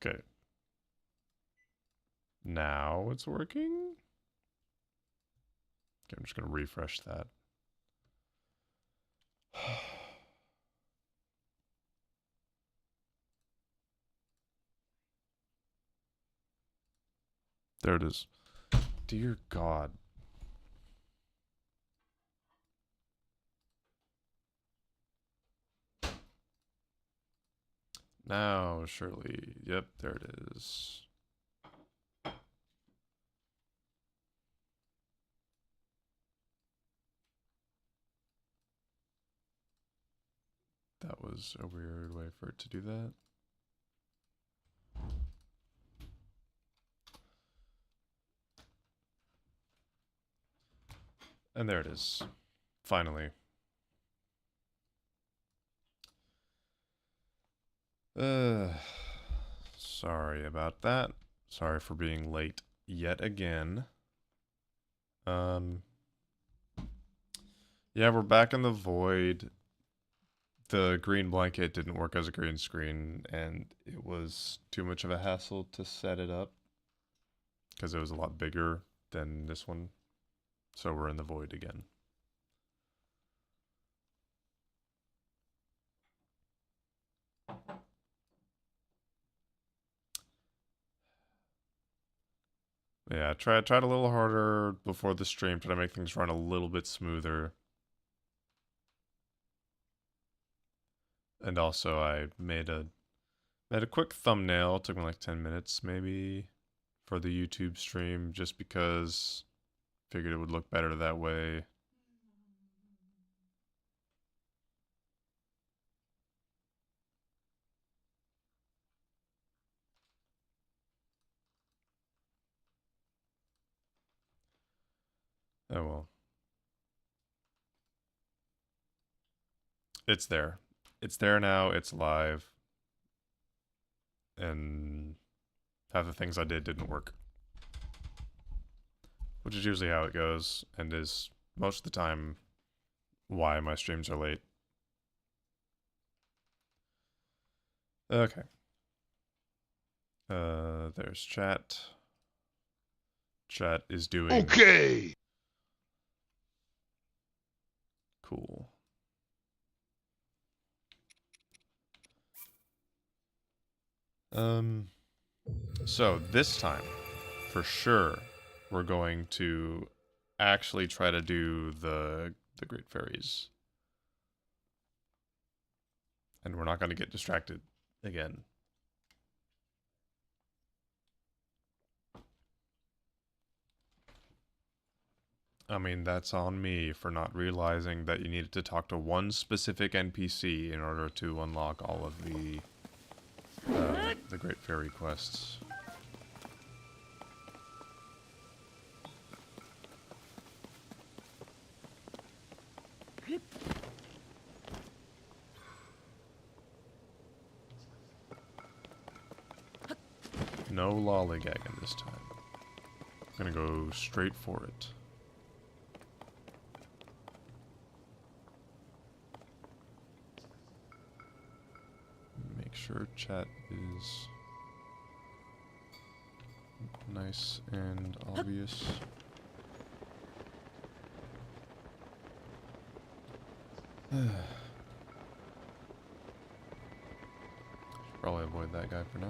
Okay. Now it's working? Okay, I'm just going to refresh that. There it is. Dear God. Now, surely. Yep, there it is. That was a weird way for it to do that. And there it is. Finally. Sorry about that. Sorry for being late yet again. Yeah, we're back in the void. The green blanket didn't work as a green screen, and it was too much of a hassle to set it up because it was a lot bigger than this one. So we're in the void again. Yeah, tried a little harder before the stream, try to make things run a little bit smoother. And also I made a quick thumbnail. It took me like 10 minutes maybe for the YouTube stream just because I figured it would look better that way. Oh well. It's there. It's there now. It's live. And half the things I did didn't work. Which is usually how it goes, and is most of the time why my streams are late. Okay. There's chat. Chat is doing... Okay! Cool. So this time, for sure, we're going to actually try to do the Great Fairies. And we're not going to get distracted again. I mean, that's on me for not realizing that you needed to talk to one specific NPC in order to unlock all of the Great Fairy quests. No lollygagging this time. I'm gonna go straight for it. Make sure chat is nice and obvious. Should probably avoid that guy for now.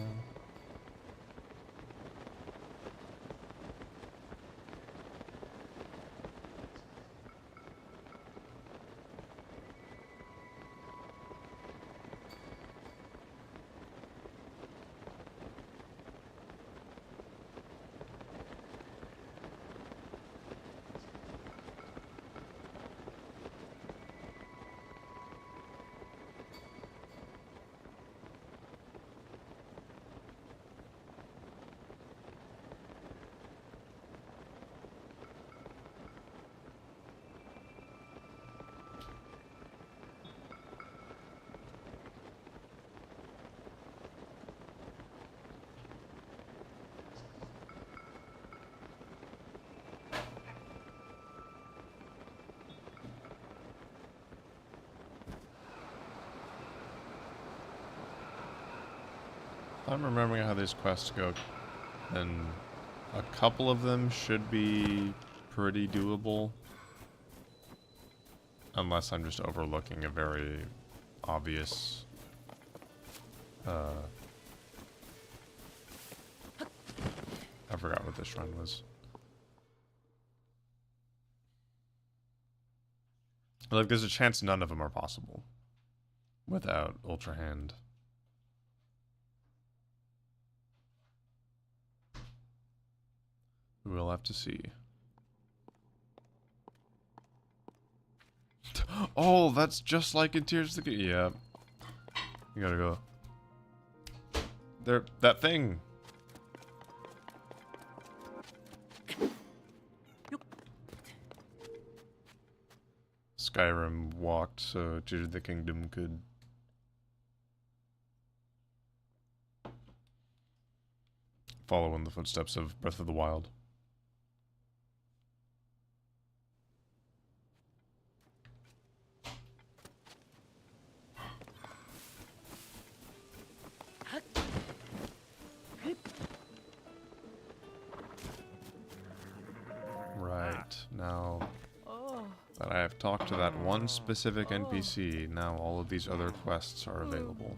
I'm remembering how these quests go, and a couple of them should be pretty doable. Unless I'm just overlooking a very obvious... I forgot what this shrine was. Like, there's a chance none of them are possible without Ultra Hand. We'll have to see. Oh, that's just like in Tears of the Kingdom. Yeah. You gotta go. There, that thing. Skyrim walked so Tears of the Kingdom could. Follow in the footsteps of Breath of the Wild. Right, now that I have talked to that one specific NPC, now all of these other quests are available.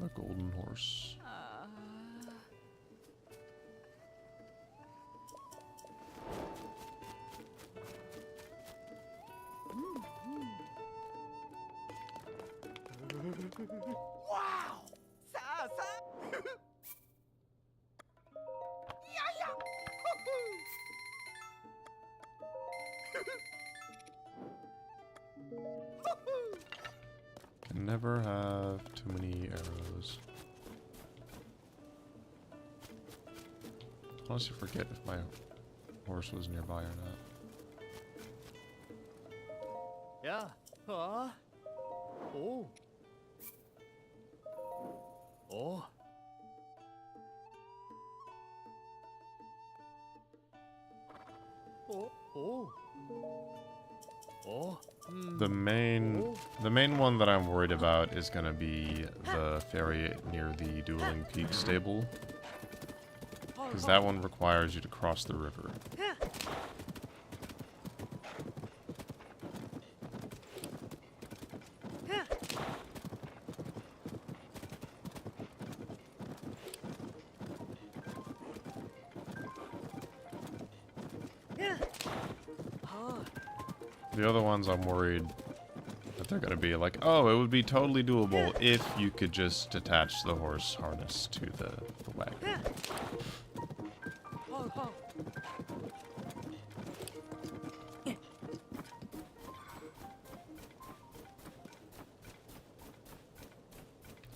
The golden horse. Wow! Can never have too many arrows. I honestly forget if my horse was nearby or not. Yeah. Oh. Oh. Oh. Oh. Oh. The main one that I'm worried about is gonna be the ferry near the Dueling Peak stable. Because that one requires you to cross the river. The other ones I'm worried that they're gonna be like, oh, it would be totally doable if you could just attach the horse harness to the wagon.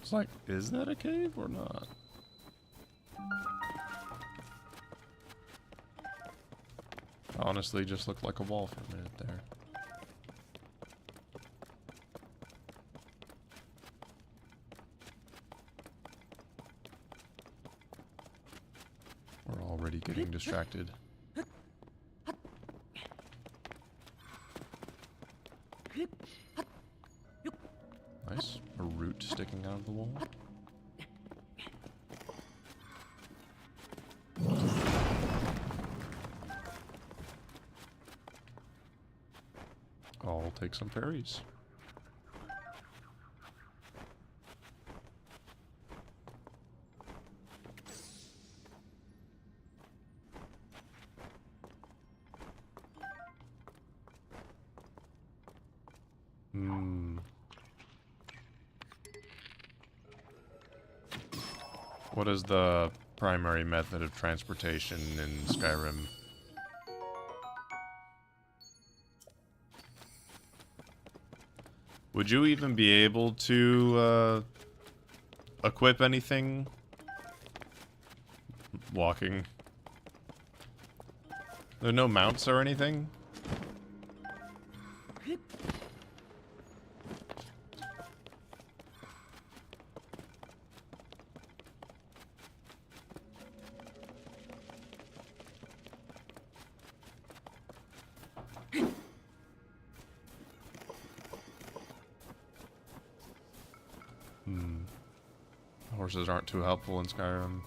It's like, is that a cave or not? Honestly, just looked like a wall for a minute there. We're already getting distracted. Nice. A root sticking out of the wall. I'll take some fairies. What is the primary method of transportation in Skyrim? Would you even be able to equip anything? Walking. There are no mounts or anything? Horses aren't too helpful in Skyrim.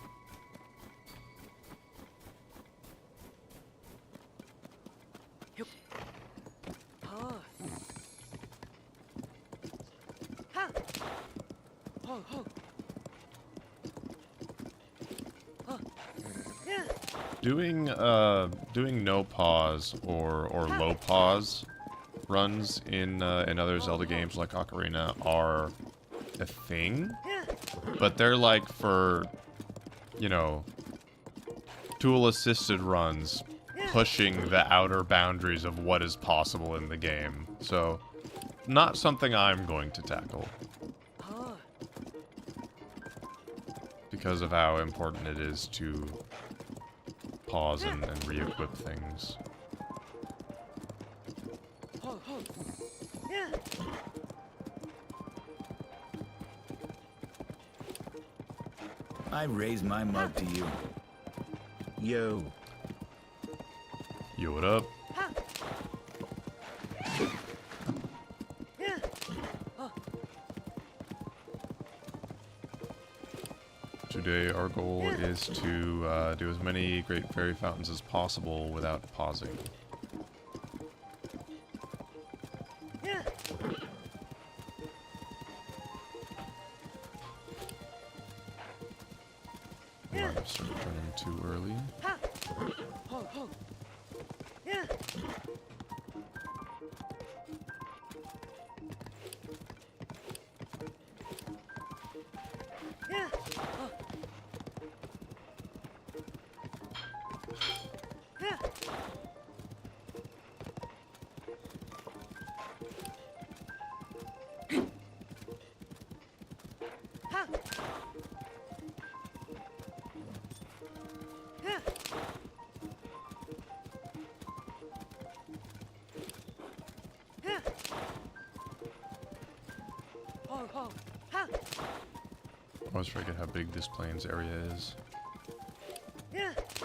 Doing no pause or low pause runs in other Zelda games like Ocarina are a thing, but they're like for, you know, tool assisted runs pushing the outer boundaries of what is possible in the game. So, not something I'm going to tackle because of how important it is to pause and re-equip things. I raise my mug to you. Yo. Yo, what up? Today our goal is to do as many Great Fairy Fountains as possible without pausing. Might have started running too early. I always forget how big this plains area is.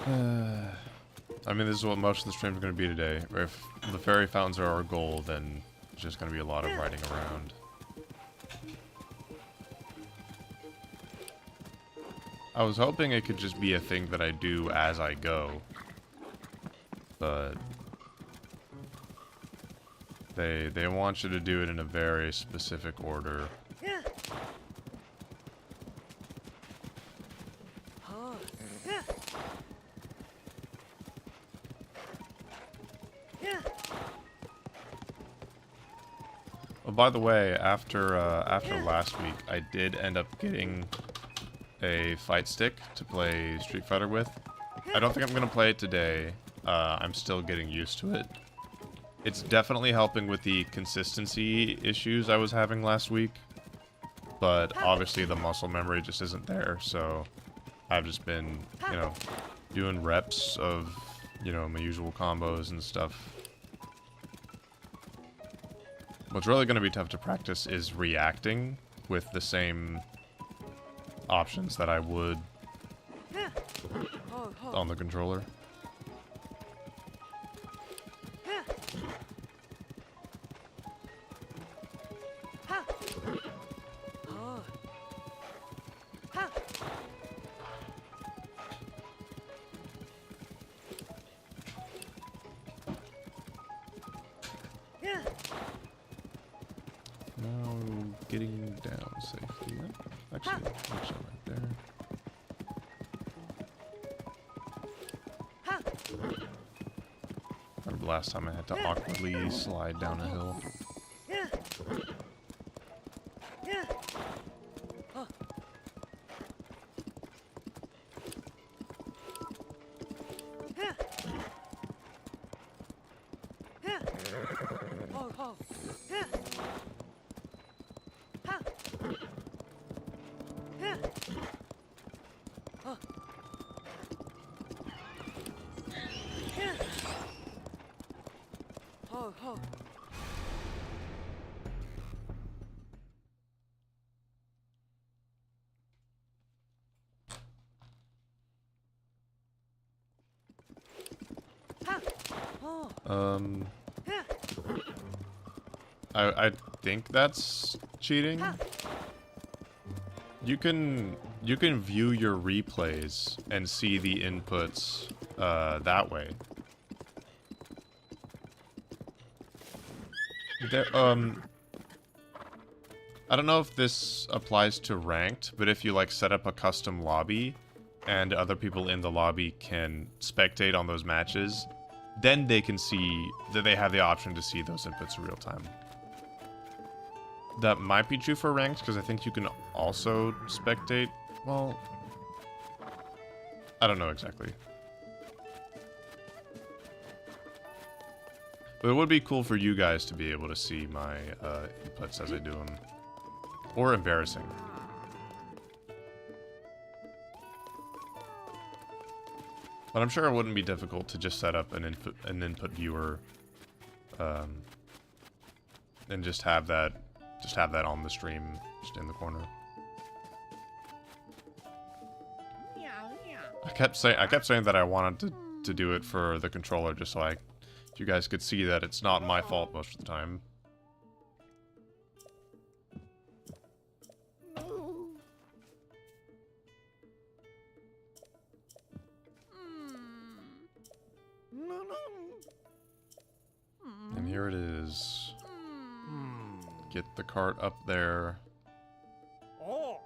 I mean, this is what most of the stream is going to be today. If the fairy fountains are our goal, then it's just going to be a lot of riding around. I was hoping it could just be a thing that I do as I go, but they want you to do it in a very specific order. Oh, by the way, after last week, I did end up getting a fight stick to play Street Fighter with. I don't think I'm gonna play it today. I'm still getting used to it. It's definitely helping with the consistency issues I was having last week, but obviously the muscle memory just isn't there, so I've just been, you know, doing reps of, you know, my usual combos and stuff. What's really going to be tough to practice is reacting with the same options that I would on the controller. Now getting down safely. Actually, right there. Remember last time I had to awkwardly slide down a hill. I think that's cheating. You can you can view your replays and see the inputs that way. There, I don't know if this applies to ranked, but if you like set up a custom lobby and other people in the lobby can spectate on those matches, then they can see that they have the option to see those inputs in real time. That might be true for ranked, because I think you can also spectate. Well, I don't know exactly. But it would be cool for you guys to be able to see my inputs as I do them. Or embarrassing. But I'm sure it wouldn't be difficult to just set up an input viewer, and just have that on the stream, just in the corner. I kept saying that I wanted to do it for the controller, just so you guys could see that it's not my fault most of the time. And here it is. Get the cart up there Oh.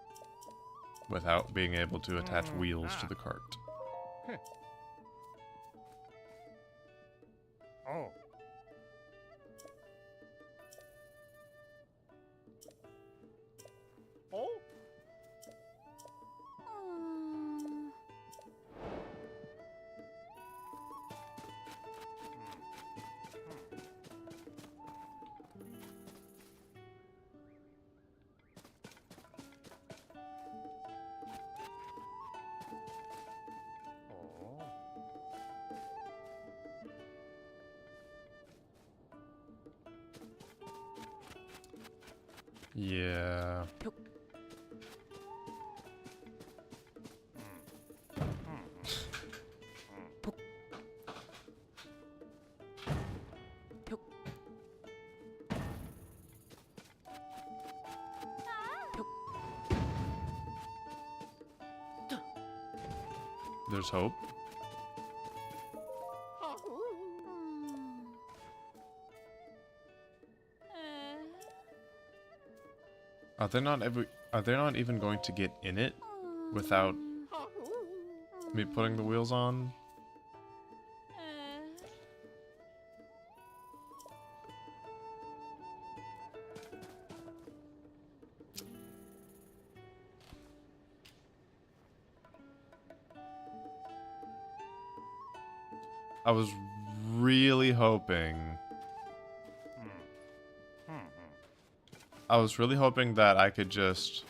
without being able to attach wheels to the cart. Oh. Oh. Yeah. There's hope. Are they not even going to get in it without me putting the wheels on? I was really hoping that I could just,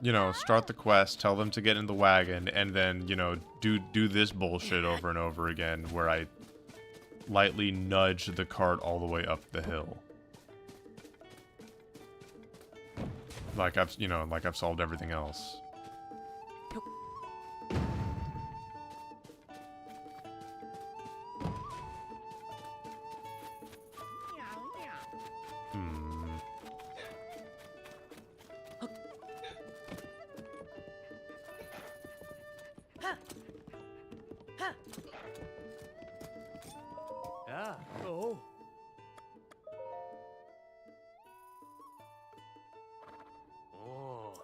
you know, start the quest, tell them to get in the wagon, and then, you know, do this bullshit over and over again where I lightly nudge the cart all the way up the hill. Like I've solved everything else. Yeah. Oh. Oh.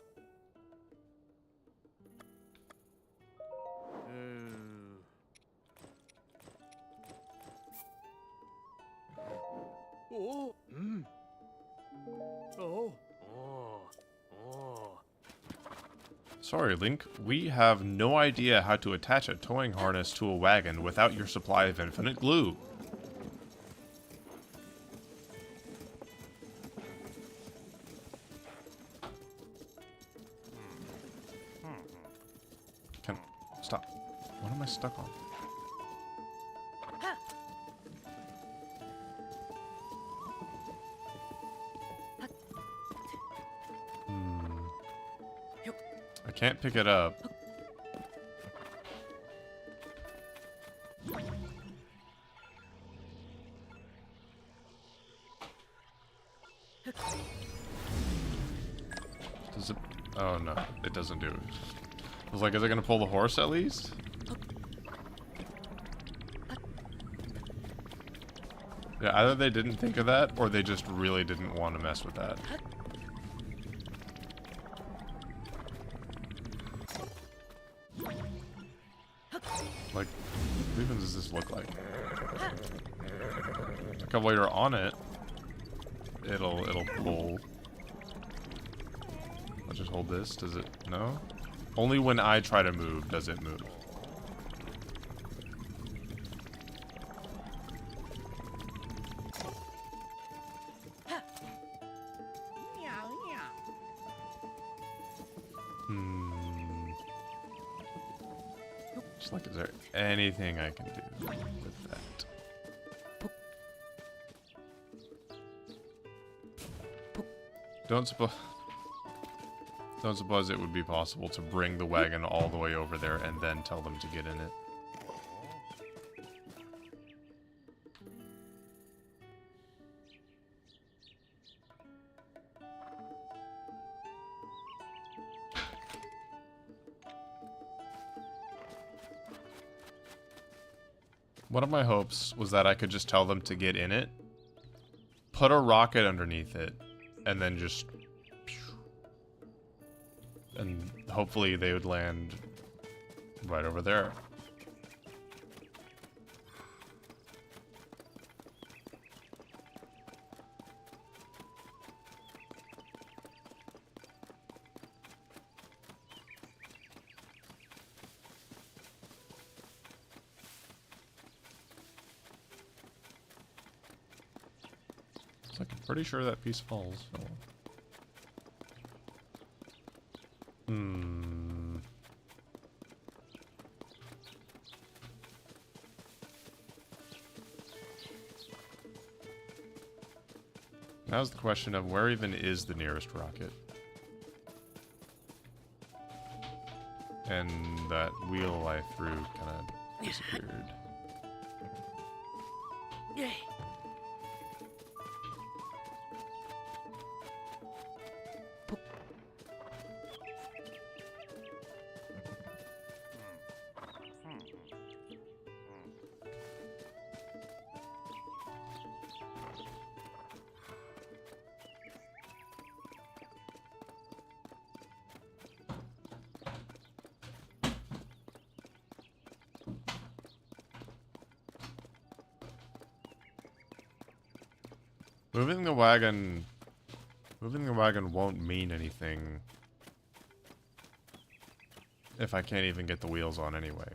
Oh. Oh. Oh. Oh. Sorry, Link. We have no idea how to attach a towing harness to a wagon without your supply of infinite glue. Stop. What am I stuck on? I can't pick it up. Oh no, it doesn't do it. I was like, is it gonna pull the horse at least? Yeah, either they didn't think of that, or they just really didn't want to mess with that. Like, what even does this look like? Like, while you're on it, it'll pull. I'll just hold this. Does it? No? Only when I try to move does it move. Just like, is there anything I can do with that? Don't suppose it would be possible to bring the wagon all the way over there and then tell them to get in it. One of my hopes was that I could just tell them to get in it, put a rocket underneath it, and then just... and hopefully they would land right over there. It's like, I'm pretty sure that piece falls, so... Now's the question of where even is the nearest rocket? And that wheel I threw kind of disappeared. Moving the wagon won't mean anything if I can't even get the wheels on anyway.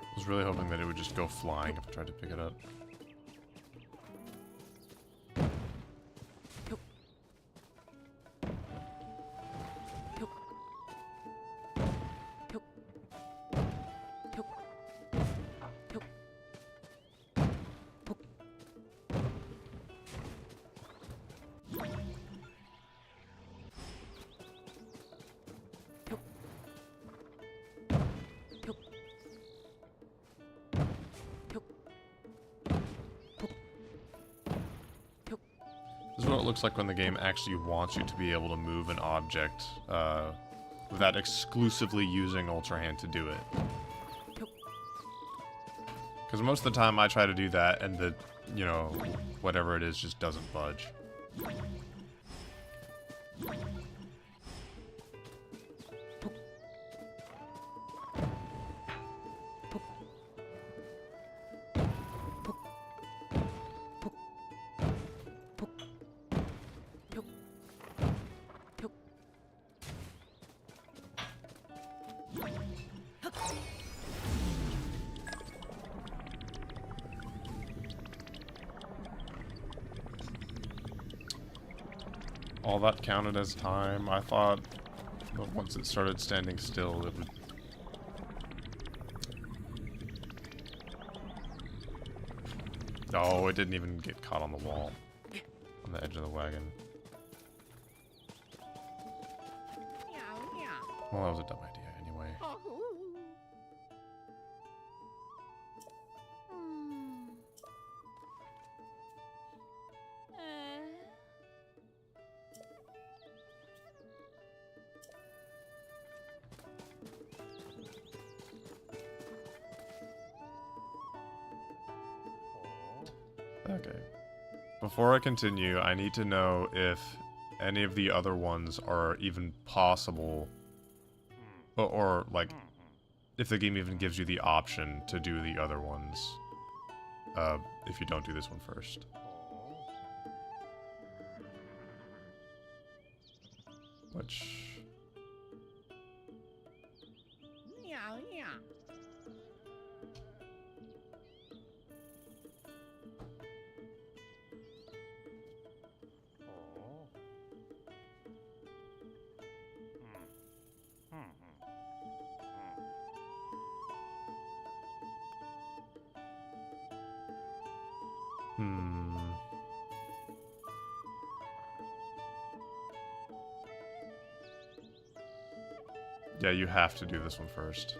I was really hoping that it would just go flying if I tried to pick it up. This is what it looks like when the game actually wants you to be able to move an object without exclusively using Ultra Hand to do it. Because most of the time I try to do that and the you know, whatever it is just doesn't budge. All that counted as time. I thought that once it started standing still, it would... Oh, it didn't even get caught on the wall. On the edge of the wagon. Well, that was a dumb idea anyway. Okay. Before I continue, I need to know if any of the other ones are even possible. Or like, if the game even gives you the option to do the other ones. If you don't do this one first. Which... Yeah, you have to do this one first.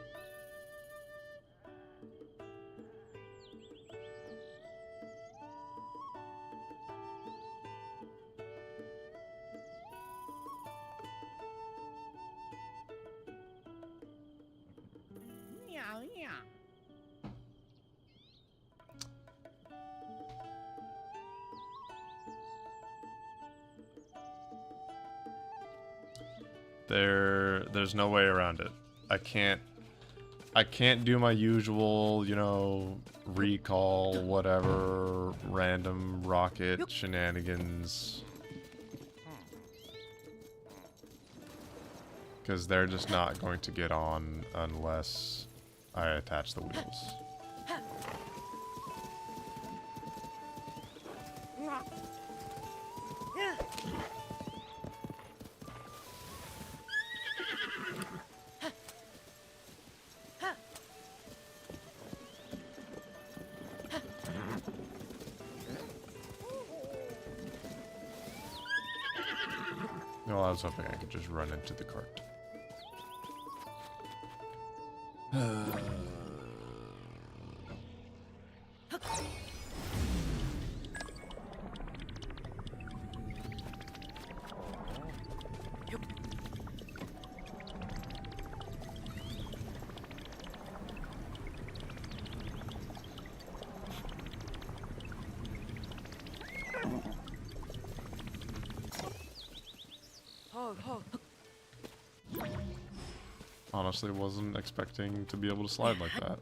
There's no way around it. I can't do my usual, you know, recall, whatever, random rocket shenanigans. Because they're just not going to get on unless I attach the wheels. Well, I was hoping I could just run into the cart. Honestly, wasn't expecting to be able to slide like that.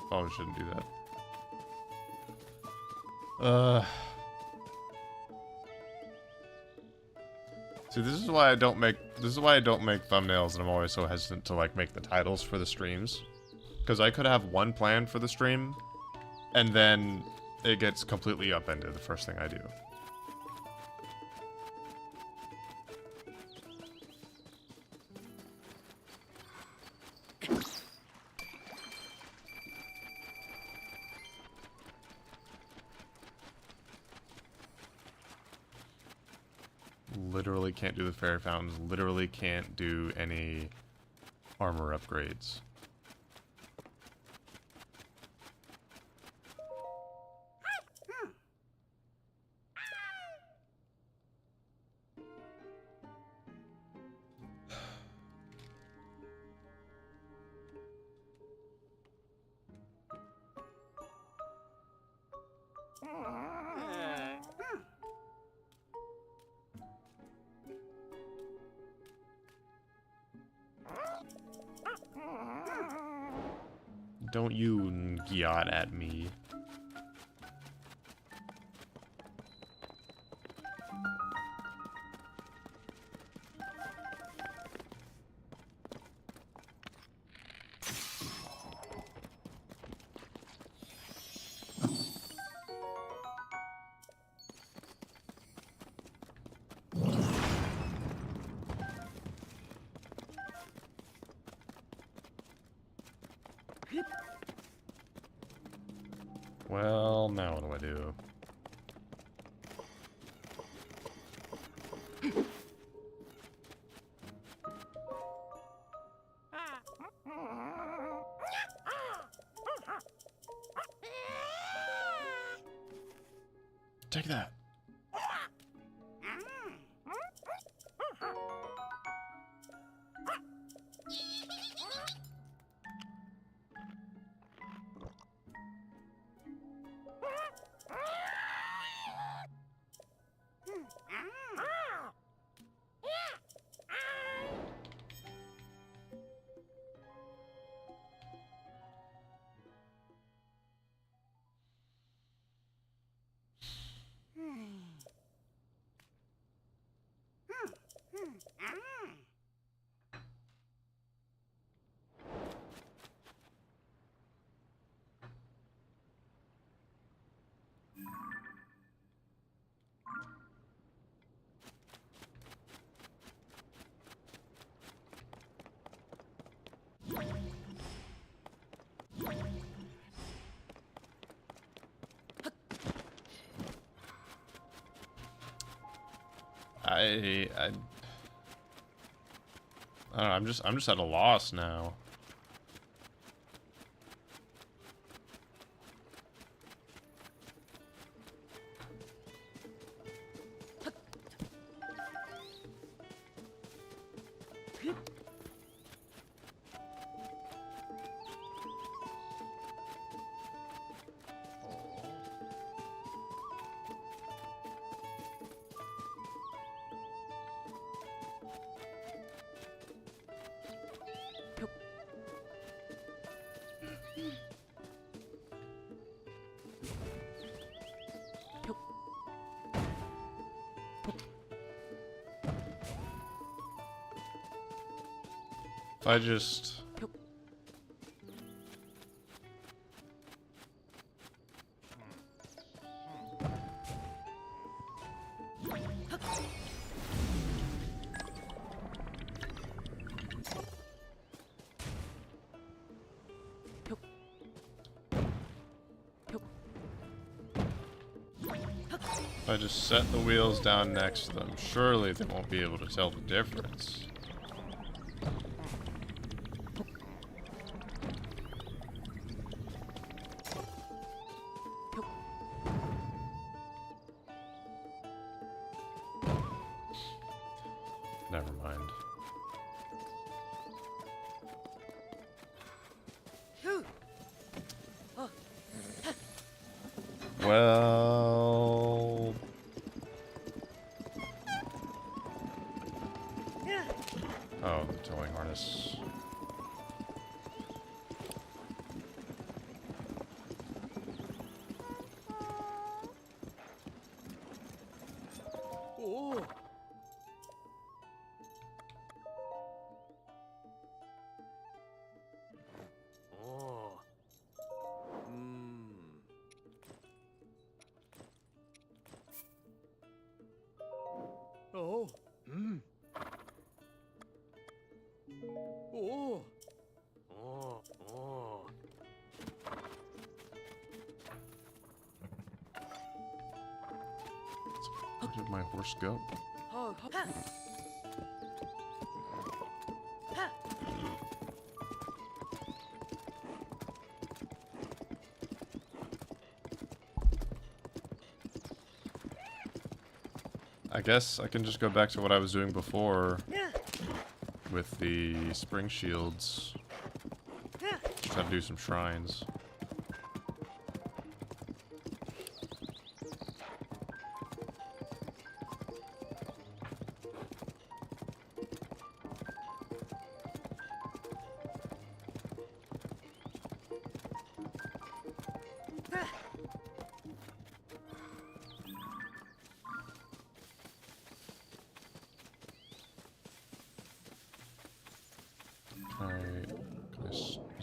Probably shouldn't do that. See, this is why I don't make thumbnails, and I'm always so hesitant to like make the titles for the streams. Because I could have one plan for the stream, and then it gets completely upended the first thing I do. Literally can't do the fairy fountains, literally can't do any armor upgrades. Don't you yacht at me. Well, now what do I do? Take that. I don't know, I'm just at a loss now. If I just... If I just set the wheels down next to them, surely they won't be able to tell the difference. Never mind. Well... Oh, the towing harness. Oh. Oh. Oh. Oh. Oh. Oh. Where did my horse go? Oh. I guess I can just go back to what I was doing before with the spring shields. Just have to do some shrines.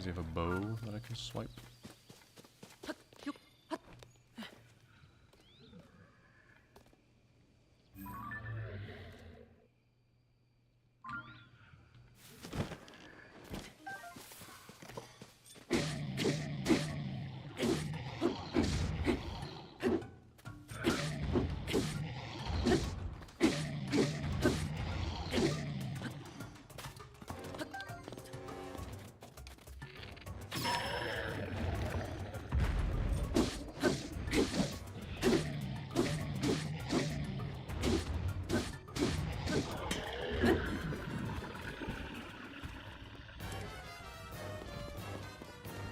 Does he have a bow that I can swipe?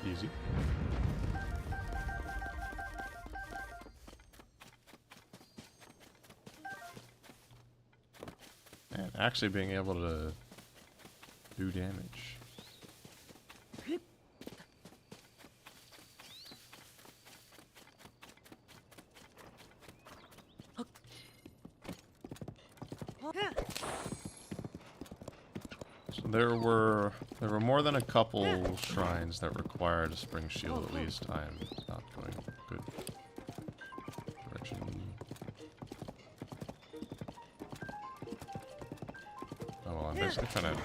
Easy. And actually being able to do damage. So there were more than a couple shrines that required a spring shield at least. I'm not going good direction. Oh well, I'm basically trying to.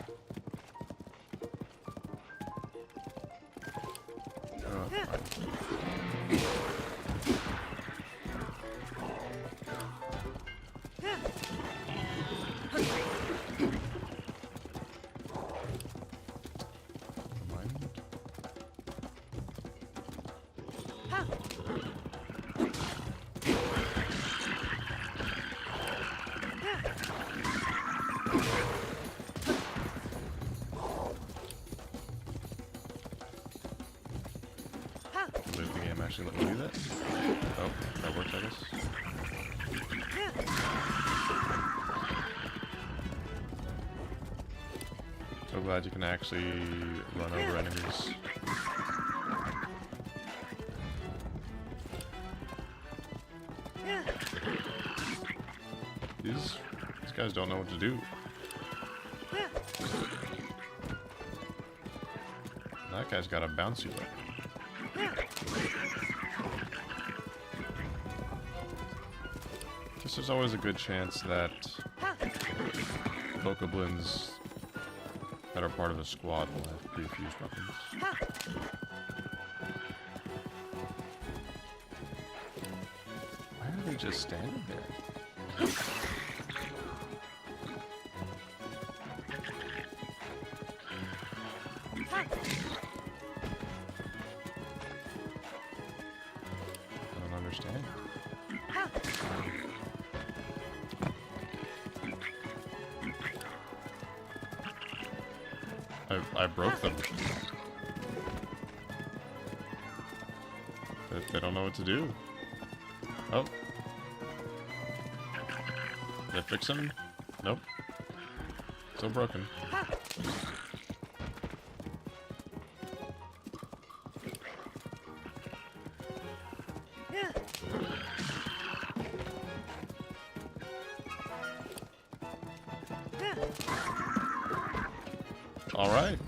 Mind. Believe the game actually let me do that. Oh, that works, I guess. So glad you can actually run over enemies. These guys don't know what to do. That guy's got a bouncy weapon. Guess there's always a good chance that bokoblins that are part of a squad will have pre-fused weapons. Why are they just standing there? I don't understand. I broke them. They don't know what to do. Oh. Did I fix them? Nope. Still broken. All right.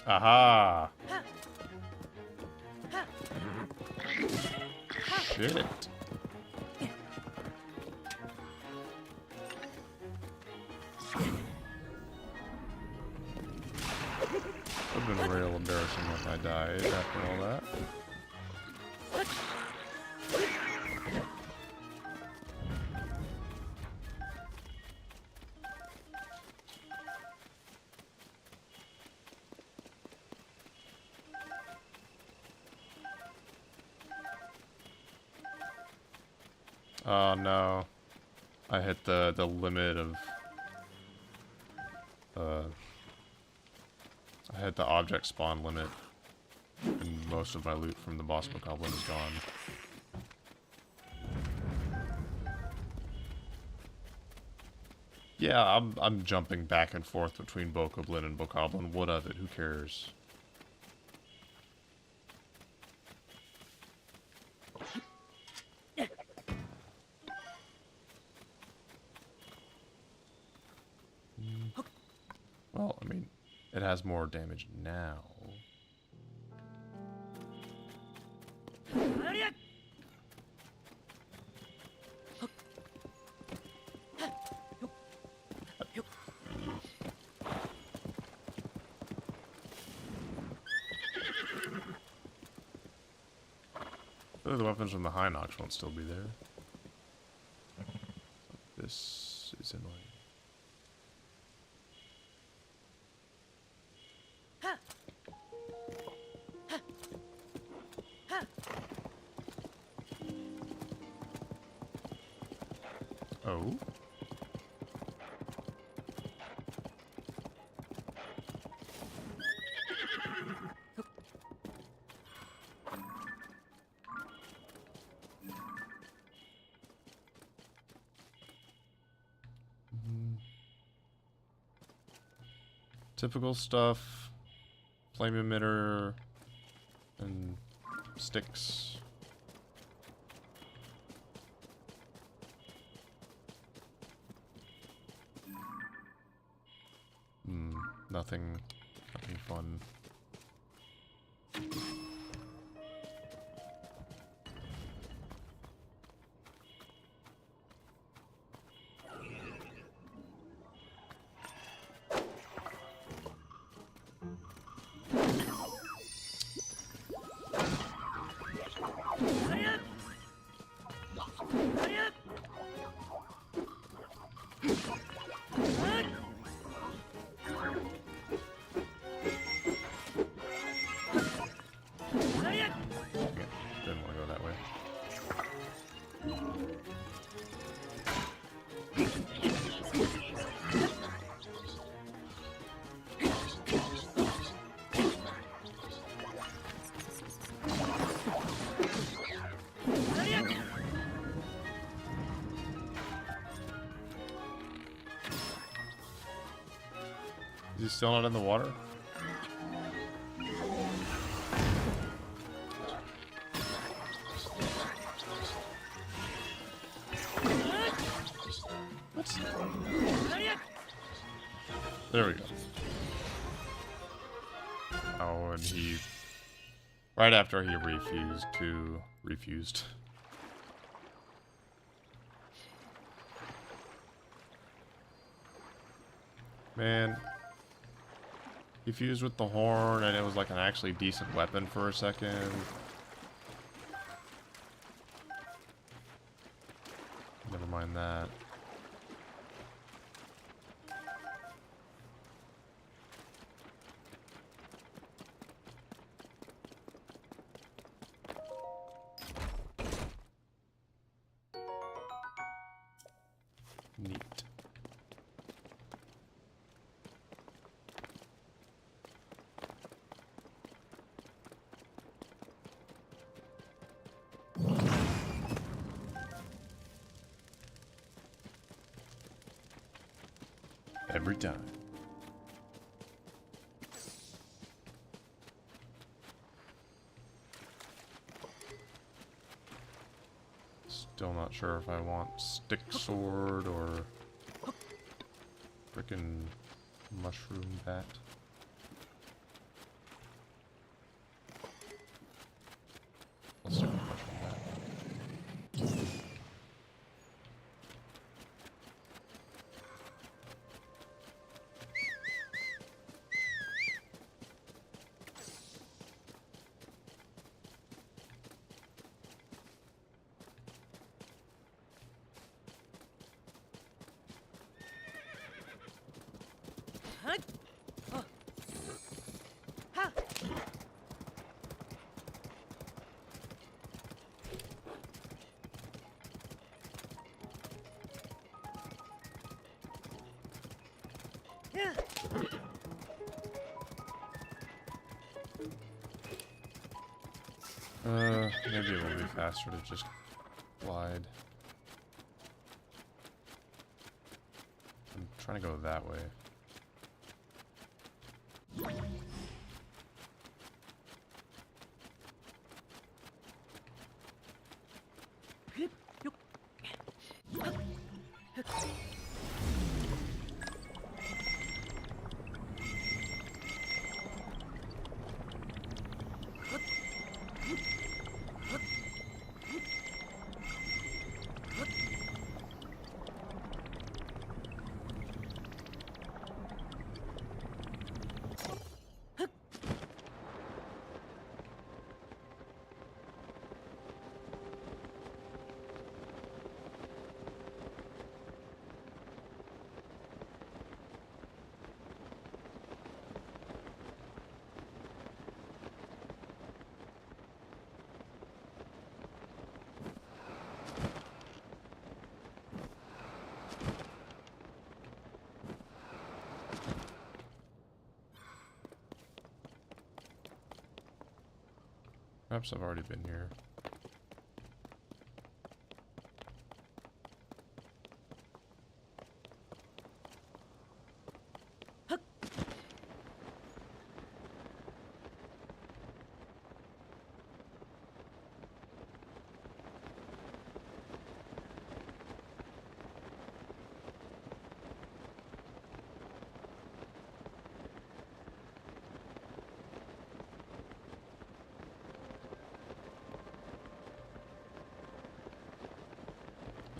Aha. Shit. Would have been real embarrassing if I died after all that. Oh no. I hit the limit of I hit the object spawn limit, and most of my loot from the boss bokoblin is gone. Yeah, I'm jumping back and forth between bokoblin and bokoblin. What of it? Who cares? Well, I mean, It has more damage now. The weapons from the High Nox won't still be there. This is annoying. Oh. Typical stuff. Flame emitter and sticks. Nothing fun. Didn't want to go that way. Is he still not in the water? There we go. Oh, and he... Right after he refused. Man. He fused with the horn, and it was like an actually decent weapon for a second. Never mind that. Neat. Every time. Still not sure if I want stick sword or frickin' mushroom bat. I'll stick with mushroom bat. Maybe it will be faster to just glide. I'm trying to go that way. Perhaps I've already been here.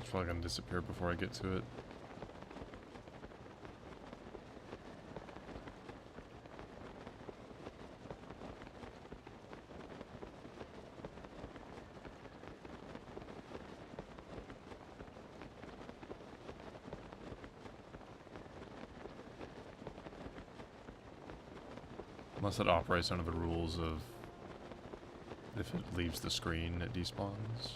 It's probably gonna disappear before I get to it. Unless it operates under the rules of if it leaves the screen, it despawns.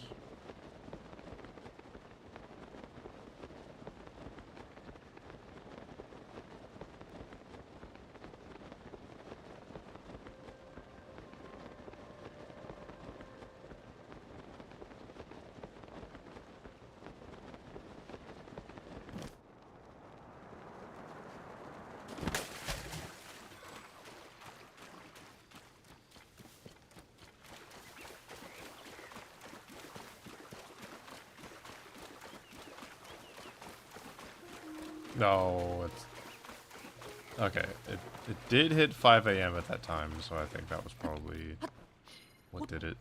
No, it's... Okay, it did hit 5 a.m. at that time, so I think that was probably what did it.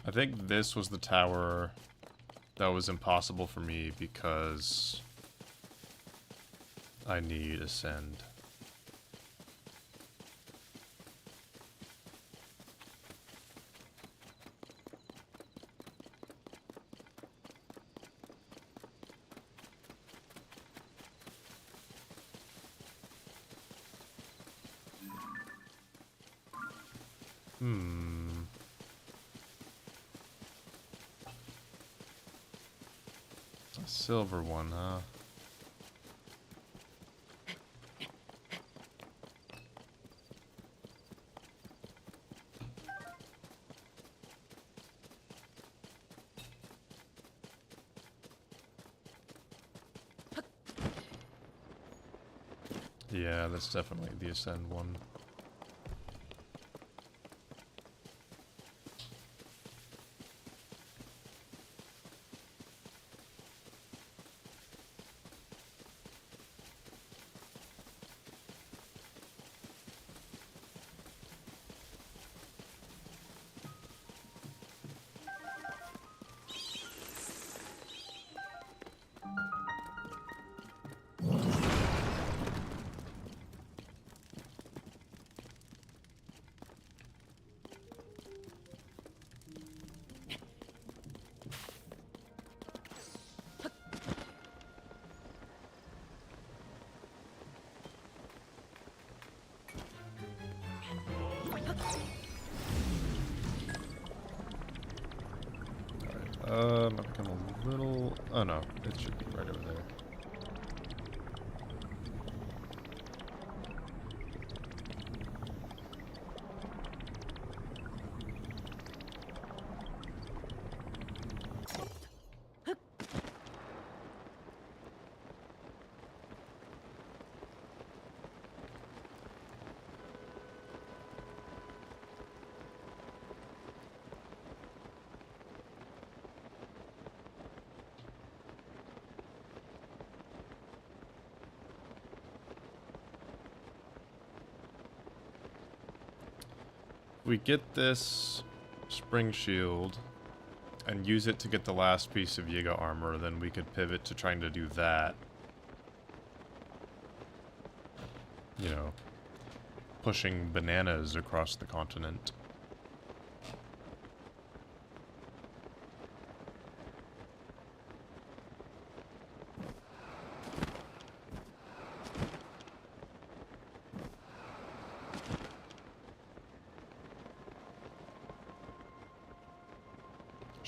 I think this was the tower that was impossible for me because I need ascend. A silver one, huh? Yeah, that's definitely the ascend one. Might become a little... Oh no, it should be right over there. We get this spring shield and use it to get the last piece of Yiga armor, then we could pivot to trying to do that. You know, pushing bananas across the continent.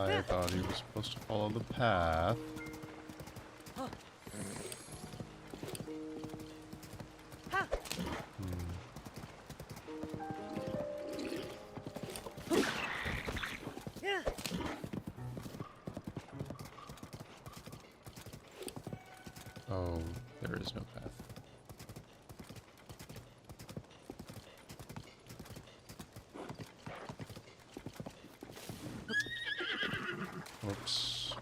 I thought he was supposed to follow the path. Ha! Hmm. Yeah! Oh, there is no path. Whoops.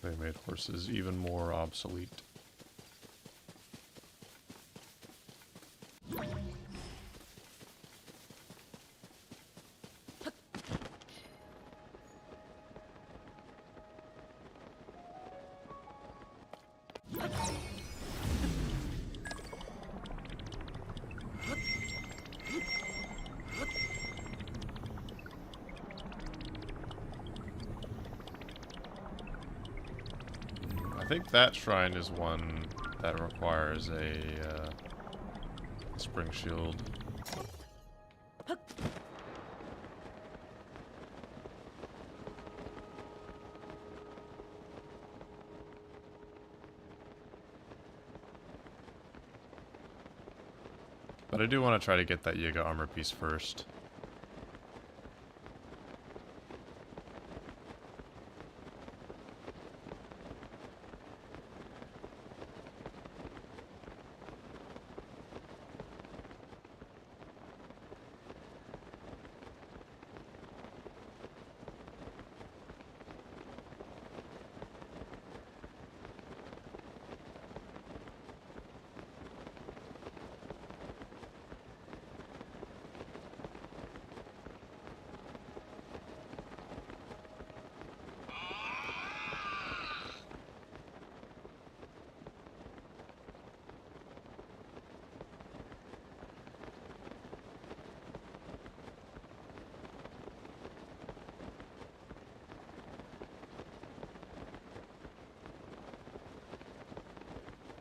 They made horses even more obsolete. I think that shrine is one that requires a spring shield. But I do want to try to get that Yiga armor piece first.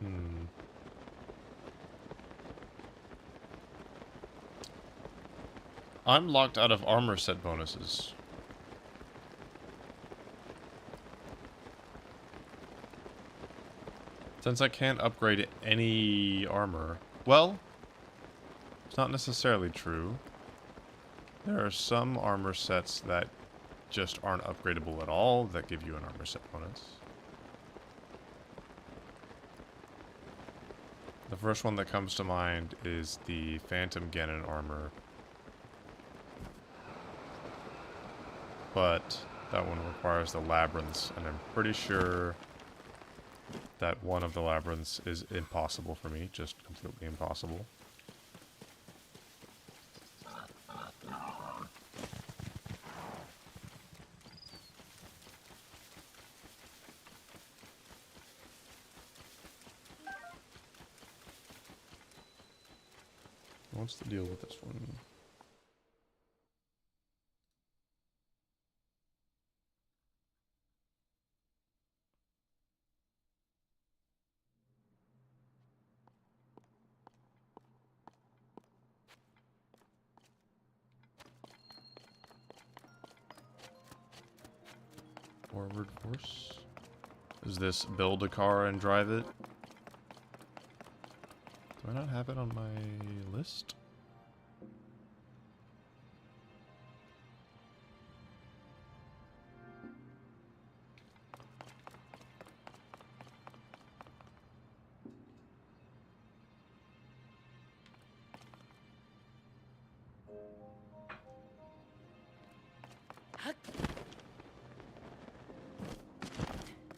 Hmm. I'm locked out of armor set bonuses. Since I can't upgrade any armor. Well, it's not necessarily true. There are some armor sets that just aren't upgradable at all that give you an armor set bonus. The first one that comes to mind is the Phantom Ganon armor. But that one requires the labyrinths, and I'm pretty sure that one of the labyrinths is impossible for me, just completely impossible. What's the deal with this one? Forward force? Is this build a car and drive it? Do I not have it on my list?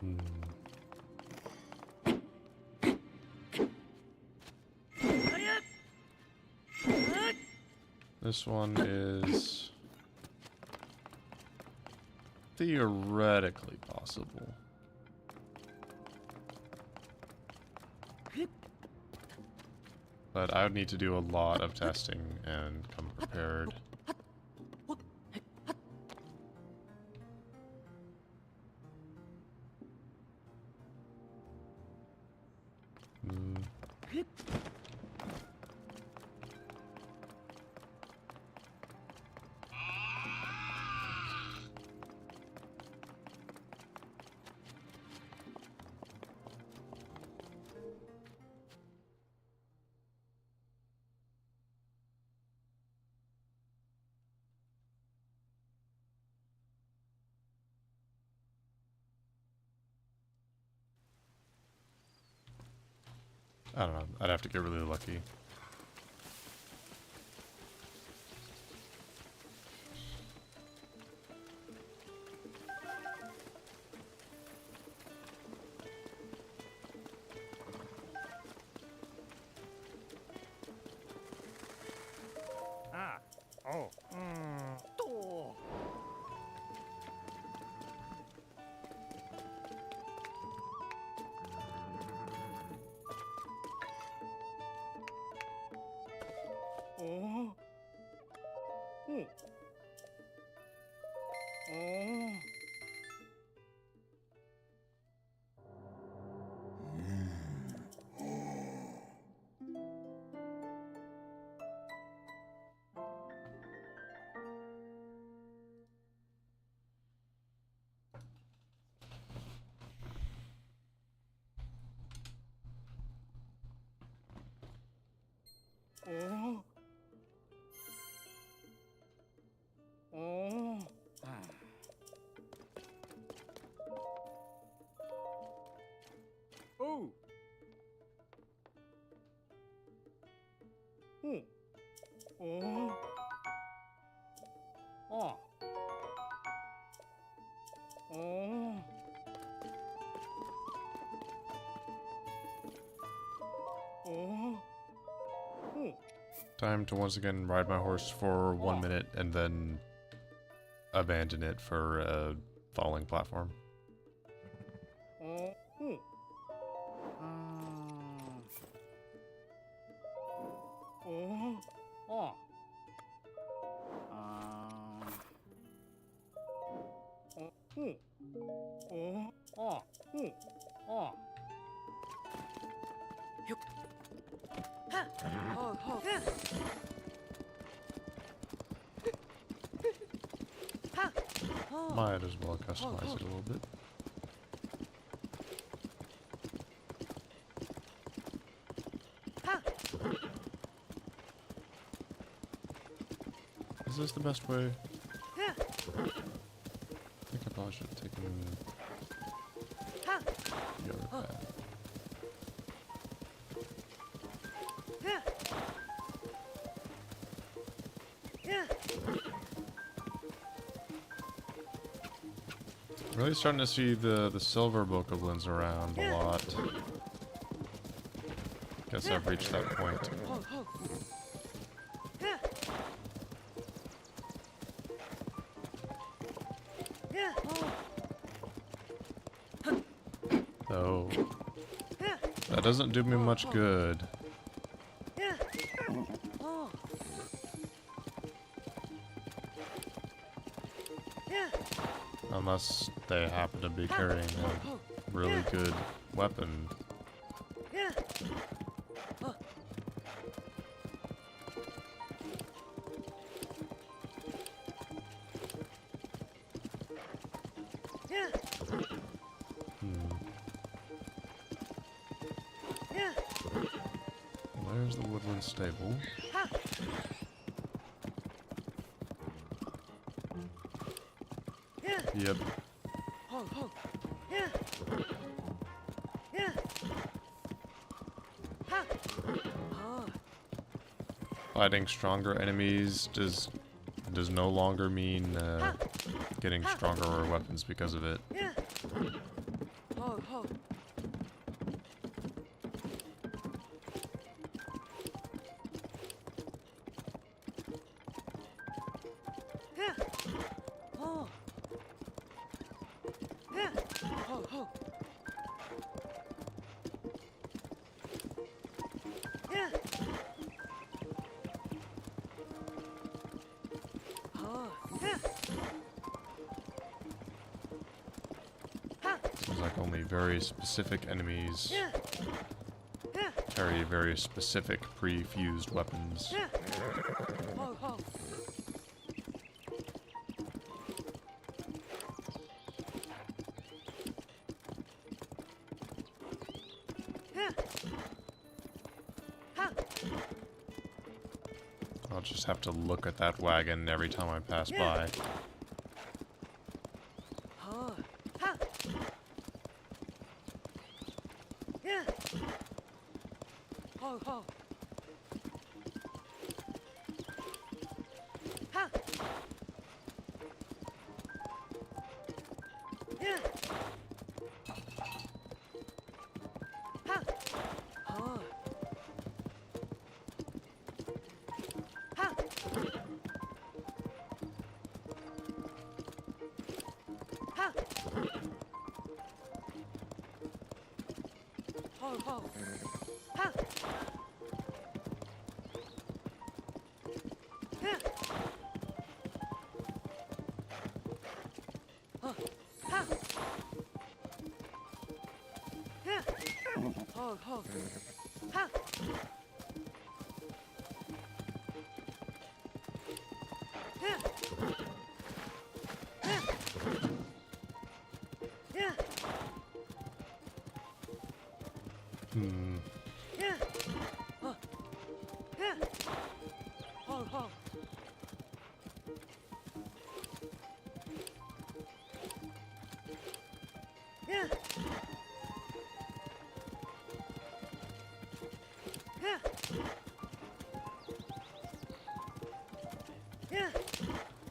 Hmm. Hurry up! This one is theoretically possible. But I would need to do a lot of testing and come prepared. I don't know. I'd have to get really lucky. Ah. Oh. Oh. Oh. Oh. Oh. Oh. Ah. Oh. Oh. Oh. Oh. Oh. Oh. Oh. Time to once again ride my horse for 1 minute and then abandon it for a falling platform. Oh. Oh. Oh. Oh. Oh. Oh. Oh. Oh. Ha! Oh, oh. Yeah. Ha! Oh. Might as well customize it a little bit. Ha! Is this the best way? Yeah. I think I probably should have taken Ha! the other path. Yeah. Yeah. Really starting to see the silver bokoblins around a lot. Guess I've reached that point. Oh, oh. Yeah. Yeah. Oh. Though Yeah. that doesn't do me much good. Yeah. Oh. Yeah. Unless they happen to be carrying a really good weapon. Yeah. Oh. Yeah. Yeah. There's the woodland stable. Ha! Yeah. Yep. Oh, oh. Yeah. Yeah. Ha! Oh. Fighting stronger enemies does no longer mean getting stronger weapons because of it. Yeah. Oh, oh. Yeah. Oh. Yeah. Oh, oh. Yeah. Oh. Yeah. Ha! Seems like only very specific enemies Yeah. Yeah. carry very specific pre-fused weapons. Yeah. Oh, oh. Yeah. Ha. I'll just have to look at that wagon every time I pass by. Oh. Ha. Yeah. Oh, oh. Ha. Yeah. Ha. Oh. Ha. Ha. Oh, oh. Ha. Yeah. Oh. Ha. Yeah. Oh, oh. Ha. Yeah. Yeah. Yeah. Hmm. Yeah. Oh. Yeah. Oh, oh. Yeah. Yeah. Yeah.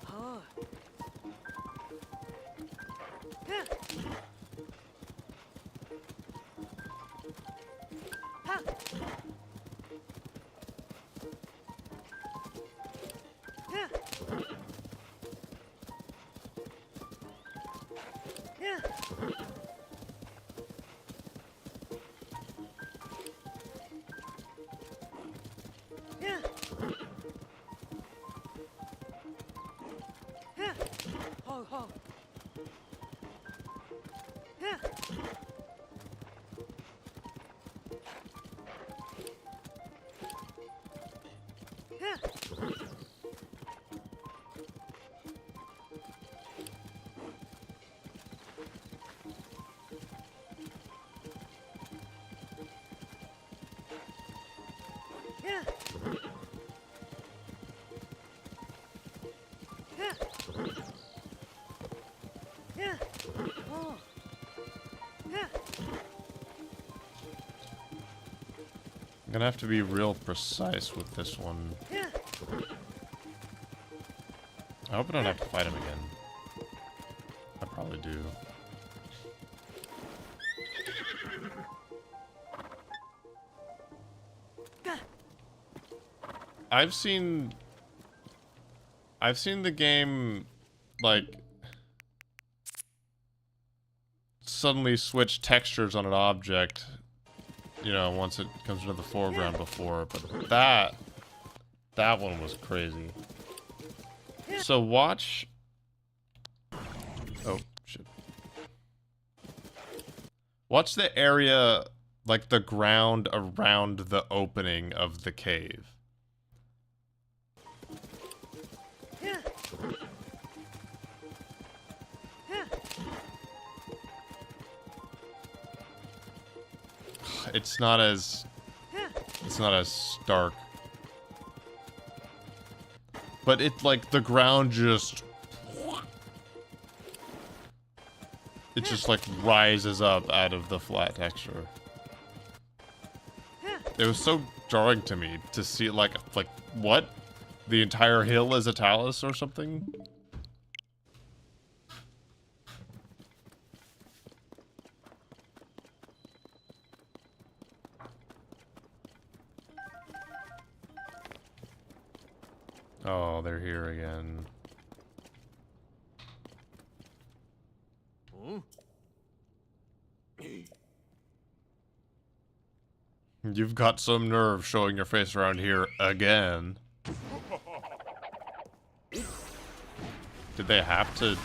Oh. Yeah. Ha. Yeah. Yeah. Yeah. Yeah. Oh, oh. Yeah. Yeah. Yeah. Yeah. Yeah. Oh. Yeah. I'm gonna have to be real precise with this one. Yeah. I hope I don't have to fight him again. I probably do. Gah. I've seen the game, like, suddenly switch textures on an object, you know, once it comes into the foreground before, but that one was crazy. So watch... Oh, shit. Watch the area, like the ground around the opening of the cave. Yeah. Yeah. It's not as stark. But it, like, the ground just... It just, like, rises up out of the flat texture. It was so jarring to me to see, like, what? The entire hill is a talus or something? Oh, they're here again. You've got some nerve showing your face around here again. Did they have to... Did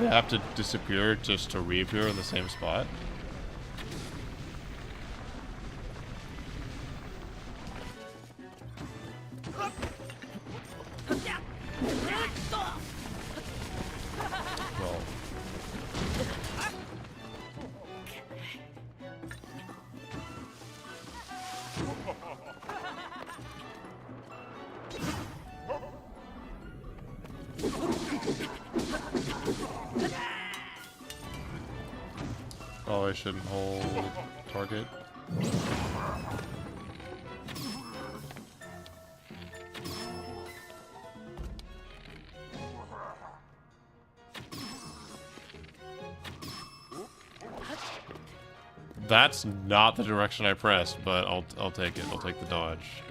they have to disappear just to reappear in the same spot? probably shouldn't hold target. That's not the direction I pressed, but I'll take it. I'll take the dodge.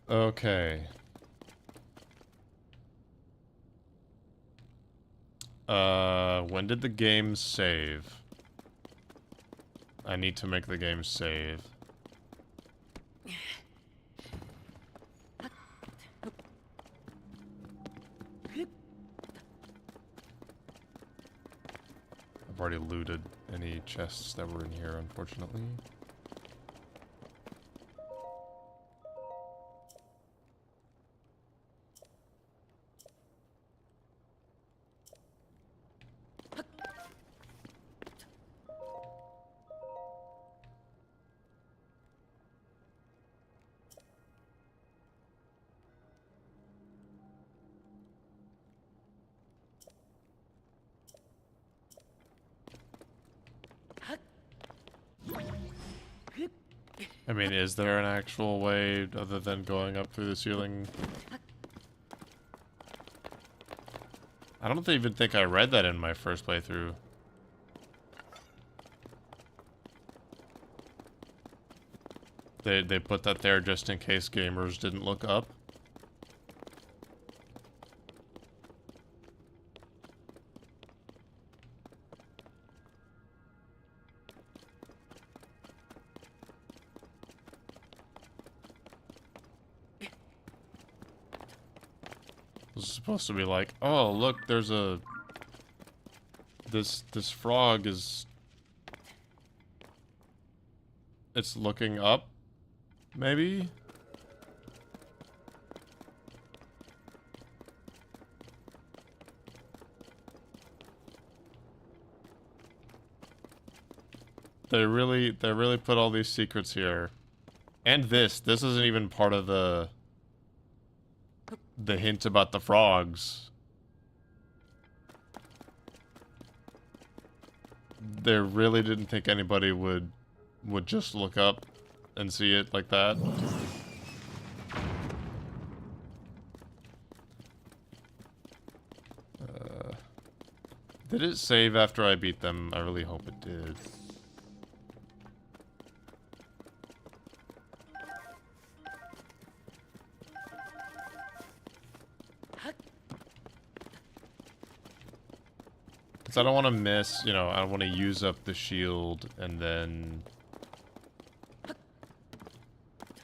Okay. When did the game save? I need to make the game save. I've already looted any chests that were in here, unfortunately. I mean, is there an actual way other than going up through the ceiling? I don't even think I read that in my first playthrough. They put that there just in case gamers didn't look up. This is supposed to be like, oh look, there's a this frog is, it's looking up, maybe? They really put all these secrets here. And this isn't even part of the hint about the frogs. They really didn't think anybody would just look up and see it like that. Did it save after I beat them? I really hope it did. I don't want to miss, you know, I don't want to use up the shield and then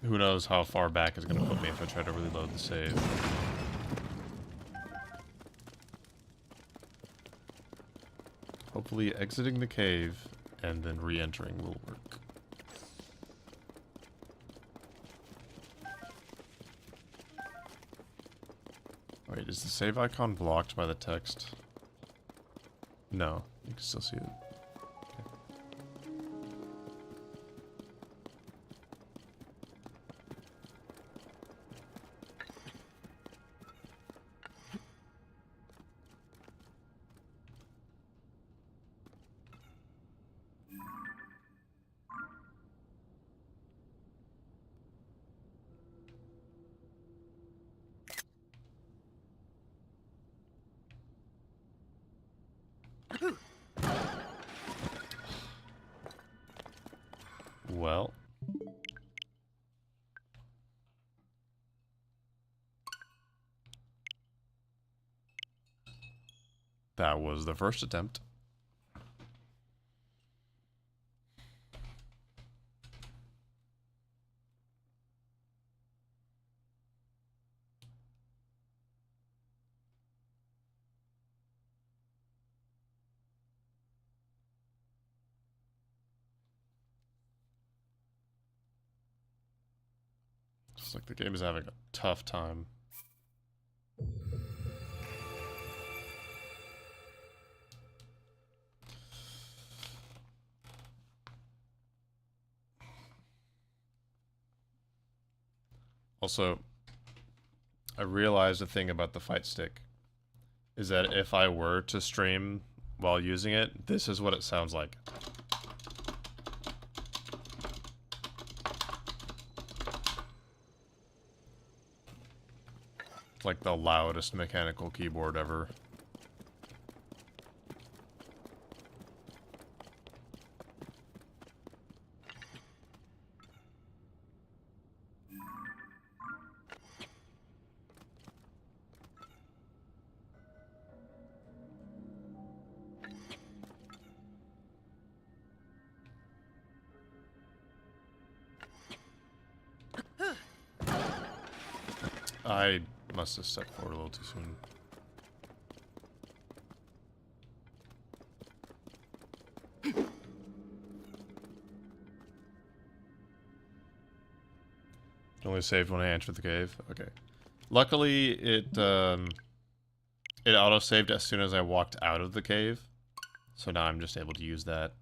who knows how far back it's going to put me if I try to reload the save. Hopefully exiting the cave and then re-entering will work. Wait, is the save icon blocked by the text? No, you can still see it. Okay. Well. That was the first attempt. It's like the game is having a tough time. Also, I realized a thing about the fight stick. Is that if I were to stream while using it, this is what it sounds like. It's like the loudest mechanical keyboard ever. I must have stepped forward a little too soon. Only saved when I entered the cave. Okay. Luckily, it auto-saved as soon as I walked out of the cave. So now I'm just able to use that.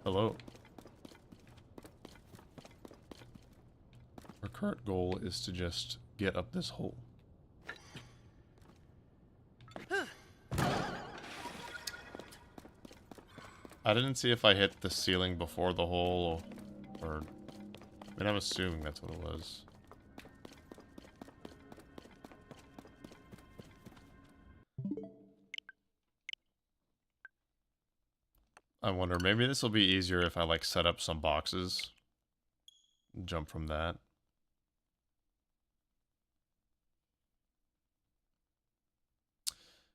Hello. Our current goal is to just get up this hole. I didn't see if I hit the ceiling before the hole, or... I mean, I'm assuming that's what it was. I wonder, maybe this will be easier if I, like, set up some boxes. And jump from that.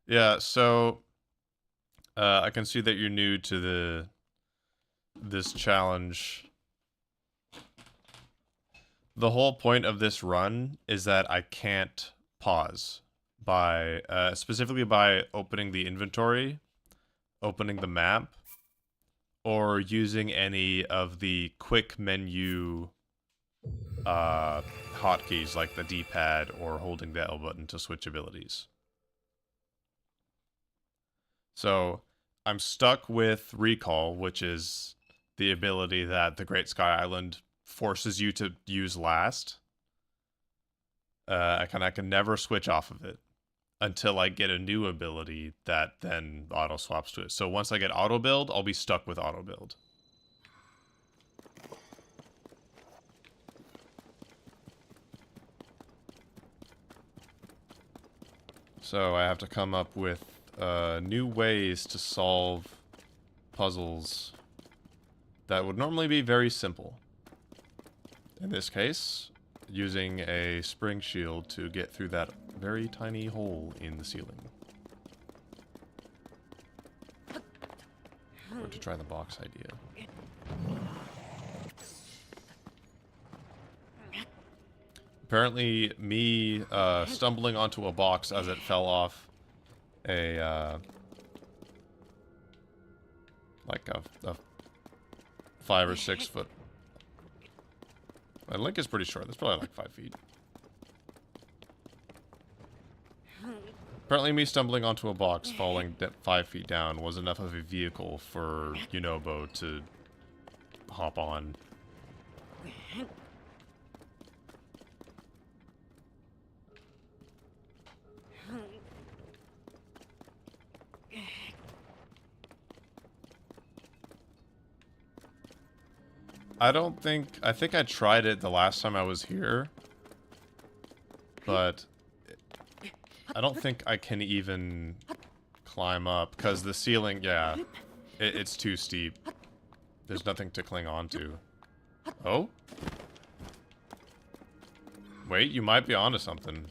Yeah, so... I can see that you're new to this challenge. The whole point of this run is that I can't pause by, specifically by opening the inventory, opening the map, or using any of the quick menu hotkeys like the D-pad or holding the L button to switch abilities. So I'm stuck with Recall, which is the ability that the Great Sky Island forces you to use last. I can never switch off of it until I get a new ability that then auto swaps to it. So once I get auto build, I'll be stuck with auto build. So I have to come up with new ways to solve puzzles that would normally be very simple. In this case, using a spring shield to get through that very tiny hole in the ceiling. Or to try the box idea. Apparently, me stumbling onto a box as it fell off a like a 5 or 6 foot. My link is pretty short. That's probably like 5 feet. Apparently, me stumbling onto a box falling 5 feet down was enough of a vehicle for Yunobo to hop on. I think I tried it the last time I was here, but I don't think I can even climb up because the ceiling, yeah, it's too steep. There's nothing to cling on to. Oh? Wait, you might be onto something.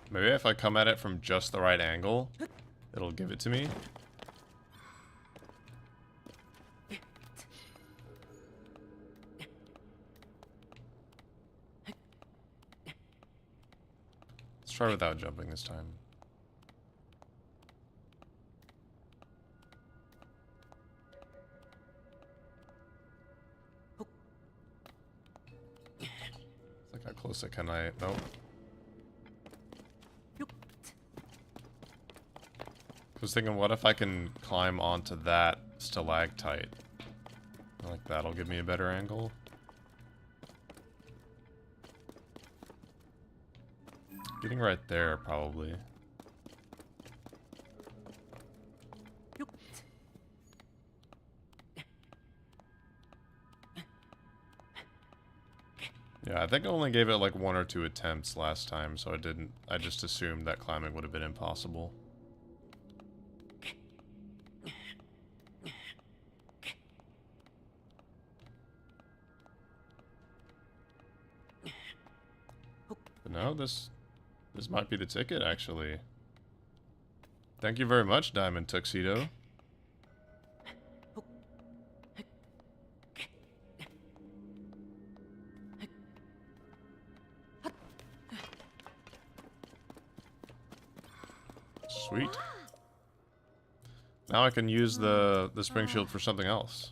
Maybe if I come at it from just the right angle, it'll give it to me. Let's try without jumping this time. Look how close I can. Nope. I was thinking, what if I can climb onto that stalactite? Like that'll give me a better angle. Getting right there, probably. Yeah, I think I only gave it like 1 or 2 attempts last time, so I just assumed that climbing would have been impossible. But no, this might be the ticket, actually. Thank you very much, Diamond Tuxedo. Sweet. Now I can use the spring shield for something else.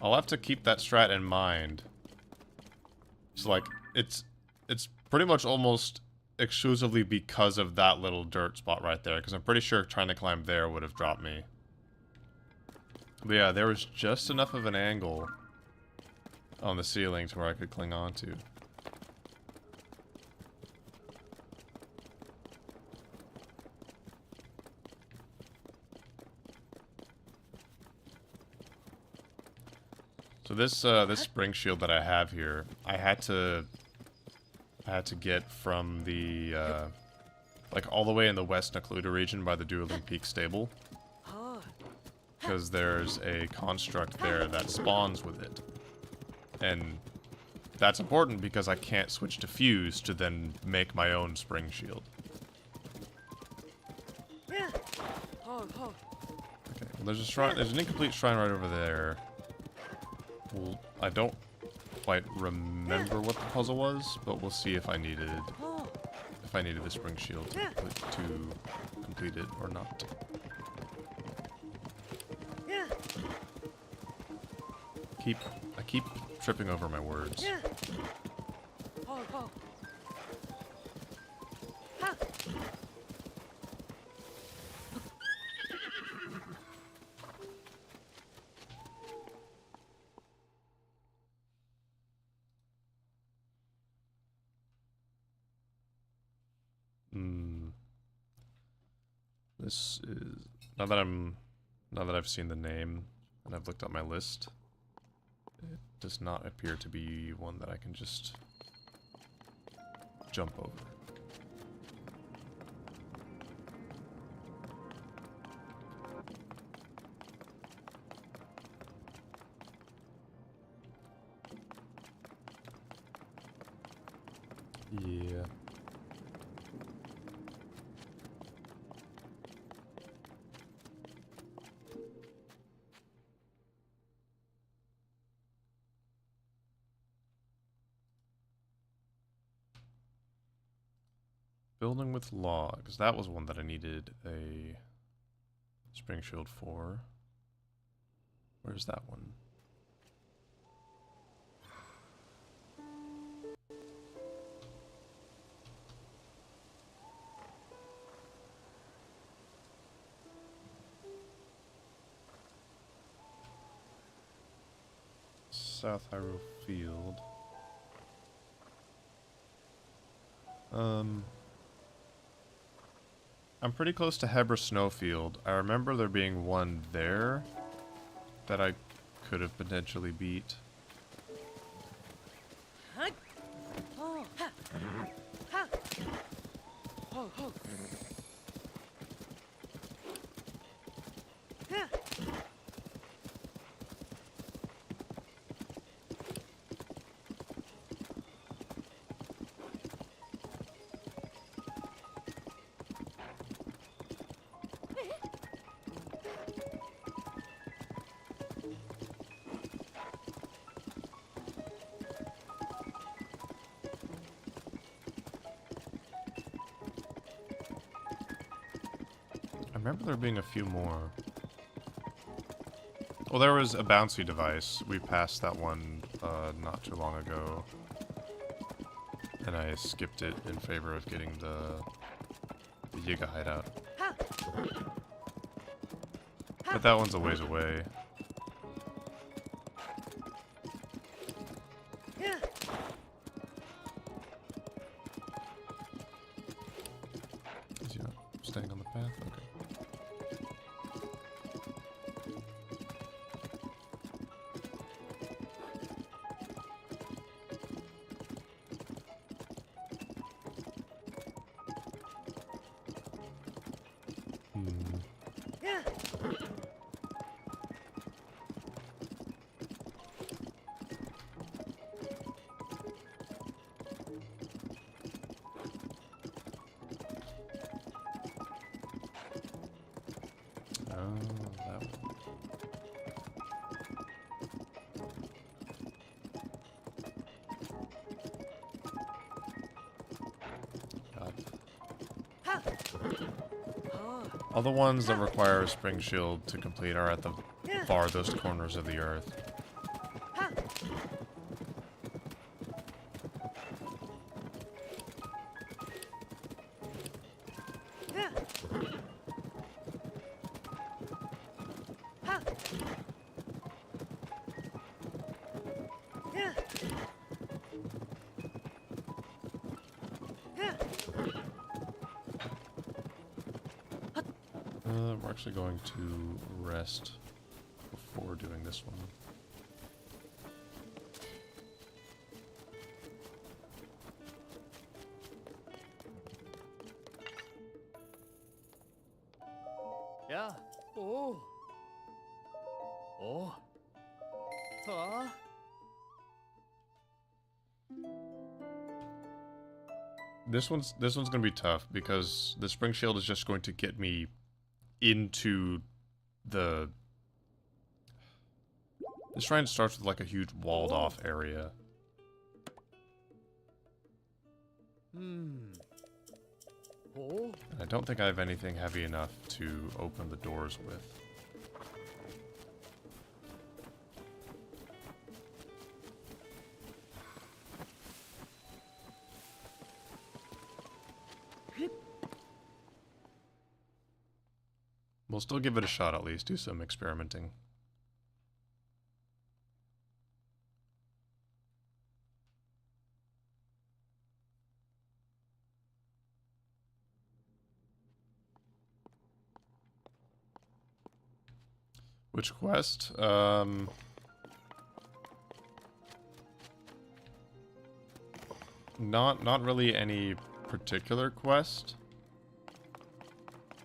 I'll have to keep that strat in mind. It's like, it's pretty much almost exclusively because of that little dirt spot right there, because I'm pretty sure trying to climb there would have dropped me. But yeah, there was just enough of an angle on the ceiling to where I could cling on to. So this spring shield that I have here, I had to get from the like all the way in the West Necluda region by the Dueling Peak stable, because there's a construct there that spawns with it, and that's important because I can't switch to fuse to then make my own spring shield. Okay, well, there's a shrine. There's an incomplete shrine right over there. Well, I don't quite remember what the puzzle was, but we'll see if I needed the spring shield to complete it or not. I keep tripping over my words. This is now that I've seen the name and I've looked at my list, it does not appear to be one that I can just jump over. Yeah. Building with logs. That was one that I needed a spring shield for. Where's that one? South Hyrule Field. I'm pretty close to Hebra Snowfield. I remember there being one there that I could have potentially beat. Oh, ha. Ha. Ho, ho. Yeah. I remember there being a few more. Well, there was a bouncy device. We passed that one not too long ago. And I skipped it in favor of getting the Yiga hideout. Ha. But that one's a ways away. Yeah. Is he not staying on the path? Okay. Yeah. Oh, that one. Got it. Ha. Oh. All the ones that require a spring shield to complete are at the Yeah. farthest corners of the earth. Ha. Yeah. Ha. Yeah. Yeah. We're actually going to rest before doing this one. Yeah. Oh. Oh. Huh? This one's gonna be tough because the spring shield is just going to get me into the. This shrine starts with like a huge walled off area. Oh. And I don't think I have anything heavy enough to open the doors with. We'll still give it a shot at least, do some experimenting. Which quest? Not really any particular quest.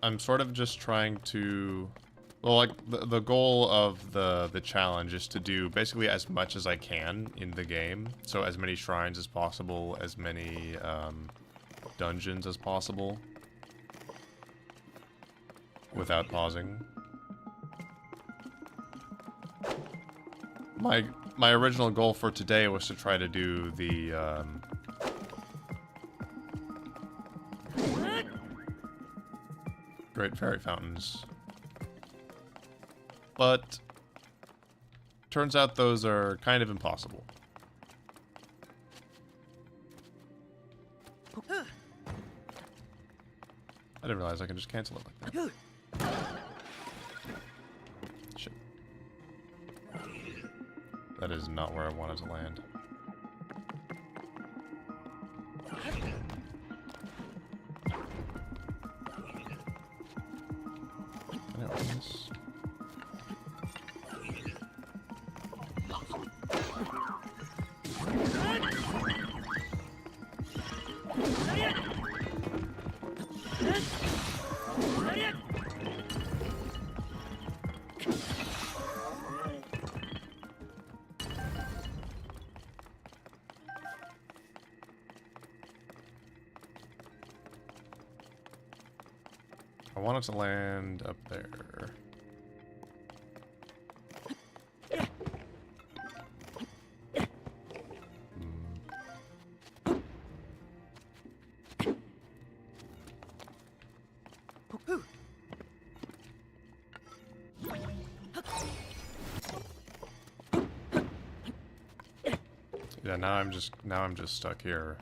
I'm sort of just trying to, well, like the goal of the challenge is to do basically as much as I can in the game. So as many shrines as possible, as many dungeons as possible, without pausing. My original goal for today was to try to do the Great Fairy Fountains. But turns out those are kind of impossible. I didn't realize I can just cancel it like that. Shit. That is is not where I wanted to land. Can I open this? I want it to land up there. Yeah, now I'm just stuck here.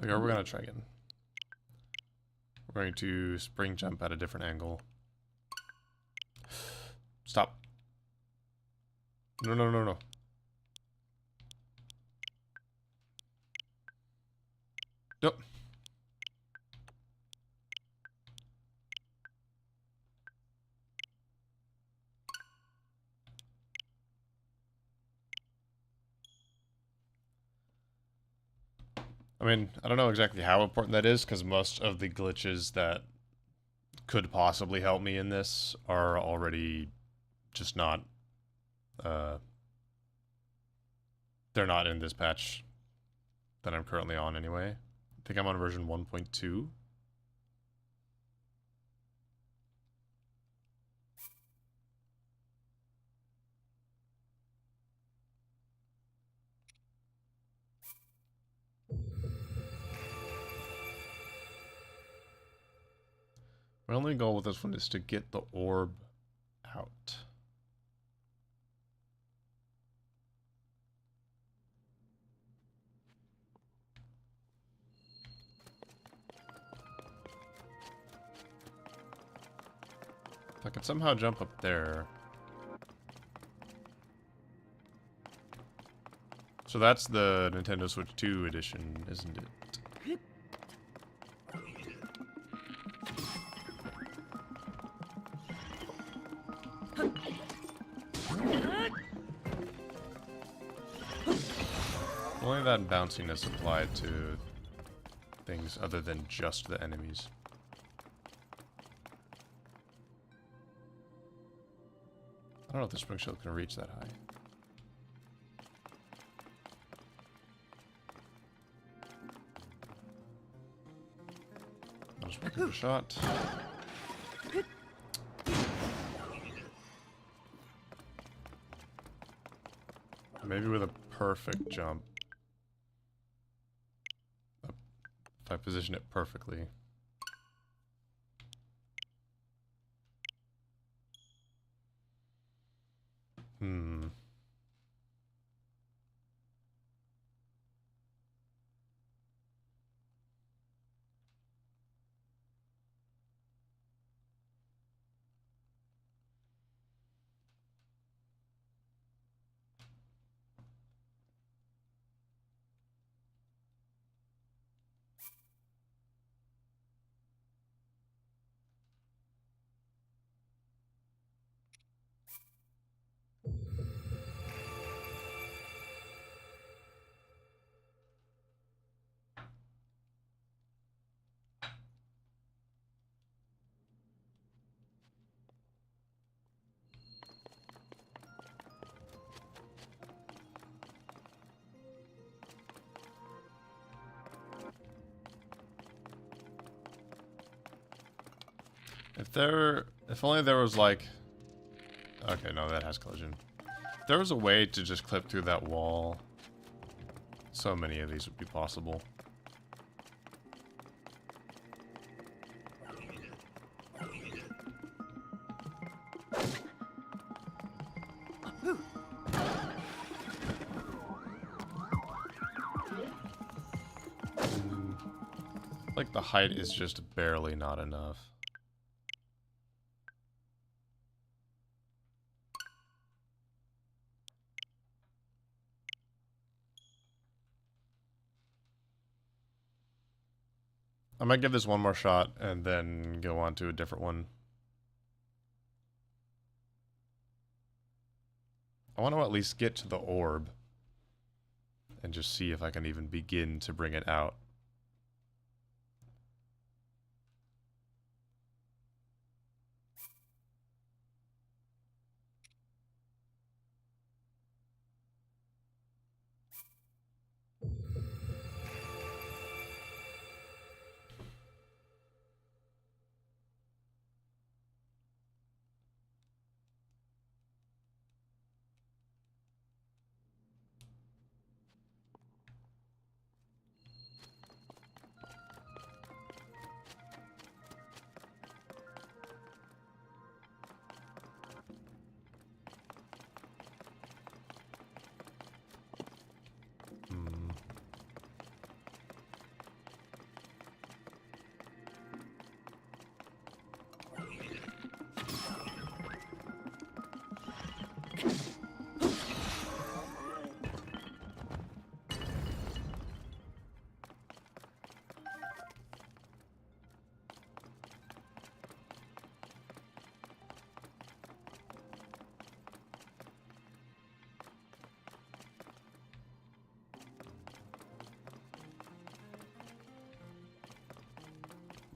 Okay, we're gonna try again. We're going to spring jump at a different angle. Stop. No, no, no, no. Nope. I mean, I don't know exactly how important that is, because most of the glitches that could possibly help me in this are already just not, they're not in this patch that I'm currently on anyway. I think I'm on version 1.2. My only goal with this one is to get the orb out. If I could somehow jump up there. So that's the Nintendo Switch 2 edition, isn't it? Only that bounciness applied to things other than just the enemies. I don't know if the spring shield can reach that high. I'll just give it a shot. Maybe with a perfect jump. If I position it perfectly. Hmm. If only there was like, okay, no, that has collision. If there was a way to just clip through that wall, so many of these would be possible. Like the height is just barely not enough. I might give this one more shot and then go on to a different one. I want to at least get to the orb and just see if I can even begin to bring it out.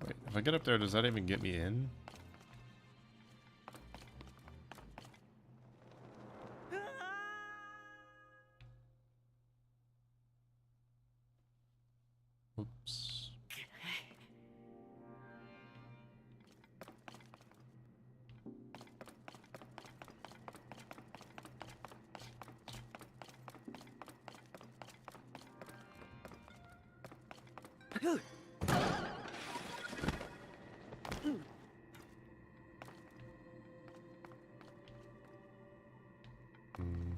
Wait, if I get up there, does that even get me in? Oops. Hmm.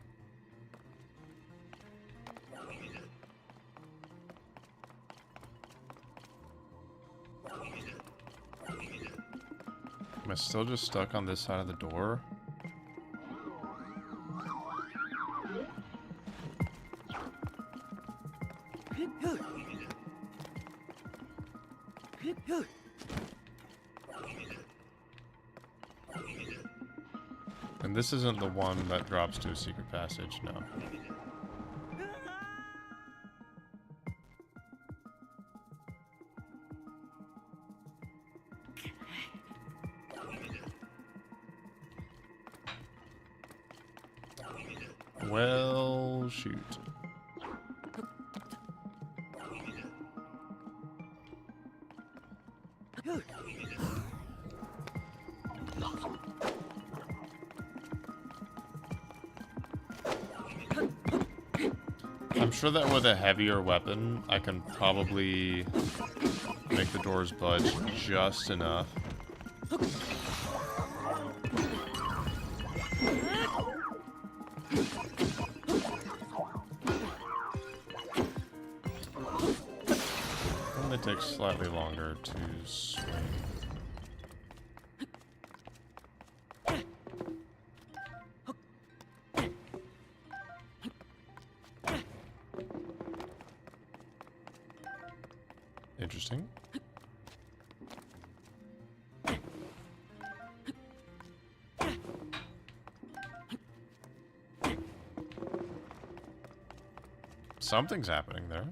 Am I still just stuck on this side of the door? And this isn't the one that drops to a secret passage, no. Well, shoot. I'm sure that with a heavier weapon, I can probably make the doors budge just enough. Only takes slightly longer to swing. Interesting. Something's happening there.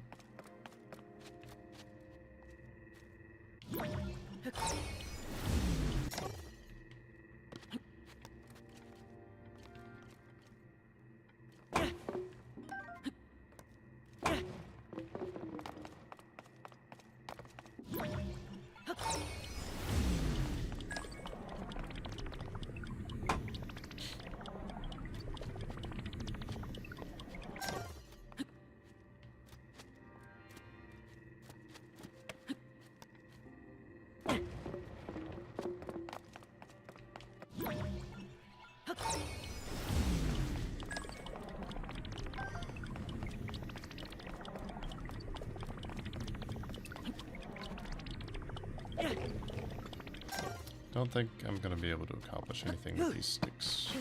Don't think I'm gonna be able to accomplish anything with these sticks.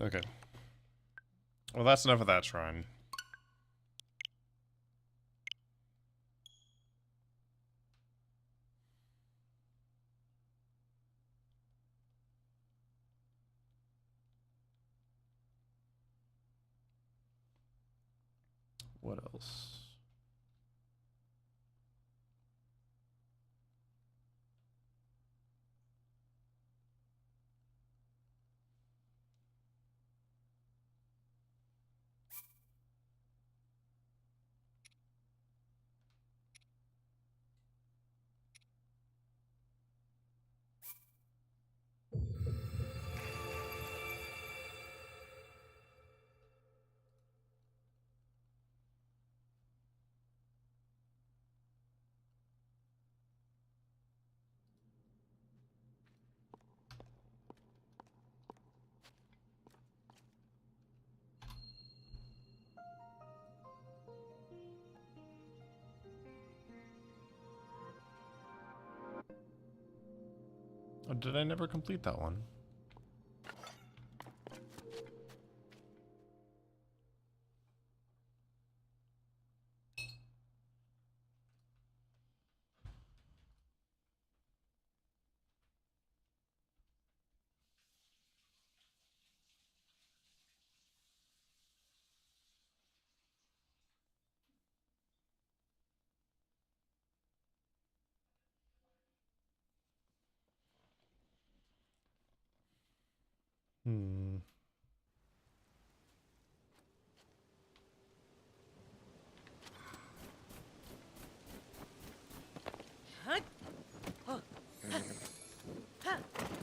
Okay. Well, that's enough of that shrine. What else? Oh, did I never complete that one? Hmm.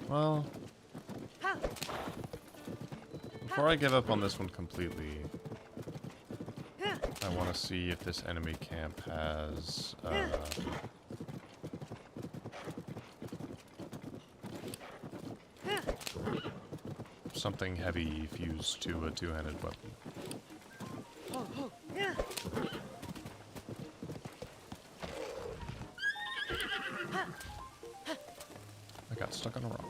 Well, before I give up on this one completely, I want to see if this enemy camp has something heavy fused to a two-handed weapon. I got stuck on a rock.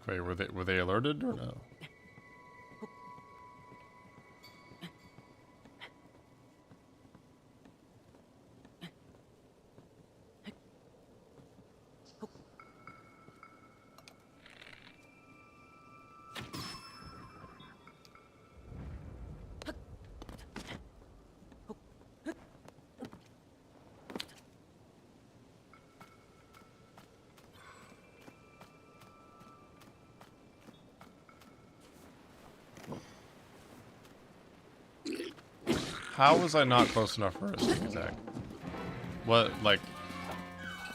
Wait, were they alerted or no? How was I not close enough for a sneak attack? What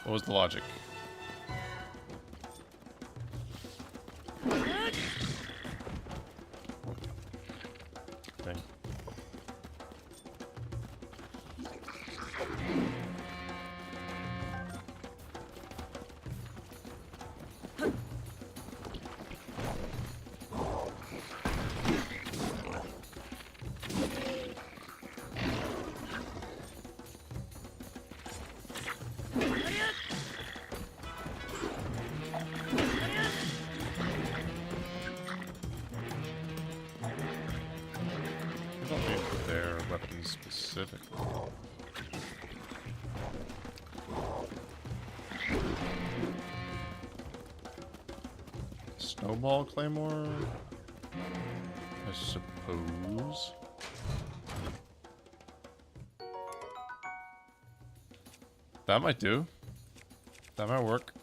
was the logic? Okay. Snowball Claymore? I suppose. That might do. That might work.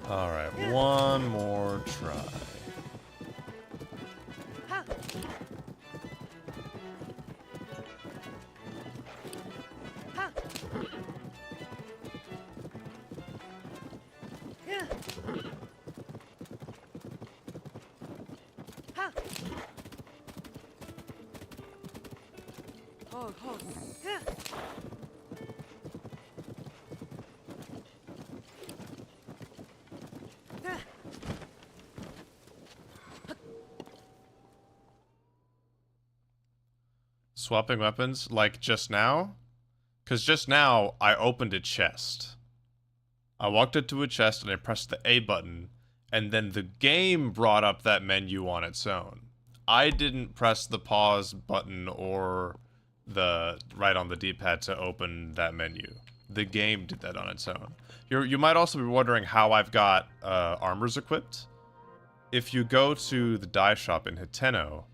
Alright, one more try. Ha! Ha! Yeah! Ha! Hog, hog. Yeah! Yeah! Swapping weapons, like just now? Because just now, I opened a chest. I walked into a chest and I pressed the A button, and then the game brought up that menu on its own. I didn't press the pause button or the right on the D-pad to open that menu. The game did that on its own. You might also be wondering how I've got armors equipped. If you go to the dye shop in Hiteno,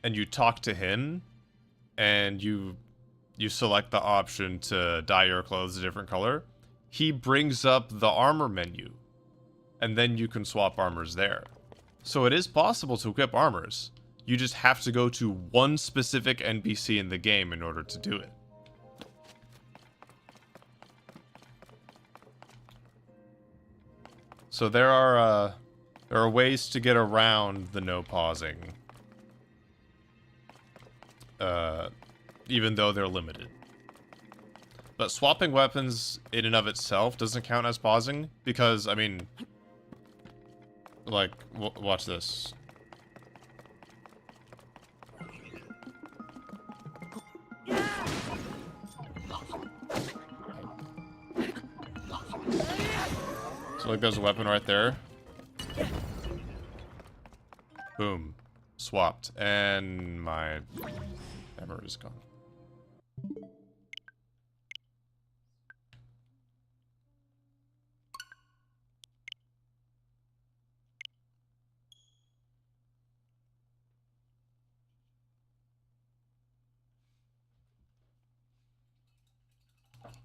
and you talk to him, and you select the option to dye your clothes a different color, he brings up the armor menu, and then you can swap armors there. So it is possible to equip armors. You just have to go to one specific NPC in the game in order to do it. So there are ways to get around the no pausing. Even though they're limited. But swapping weapons in and of itself doesn't count as pausing, because, I mean, like, watch this. So, like, there's a weapon right there. Boom. Swapped. And my memory is gone.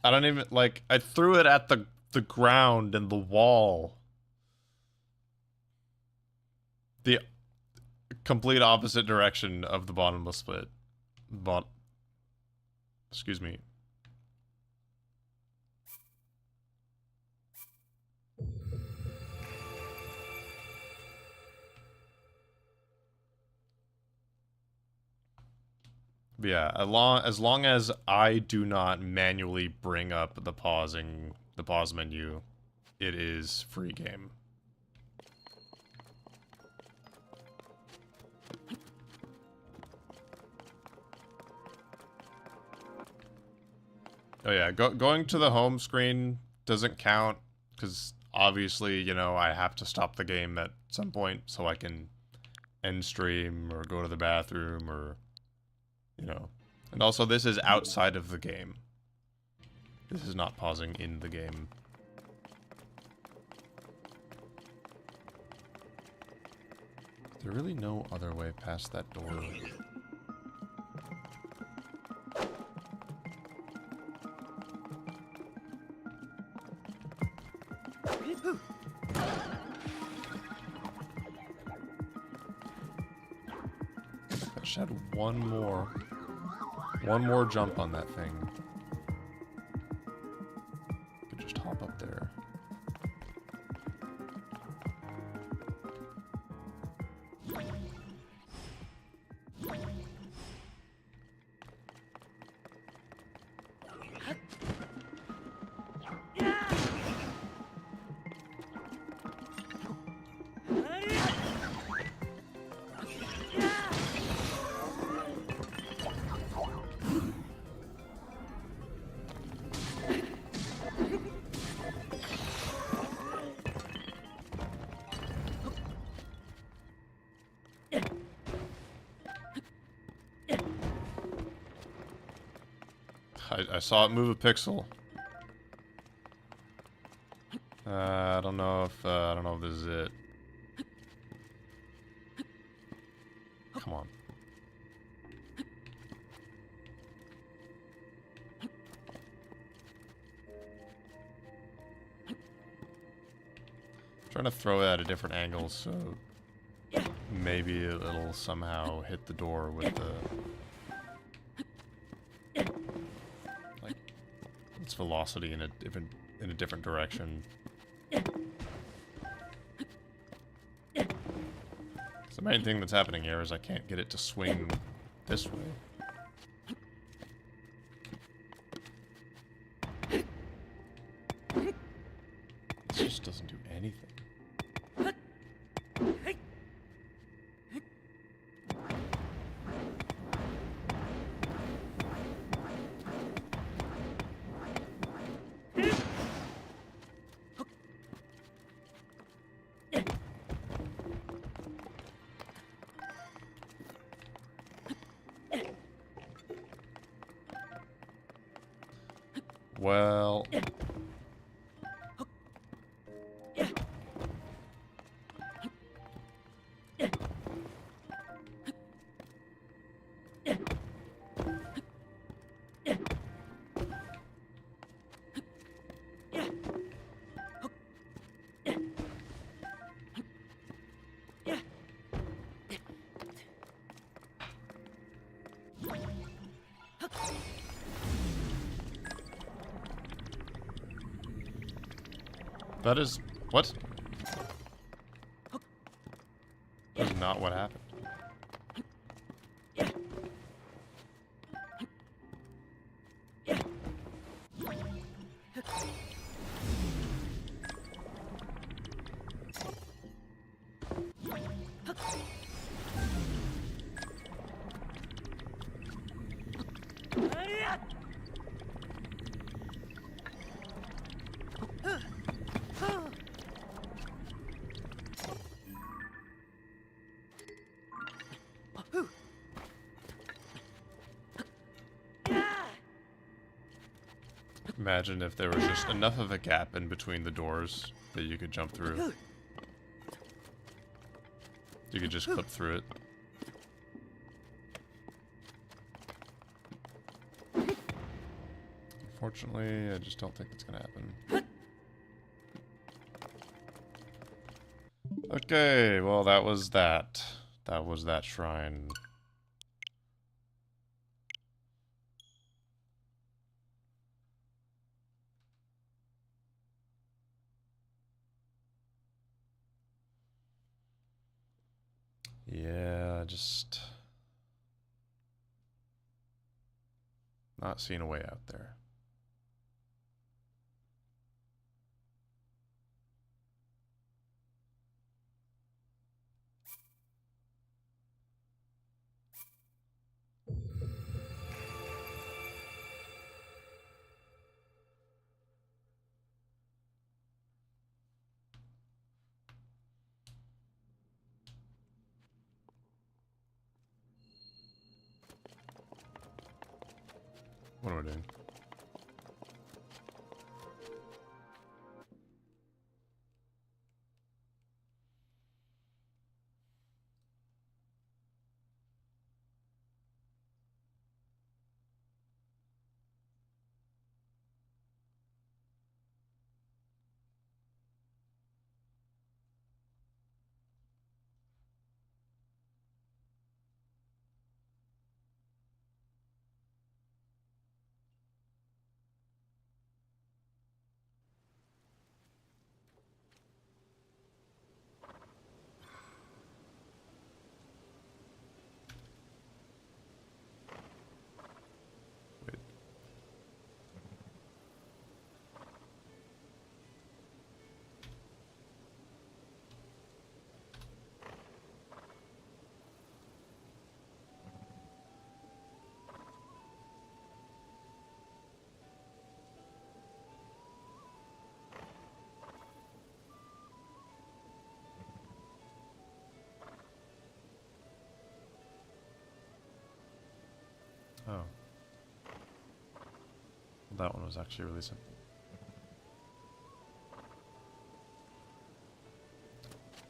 I don't even, like, I threw it at the ground and the wall. The complete opposite direction of the bottomless pit. Excuse me. But yeah, as long as I do not manually bring up the pause menu, it is free game. Oh yeah, going to the home screen doesn't count, because obviously, you know, I have to stop the game at some point so I can end stream or go to the bathroom or, you know. And also, this is outside of the game. This is not pausing in the game. Is there really no other way past that door? I just had one more jump on that thing. Could just hop up there. I saw it move a pixel. I don't know if this is it. Come on. Trying to throw it at a different angle so maybe it'll somehow hit the door with the like its velocity in a different direction. The main thing that's happening here is I can't get it to swing this way. This just doesn't do anything. Well... That is... what? That is not what happened. Imagine if there was just enough of a gap in between the doors that you could jump through. You could just clip through it. Unfortunately, I just don't think that's gonna happen. Okay, well that was that. That was that shrine. Yeah, just not seeing a way out there. What am I doing? Wait. Oh. that one was actually releasing.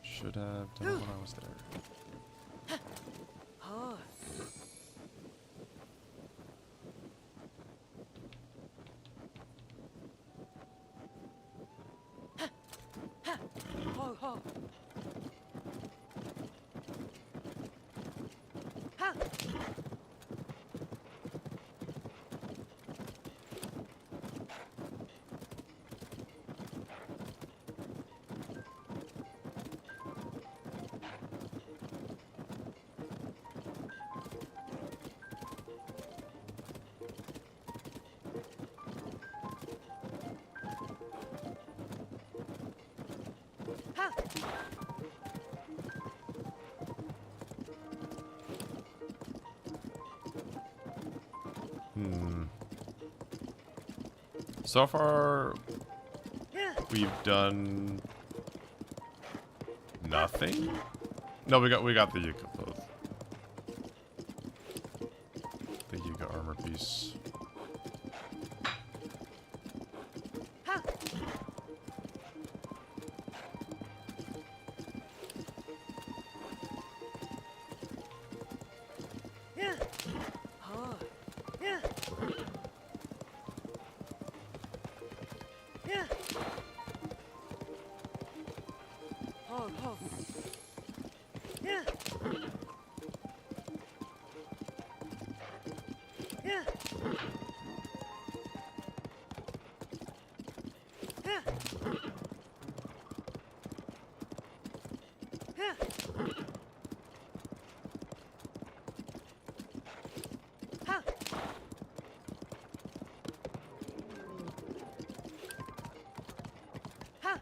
Should have done it when I was there. Huh. Ho, ho. Ha. Ha. So far, Yeah. we've done nothing. No, we got the Yuka clothes. The Yuka armor piece. Ha. Yeah. Huh. Yeah. Yeah. Ho, ho. Yeah. Yeah. Yeah. Yeah. Ha. Ha.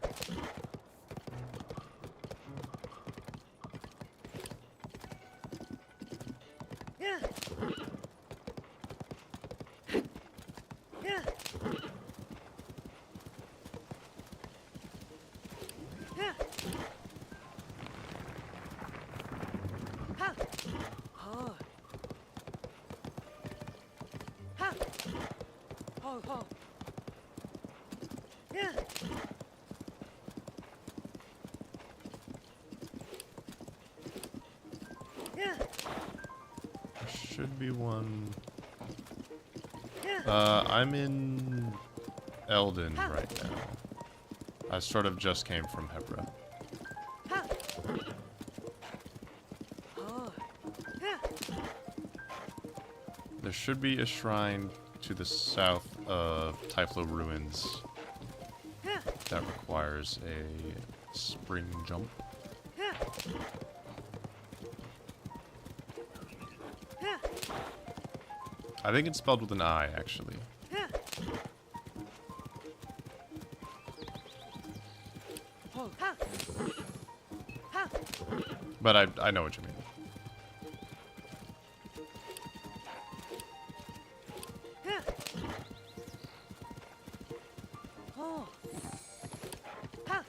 Yeah. Yeah. Yeah. Ha. Huh. Ha. Ho, ho. Yeah. Yeah. There should be one. Yeah. I'm in Eldon right now. I sort of just came from Hebra. Ha. Huh. Yeah. There should be a shrine to the south of Typhlo Ruins Yeah. that requires a spring jump. Yeah. Yeah. I think it's spelled with an I, actually. Yeah. Ho. Ha. Ha. But I know what you mean. Yeah. Oh. Ha.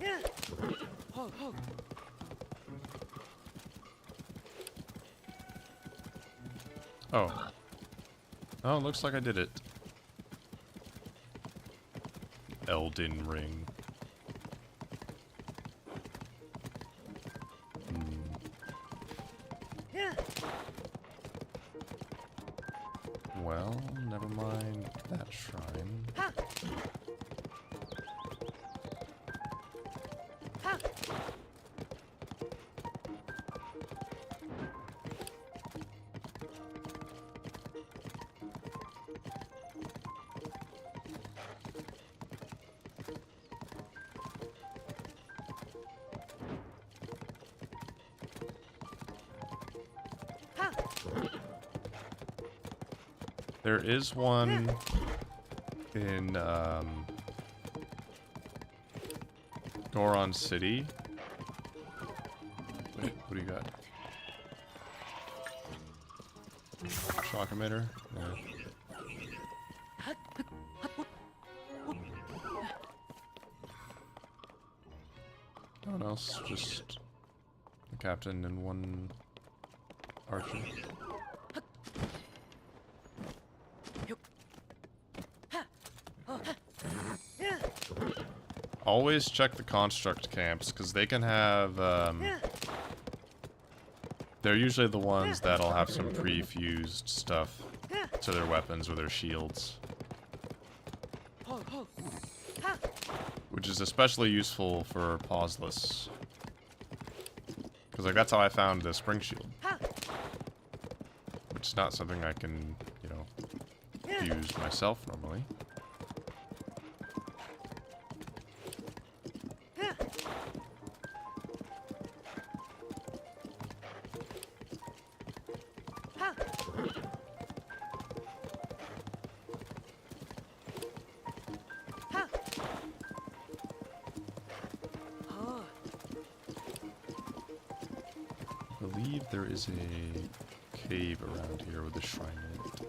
Yeah. Ho, ho. Oh. Oh, looks like I did it. Elden Ring. Yeah. Well, never mind that shrine. Ha. Ha. Ha. There is one in Goron City. Wait, what do you got? Shock emitter? Yeah. No one else, just the captain and one archer. Always check the construct camps, because they can have, they're usually the ones that'll have some pre-fused stuff to their weapons or their shields. Which is especially useful for Pauseless. Because, like, that's how I found the spring shield. Which is not something I can, you know, use myself normally. I believe there is a cave around here with a shrine in it.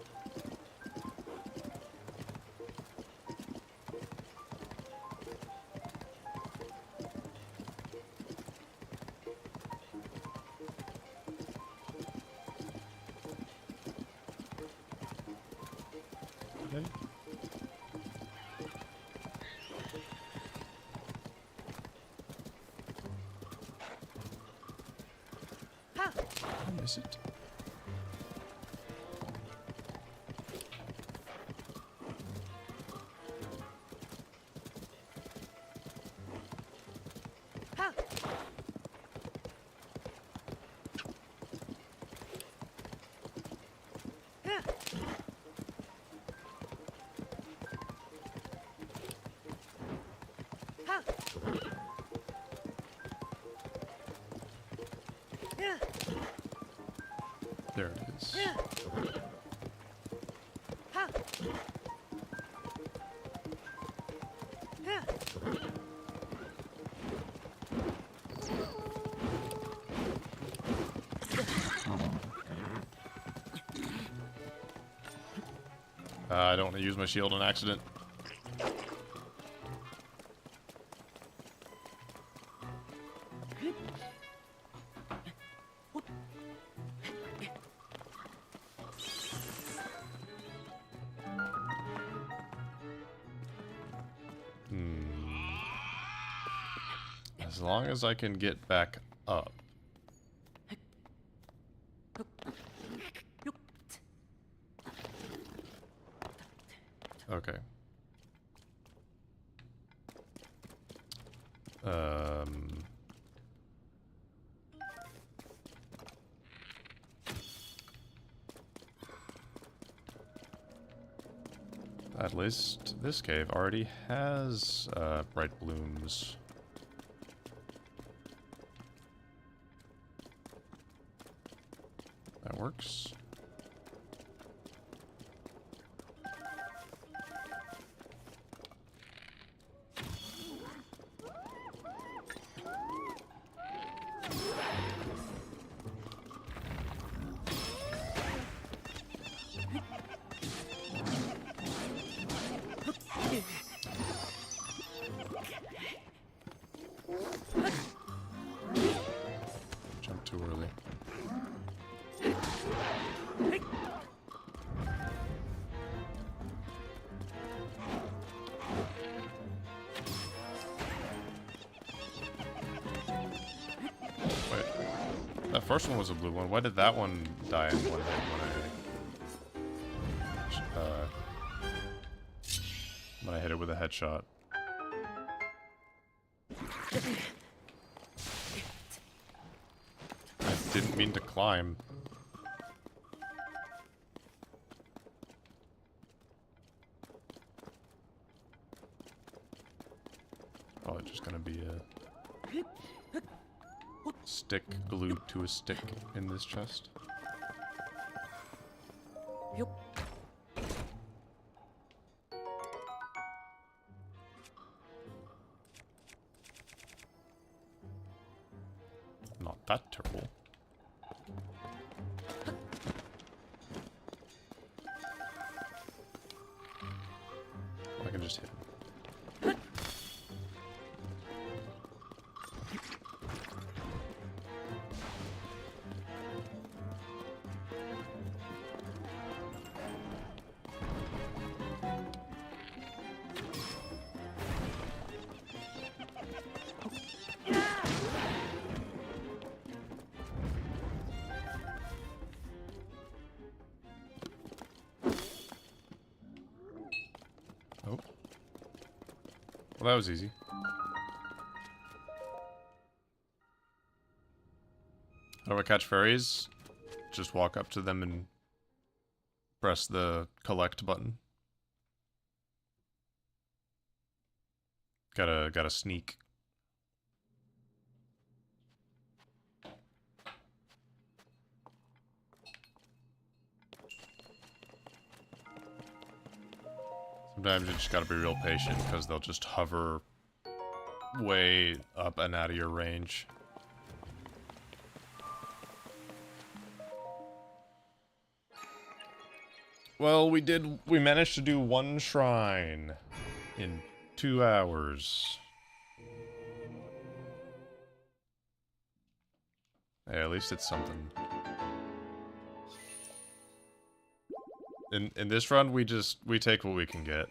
Okay. I miss it. There it is. I don't want to use my shield on accident. As long as I can get back up. Okay. At least this cave already has bright blooms. That works. Jump too early. Wait, that first one was a blue one. Why did that one die in one hit when I hit it with a headshot? I didn't mean to climb. Probably just gonna be a stick glued to a stick in this chest. Not that terrible. I can just hit him. Well, that was easy. How do I catch fairies? Just walk up to them and press the collect button. Gotta sneak. Sometimes you just gotta be real patient because they'll just hover way up and out of your range. Well, we managed to do one shrine in 2 hours. Hey, at least it's something. In this run, we take what we can get.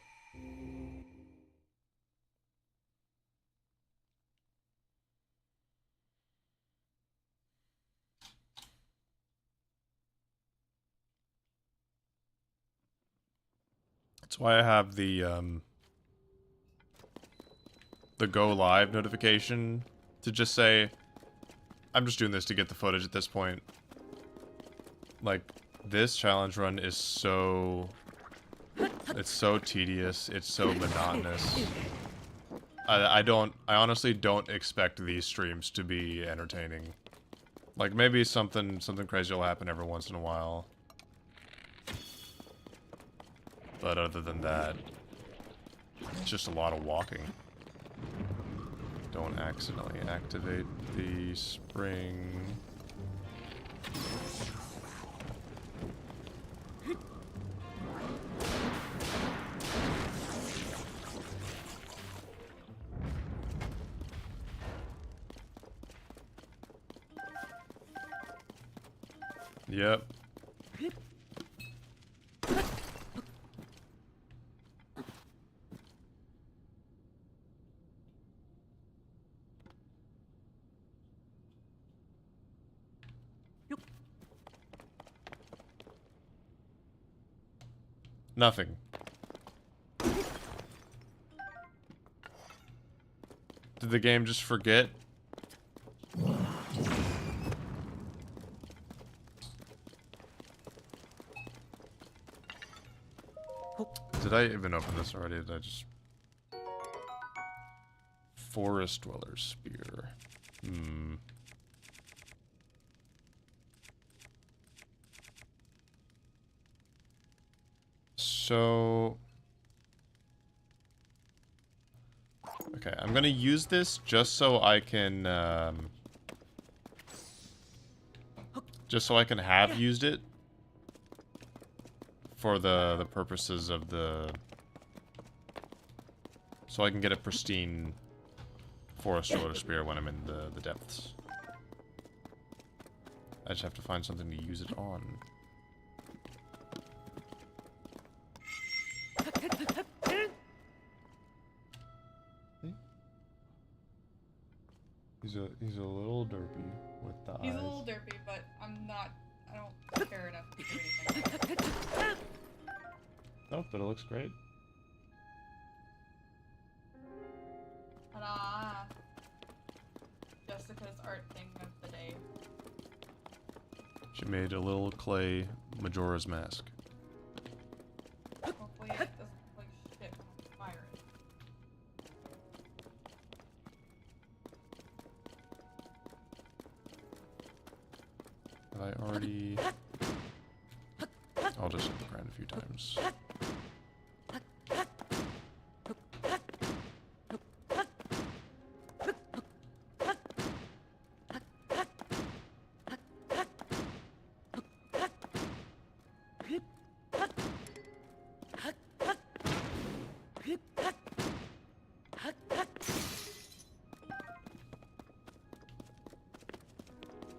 That's why I have the go live notification to just say, I'm just doing this to get the footage at this point. Like, this challenge run is so... It's so tedious, it's so monotonous. I honestly don't expect these streams to be entertaining. Like, maybe something crazy will happen every once in a while. But other than that, it's just a lot of walking. Don't accidentally activate the spring. Yep. Nothing. Did the game just forget? Did I even open this already? Did I just... Forest Dweller Spear. Hmm. So... Okay, I'm gonna use this just so I can, just so I can have used it for the purposes of the... So I can get a pristine Forest Dweller Spear when I'm in the depths. I just have to find something to use it on. He's a little derpy with the eyes. He's a little derpy, but I don't care enough to do anything. Oh, but it looks great. Ta-da! Jessica's art thing of the day. She made a little clay Majora's Mask. Hopefully it doesn't look like shit when I fire it. Have I already... I'll just hit the ground a few times.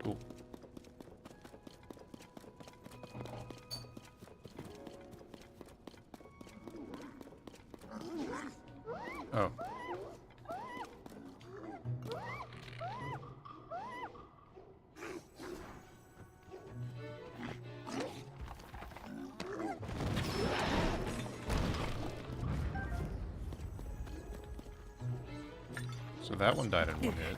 Cool. Oh. So that one died in one hit.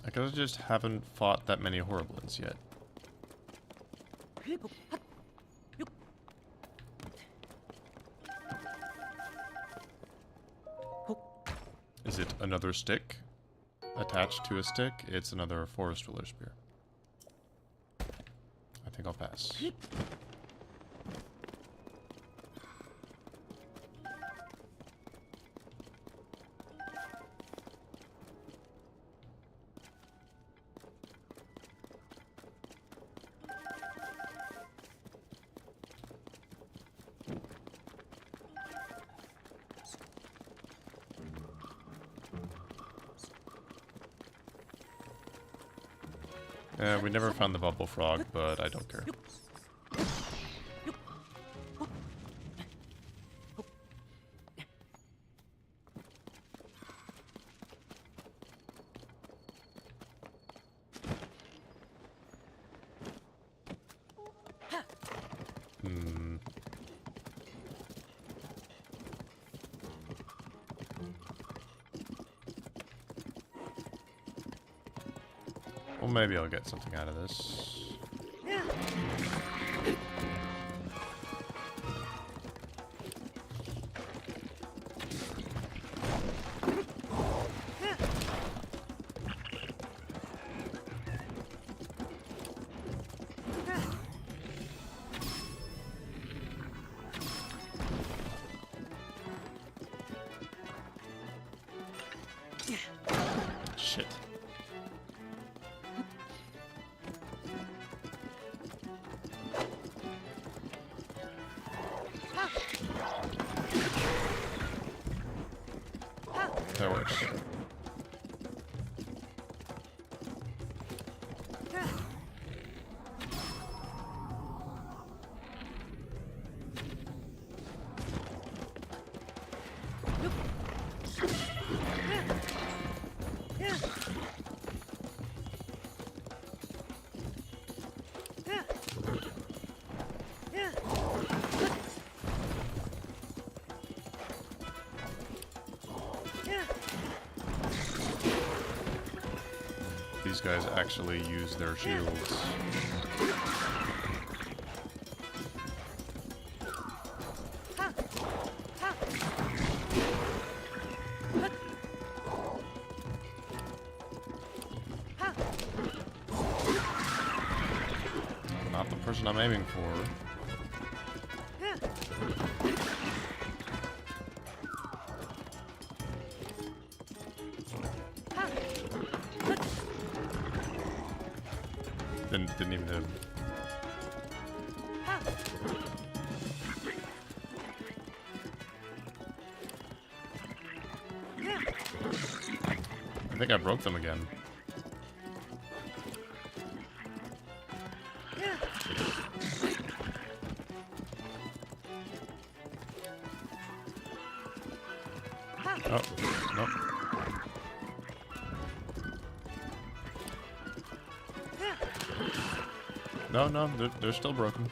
I guess I just haven't fought that many Horriblins yet. Is it another stick attached to a stick? It's another Forest Ruler Spear. I think I'll pass. We never found the bubble frog, but I don't care. Well, maybe I'll get something out of this. Shit. That works. These guys actually use their shields. Not the person I'm aiming for. Didn't even hit him. I think I broke them again. Oh, nope. No, no, they're still broken.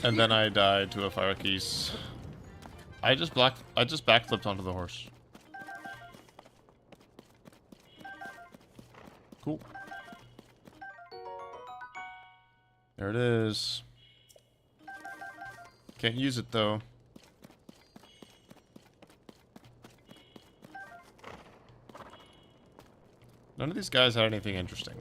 And then I died to a fire keys. I just backflipped onto the horse. Cool. There it is. Can't use it though. None of these guys had anything interesting.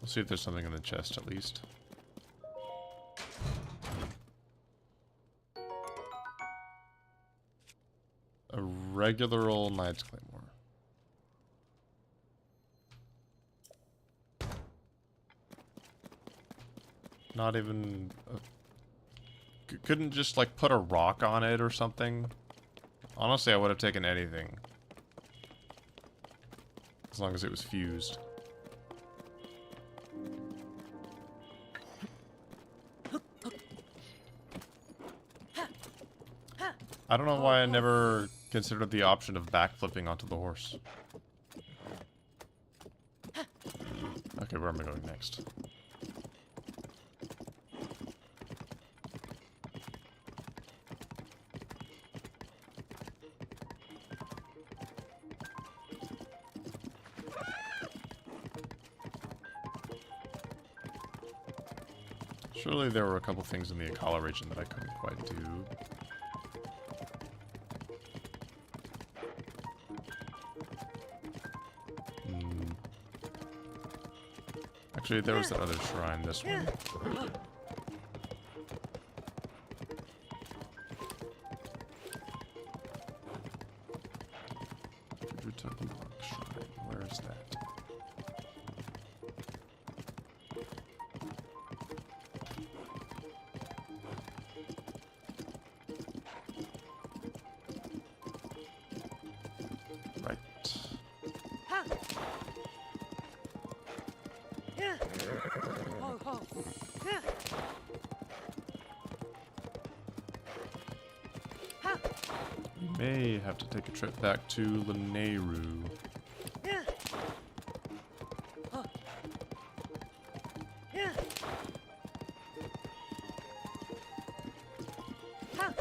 We'll see if there's something in the chest at least. A regular old Knight's Claymore. Not even... couldn't just, like, put a rock on it or something? Honestly, I would have taken anything. As long as it was fused. I don't know why I never considered the option of backflipping onto the horse. Okay, where am I going next? Surely there were a couple things in the Akala region that I couldn't quite do. Actually, there was that other shrine, this one. TotK Shrine, where is that? Right. Ha! Yeah. Ho, ho. Yeah. Ha! We may have to take a trip back to Lanayru. Yeah. Huh. Yeah. Ha!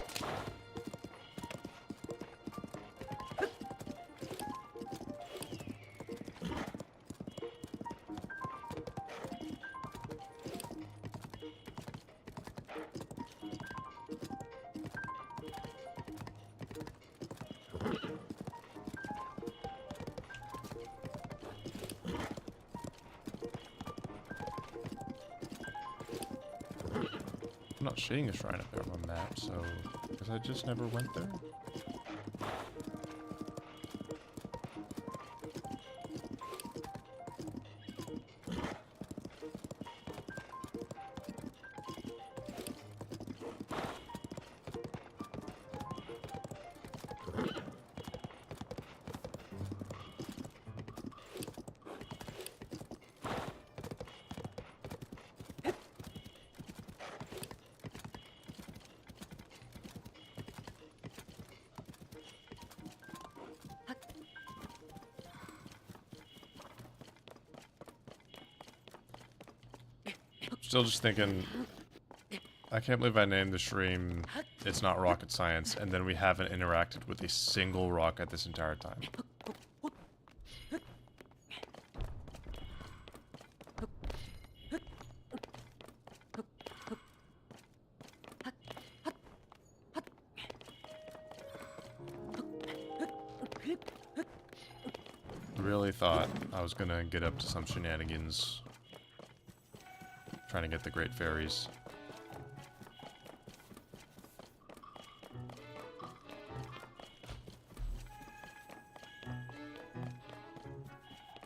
I'm not seeing a shrine up there on the map, so... Because I just never went there? Still just thinking, I can't believe I named the stream It's Not Rocket Science, and then we haven't interacted with a single rocket this entire time. Really thought I was gonna get up to some shenanigans trying to get the Great Fairies.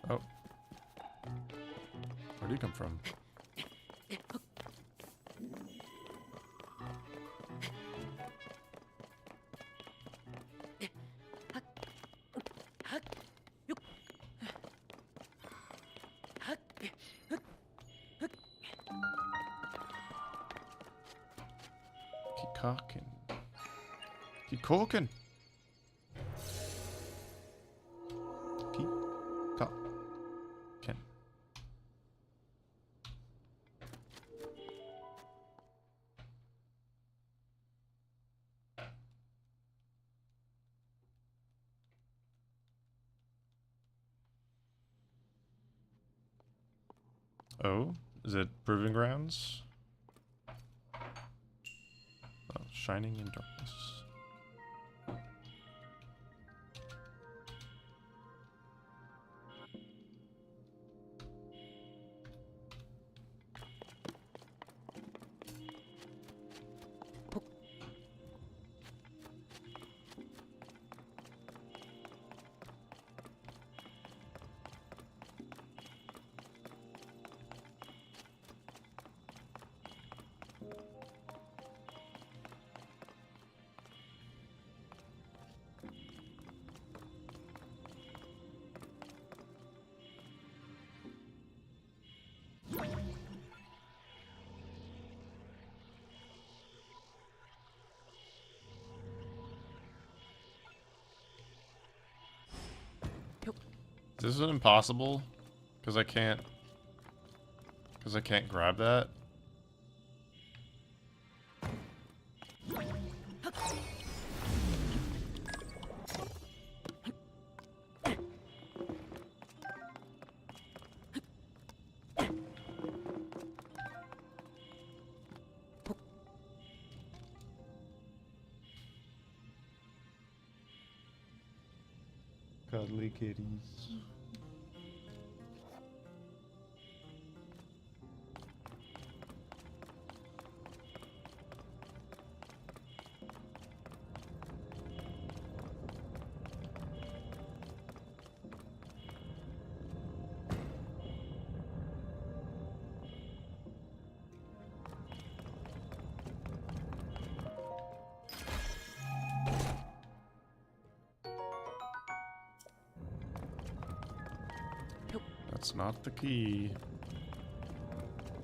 Oh. Where'd you come from? Keep cooking. Keep cooking. Oh, Is it Proving Grounds? Oh, Shining in Darkness. This is impossible because I can't grab that. Cuddly kitties. That's not the key.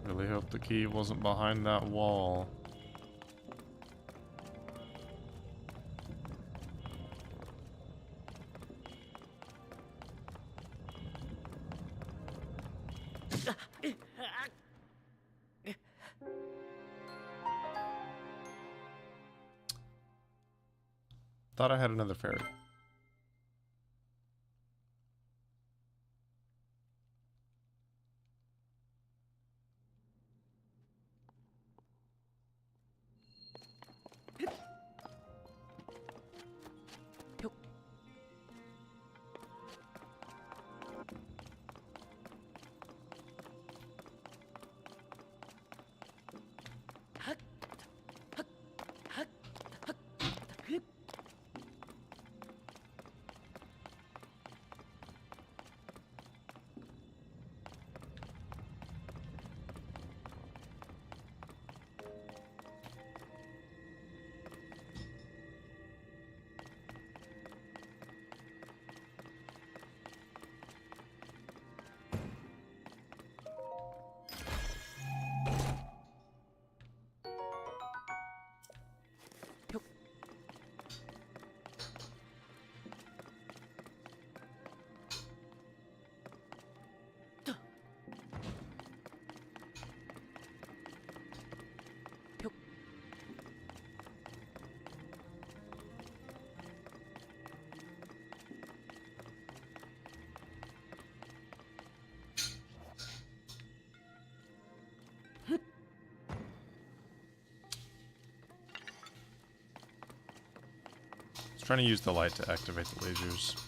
Really hope the key wasn't behind that wall. Thought I had another ferret. Trying to use the light to activate the lasers.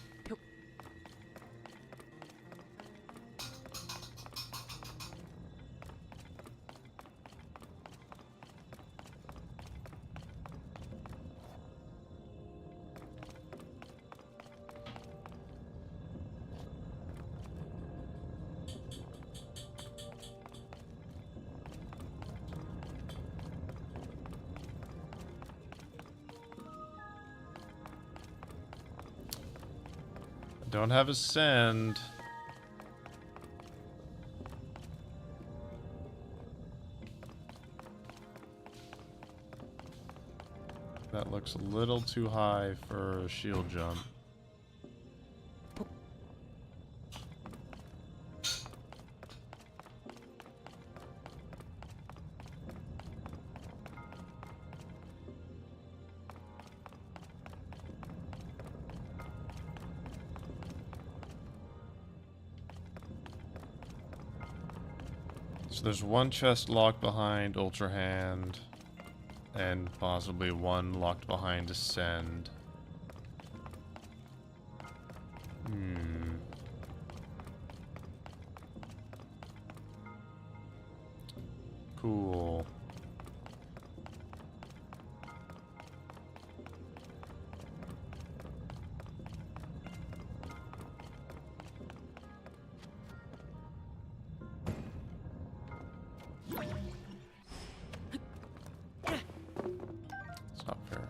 Don't have a send. That looks a little too high for a shield jump. So there's one chest locked behind Ultra Hand, and possibly one locked behind Ascend. Hmm. Cool. It's not fair.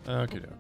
Okie doke.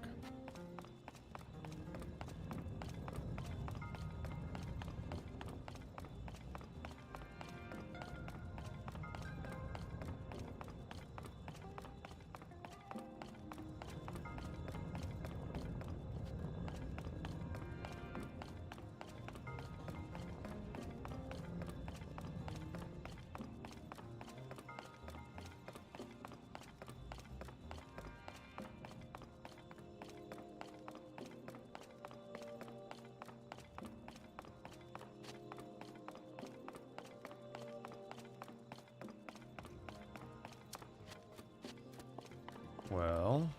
Well,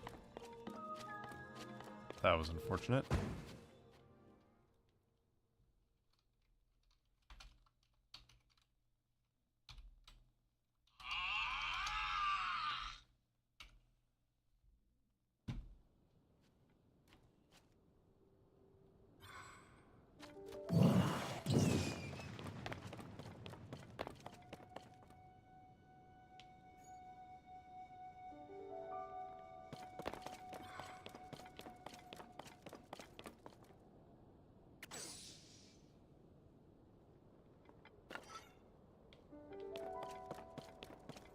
that was unfortunate.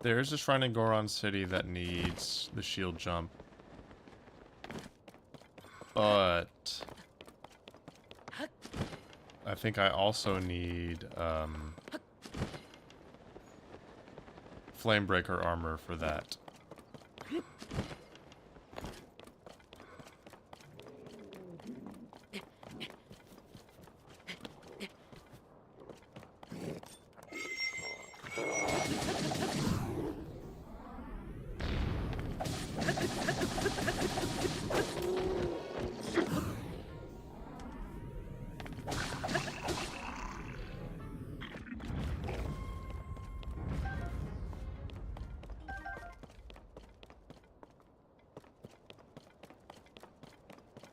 There's a shrine in Goron City that needs the shield jump. But I think I also need Flamebreaker armor for that.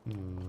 Hmm.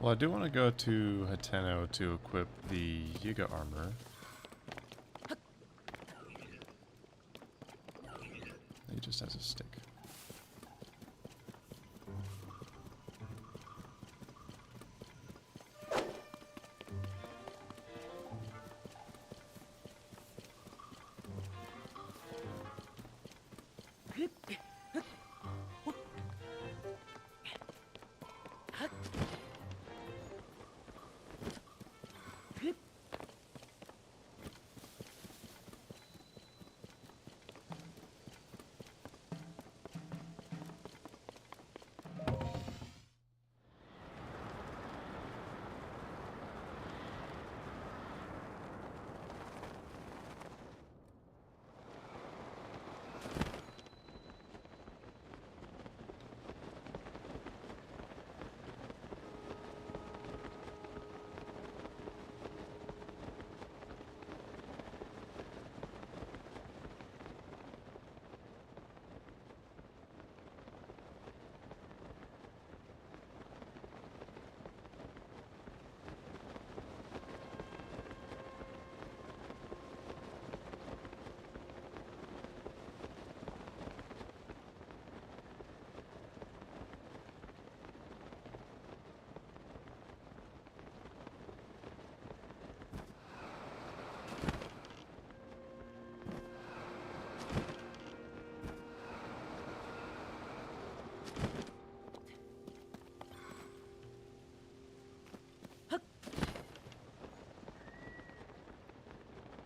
Well, I do want to go to Hateno to equip the Yiga armor. He just has a stick.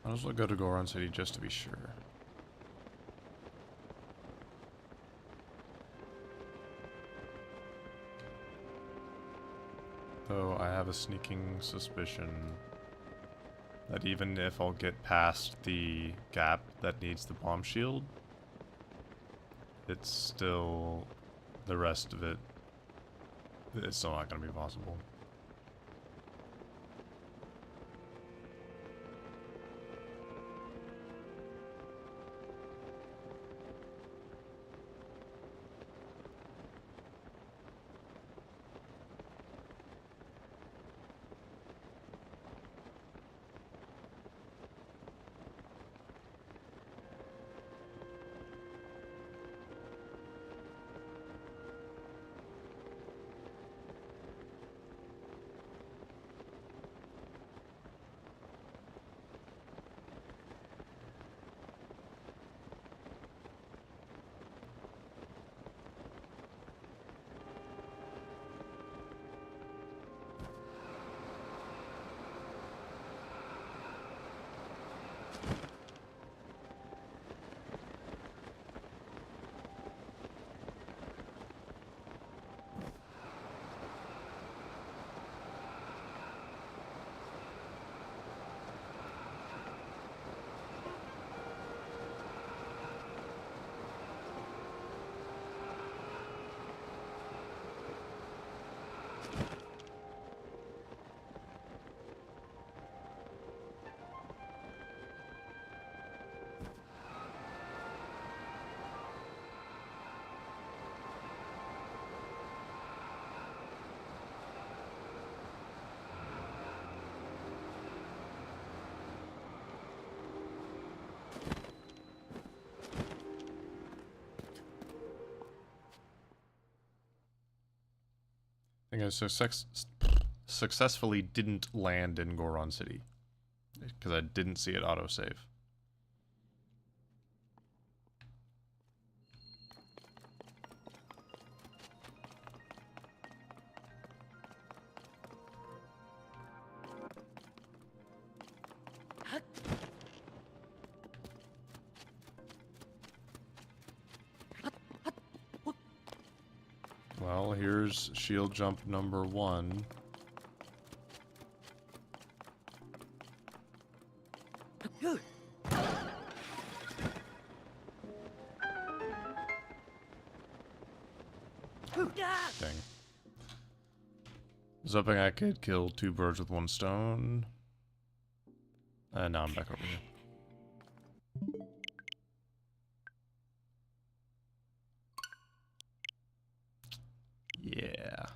Might as well go to Goron City just to be sure. Though I have a sneaking suspicion that even if I'll get past the gap that needs the bomb shield, it's still, the rest of it, it's still not going to be possible. I think I successfully didn't land in Goron City because I didn't see it autosave. Well, here's shield jump number 1. Dang. I was hoping I could kill 2 birds with 1 stone. And now I'm back over here. Yeah.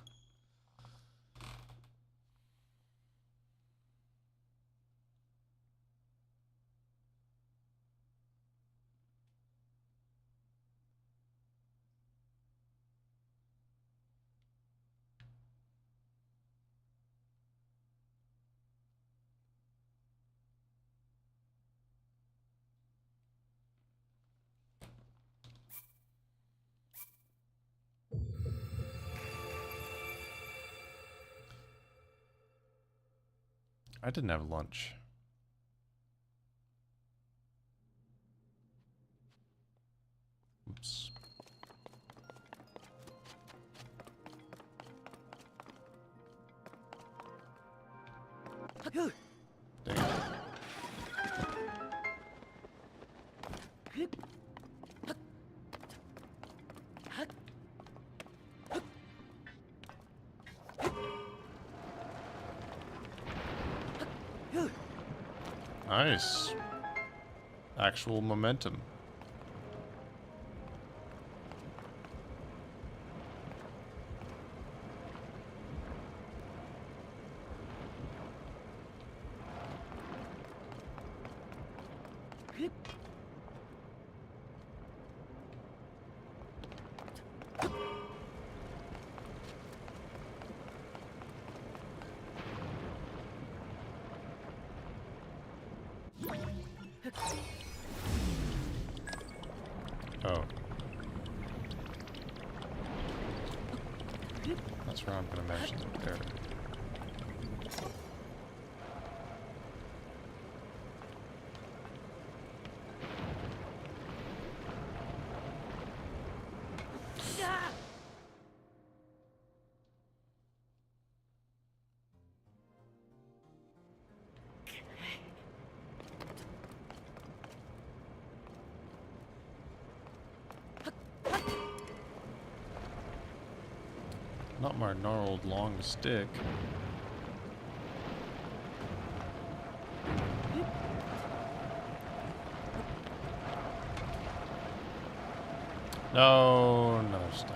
I didn't have lunch. Oops. Dang. Nice. Actual momentum. Oh. That's where I'm gonna imagine it there. Not my gnarled long stick. No, another stick.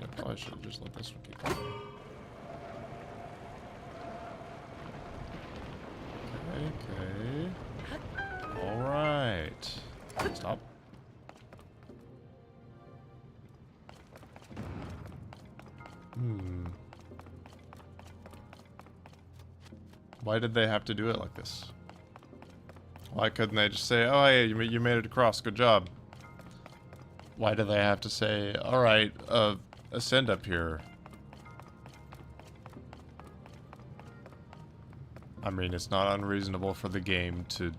I probably should have just let this one keep going. Okay. Alright. Stop. Why did they have to do it like this? Why couldn't they just say, oh, hey, you made it across, good job? Why do they have to say, alright, ascend up here? I mean, it's not unreasonable for the game to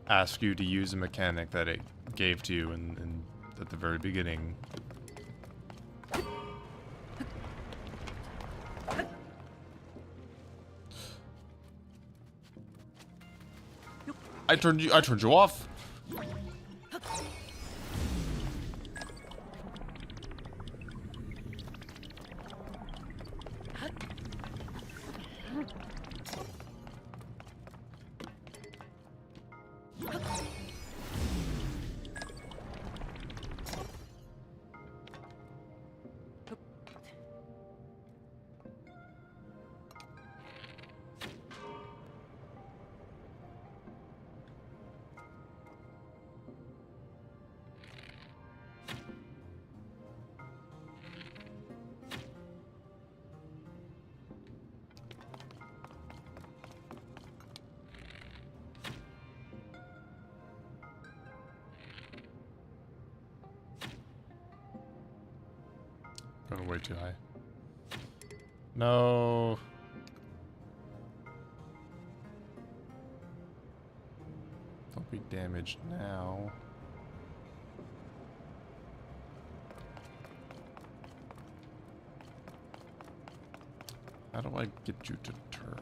ask you to use a mechanic that it gave to you at the very beginning. I turned you off. Going way too high. No. Don't be damaged now. How do I get you to turn?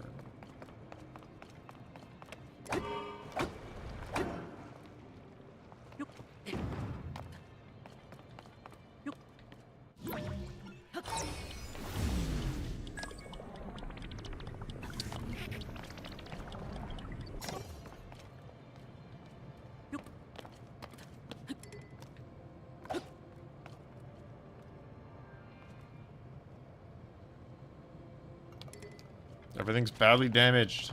Everything's badly damaged.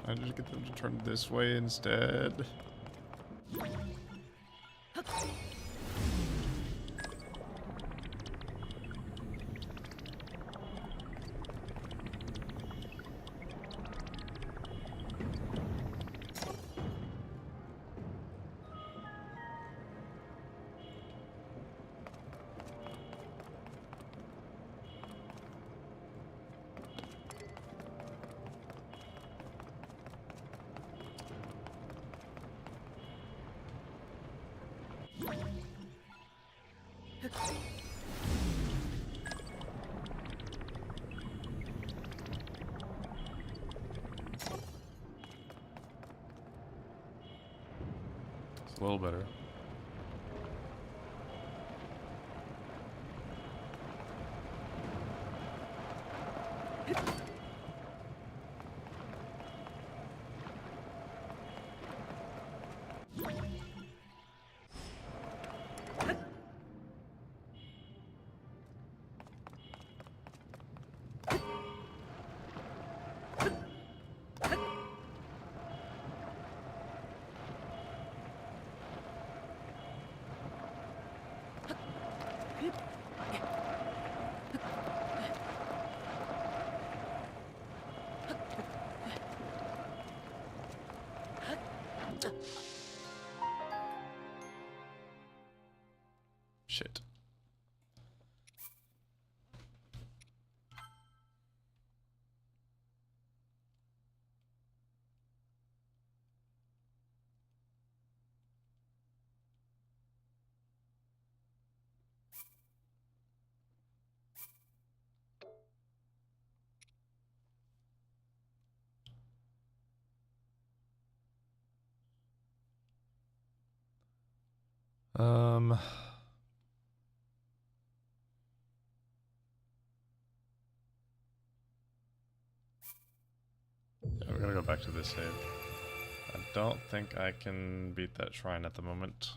I just get them to turn this way instead. It's a little better. Shit. Um, yeah, we're gonna go back to this save. I don't think I can beat that shrine at the moment.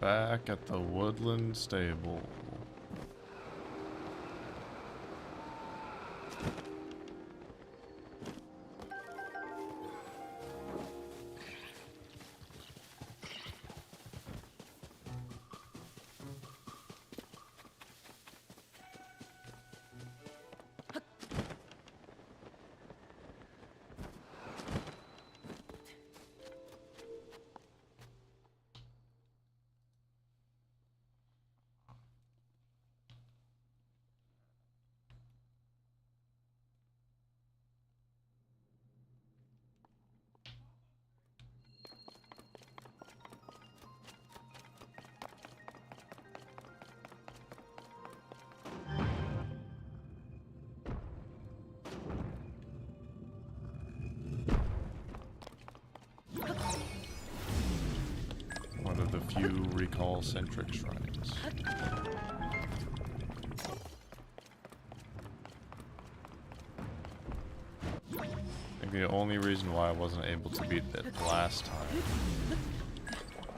back at the Woodland Stable. One of the few recall-centric shrines. I think the only reason why I wasn't able to beat it last time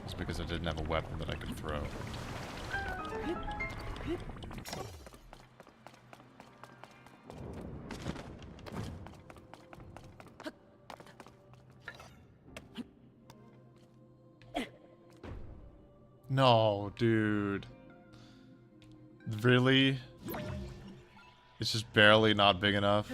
was because I didn't have a weapon that I could throw. No, dude. Really? It's just barely not big enough.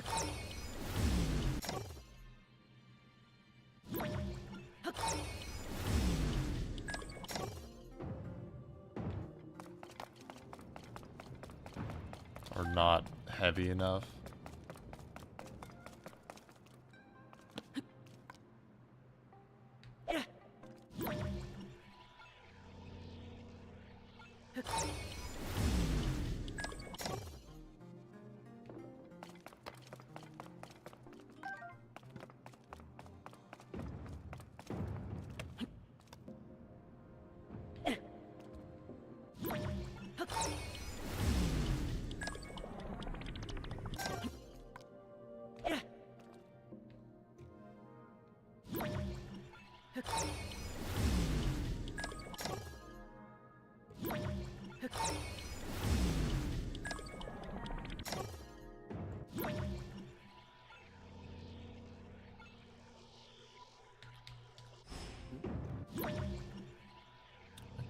Or not heavy enough.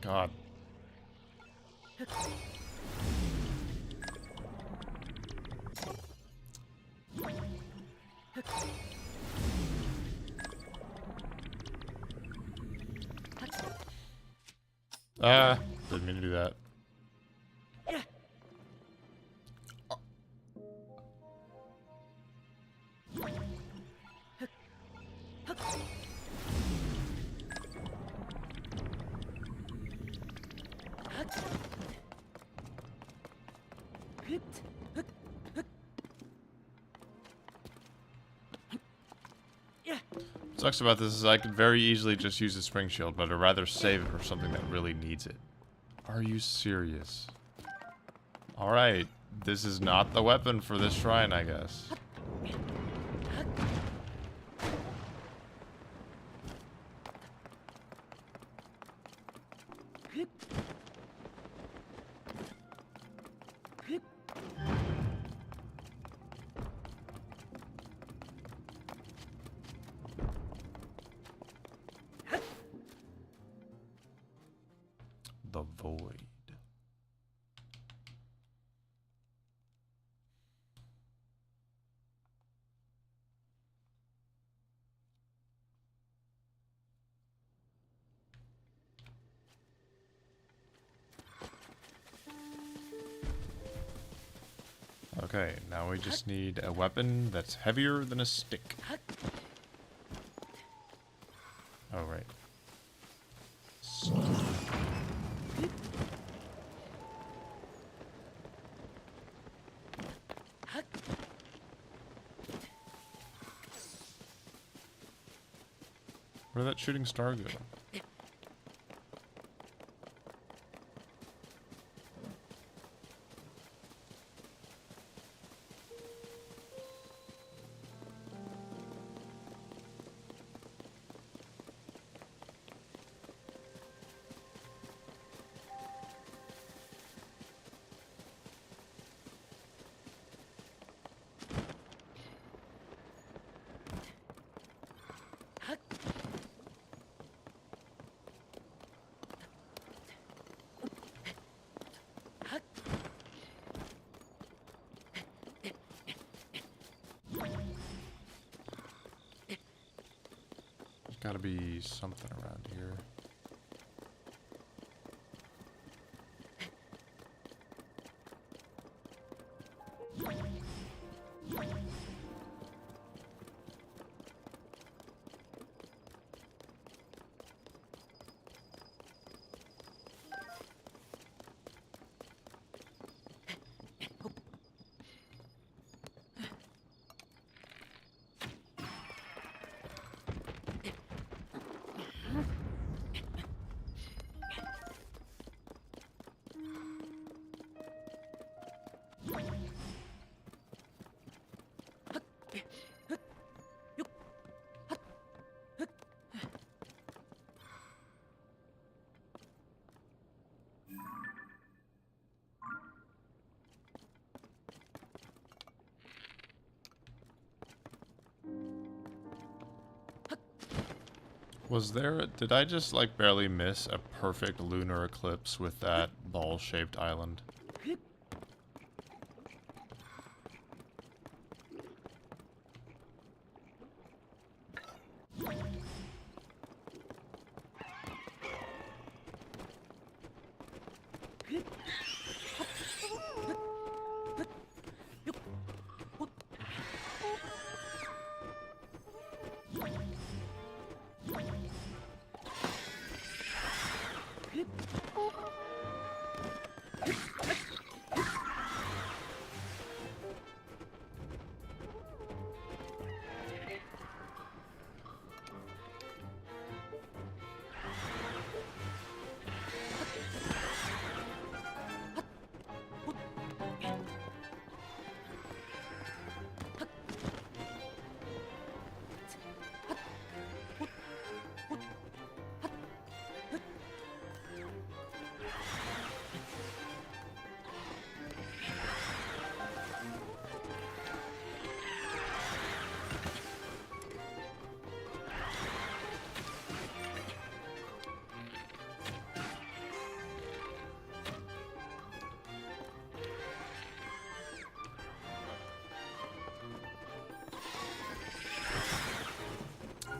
God. Ah, didn't mean to do that. What sucks about this is I could very easily just use a spring shield, but I'd rather save it for something that really needs it. Are you serious? Alright, this is not the weapon for this shrine, I guess. The void. Okay, now we just need a weapon that's heavier than a stick. Oh, right. Where did that shooting star go? gotta be something around here. Was there, did I just like barely miss a perfect lunar eclipse with that ball-shaped island?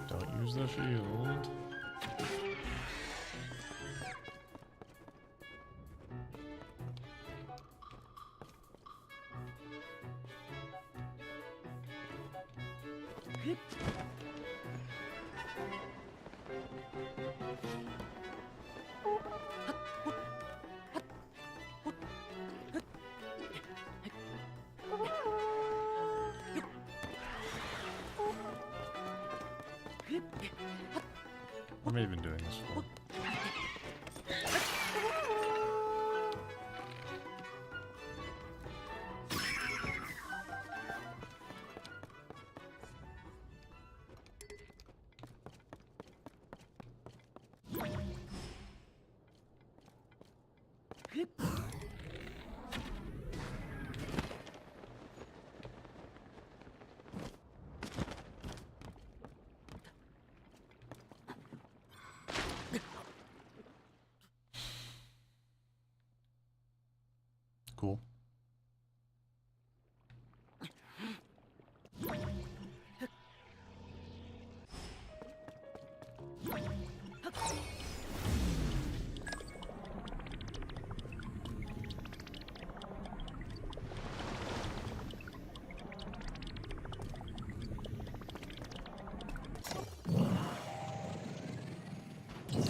Don't use the shield. What am I even doing this for? Cool.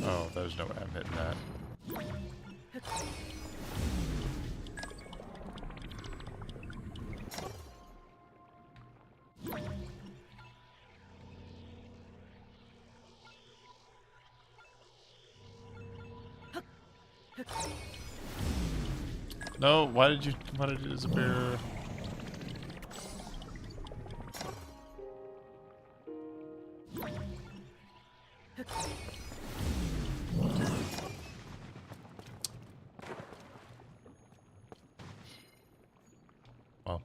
Oh, there's no way I'm hitting that. No, why did you disappear? Well.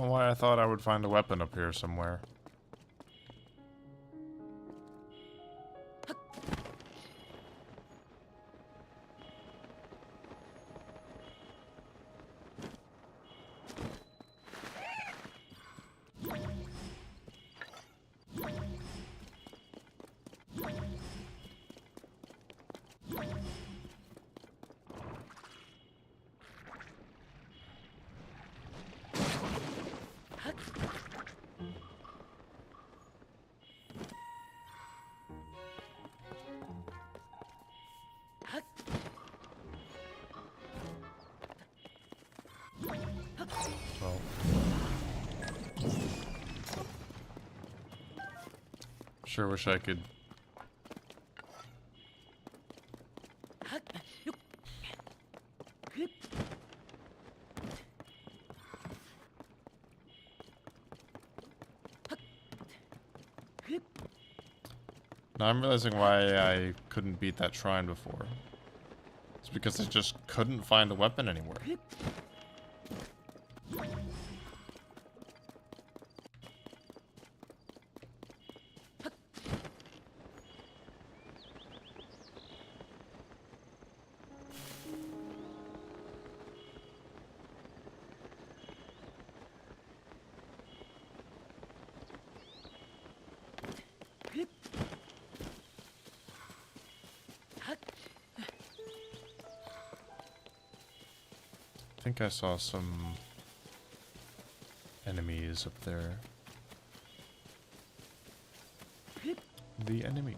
know why I thought I would find a weapon up here somewhere. Well, sure wish I could. Now I'm realizing why I couldn't beat that shrine before. It's because I just couldn't find a weapon anywhere. I think I saw some enemies up there. The enemy.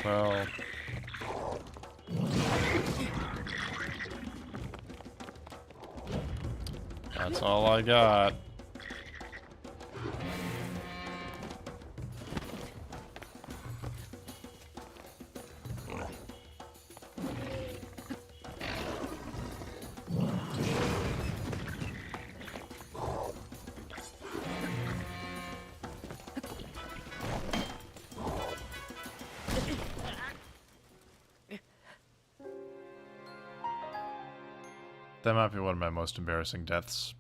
Well, that's all I got. That might be one of my most embarrassing deaths.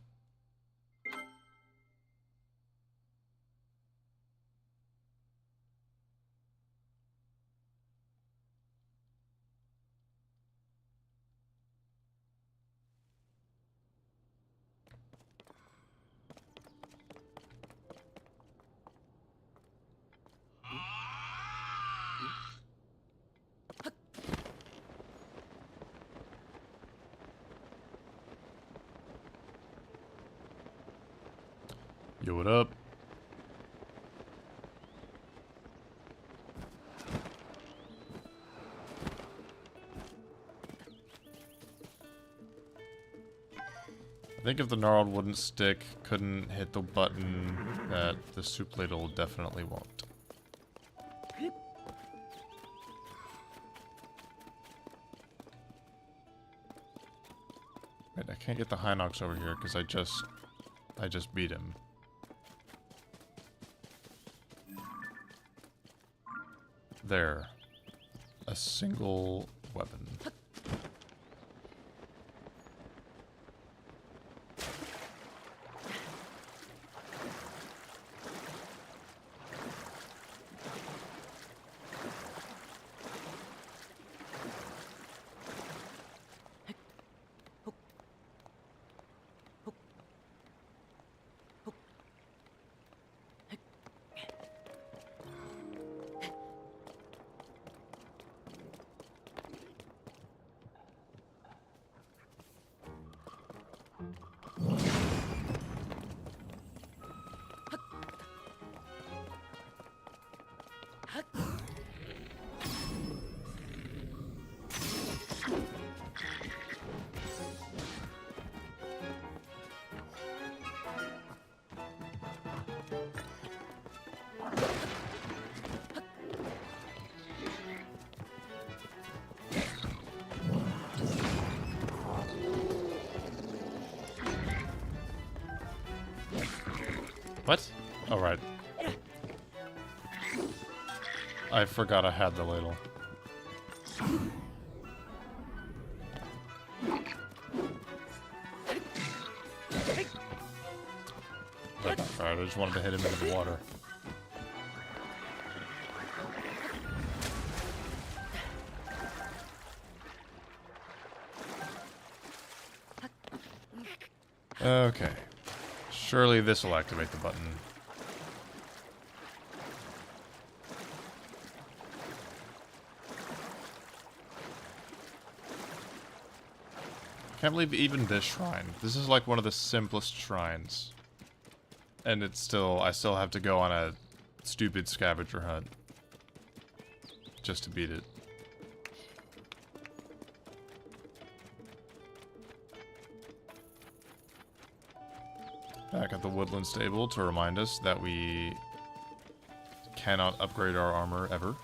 Yo, what up? I think if the gnarled wouldn't stick, couldn't hit the button, that the soup ladle definitely won't. Wait, I can't get the Hinox over here because I just beat him. There. A single weapon. What? All right. I forgot I had the ladle. But, alright, I just wanted to hit him into the water. Okay. Surely this will activate the button. Can't believe even this shrine. This is like one of the simplest shrines. And it's still, I still have to go on a stupid scavenger hunt. Just to beat it. Back at the woodland stable to remind us that we cannot upgrade our armor ever.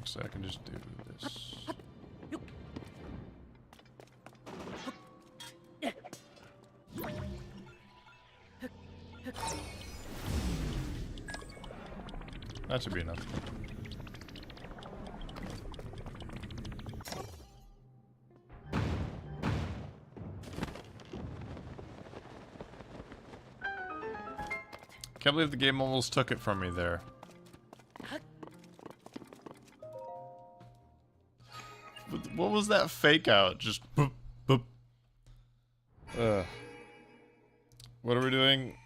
So I can just do this. That should be enough. Can't believe the game almost took it from me there. What was that fake out? Just boop, boop. What are we doing?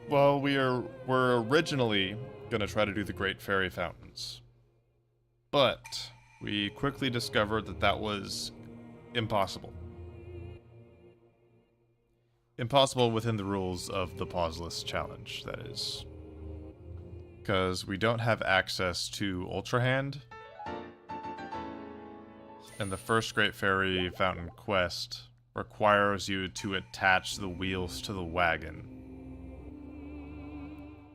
Well, we're originally gonna try to do the Great Fairy Fountains. But we quickly discovered that that was impossible. Impossible within the rules of the Pauseless challenge, that is. Because we don't have access to Ultra Hand. And the first Great Fairy Fountain quest requires you to attach the wheels to the wagon.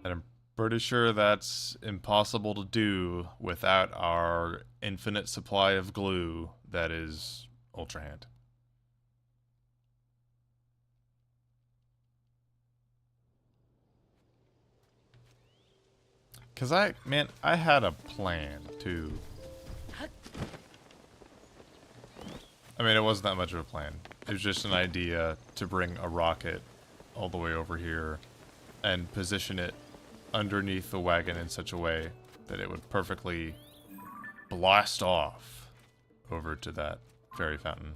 And I'm pretty sure that's impossible to do without our infinite supply of glue that is Ultra Hand. Cause I had a plan too. I mean, it wasn't that much of a plan. It was just an idea to bring a rocket all the way over here and position it underneath the wagon in such a way that it would perfectly blast off over to that fairy fountain.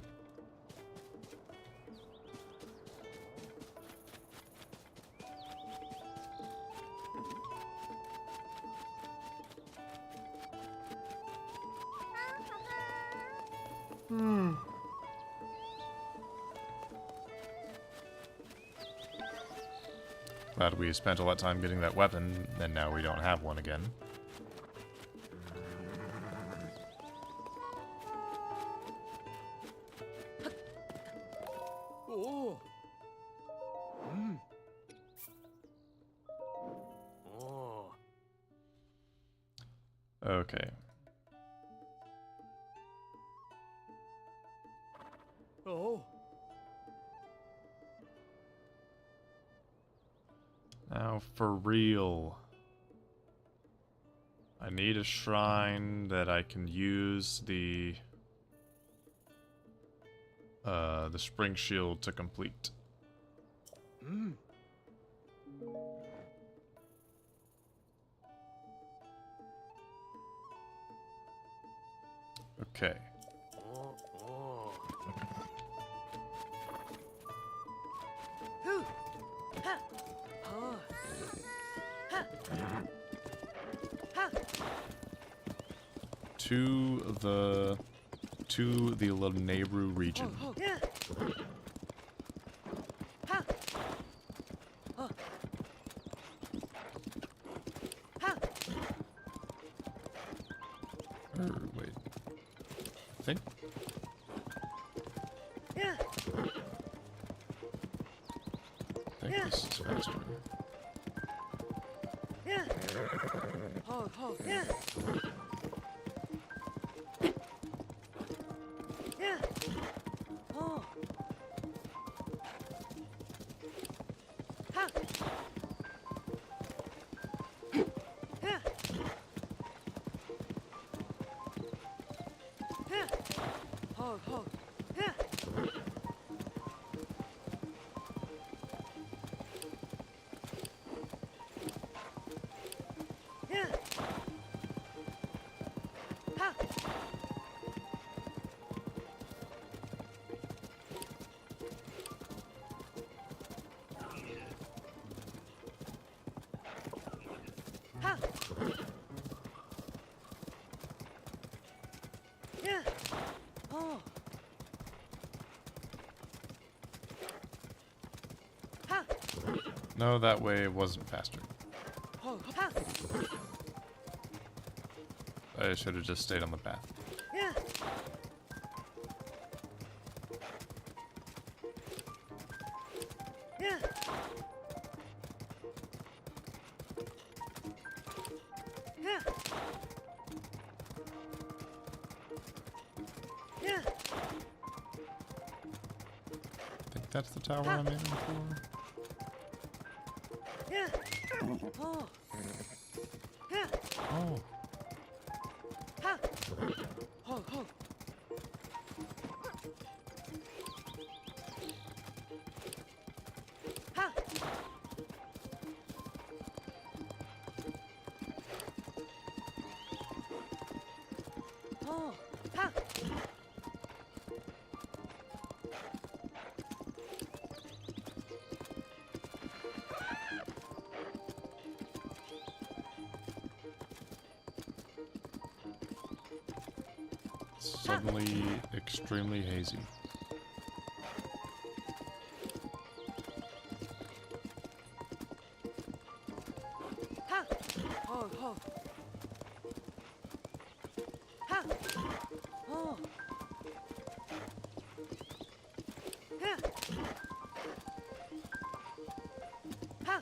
Glad we spent all that time getting that weapon, and now we don't have one again. Oh. Oh. Okay. Oh. Now, for real. I need a shrine that I can use the the spring shield to complete. Okay. Hoo. Ha. Oh. Ha. Ha. To the Lenebru region. Oh. Yeah. Ha. Oh. Ha. Wait. I think. Yeah. I think this is faster. Yeah. Oh. Oh. Yeah. Yeah. Oh. Ha. Yeah. Yeah. Oh. Oh. Yeah. Yeah. Ha. Ha. Yeah. Oh. Ha. No, that way it wasn't faster. Oh. Ha. I should have just stayed on the path. Yeah. Yeah. Yeah. Yeah. I think that's the tower I'm aiming for. Yeah. Oh. Yeah. Oh. Ha. Oh. Oh. Ha. Oh. Ha. Suddenly extremely hazy. Ha. Oh. Oh. Ha. Oh. Yeah. Ha.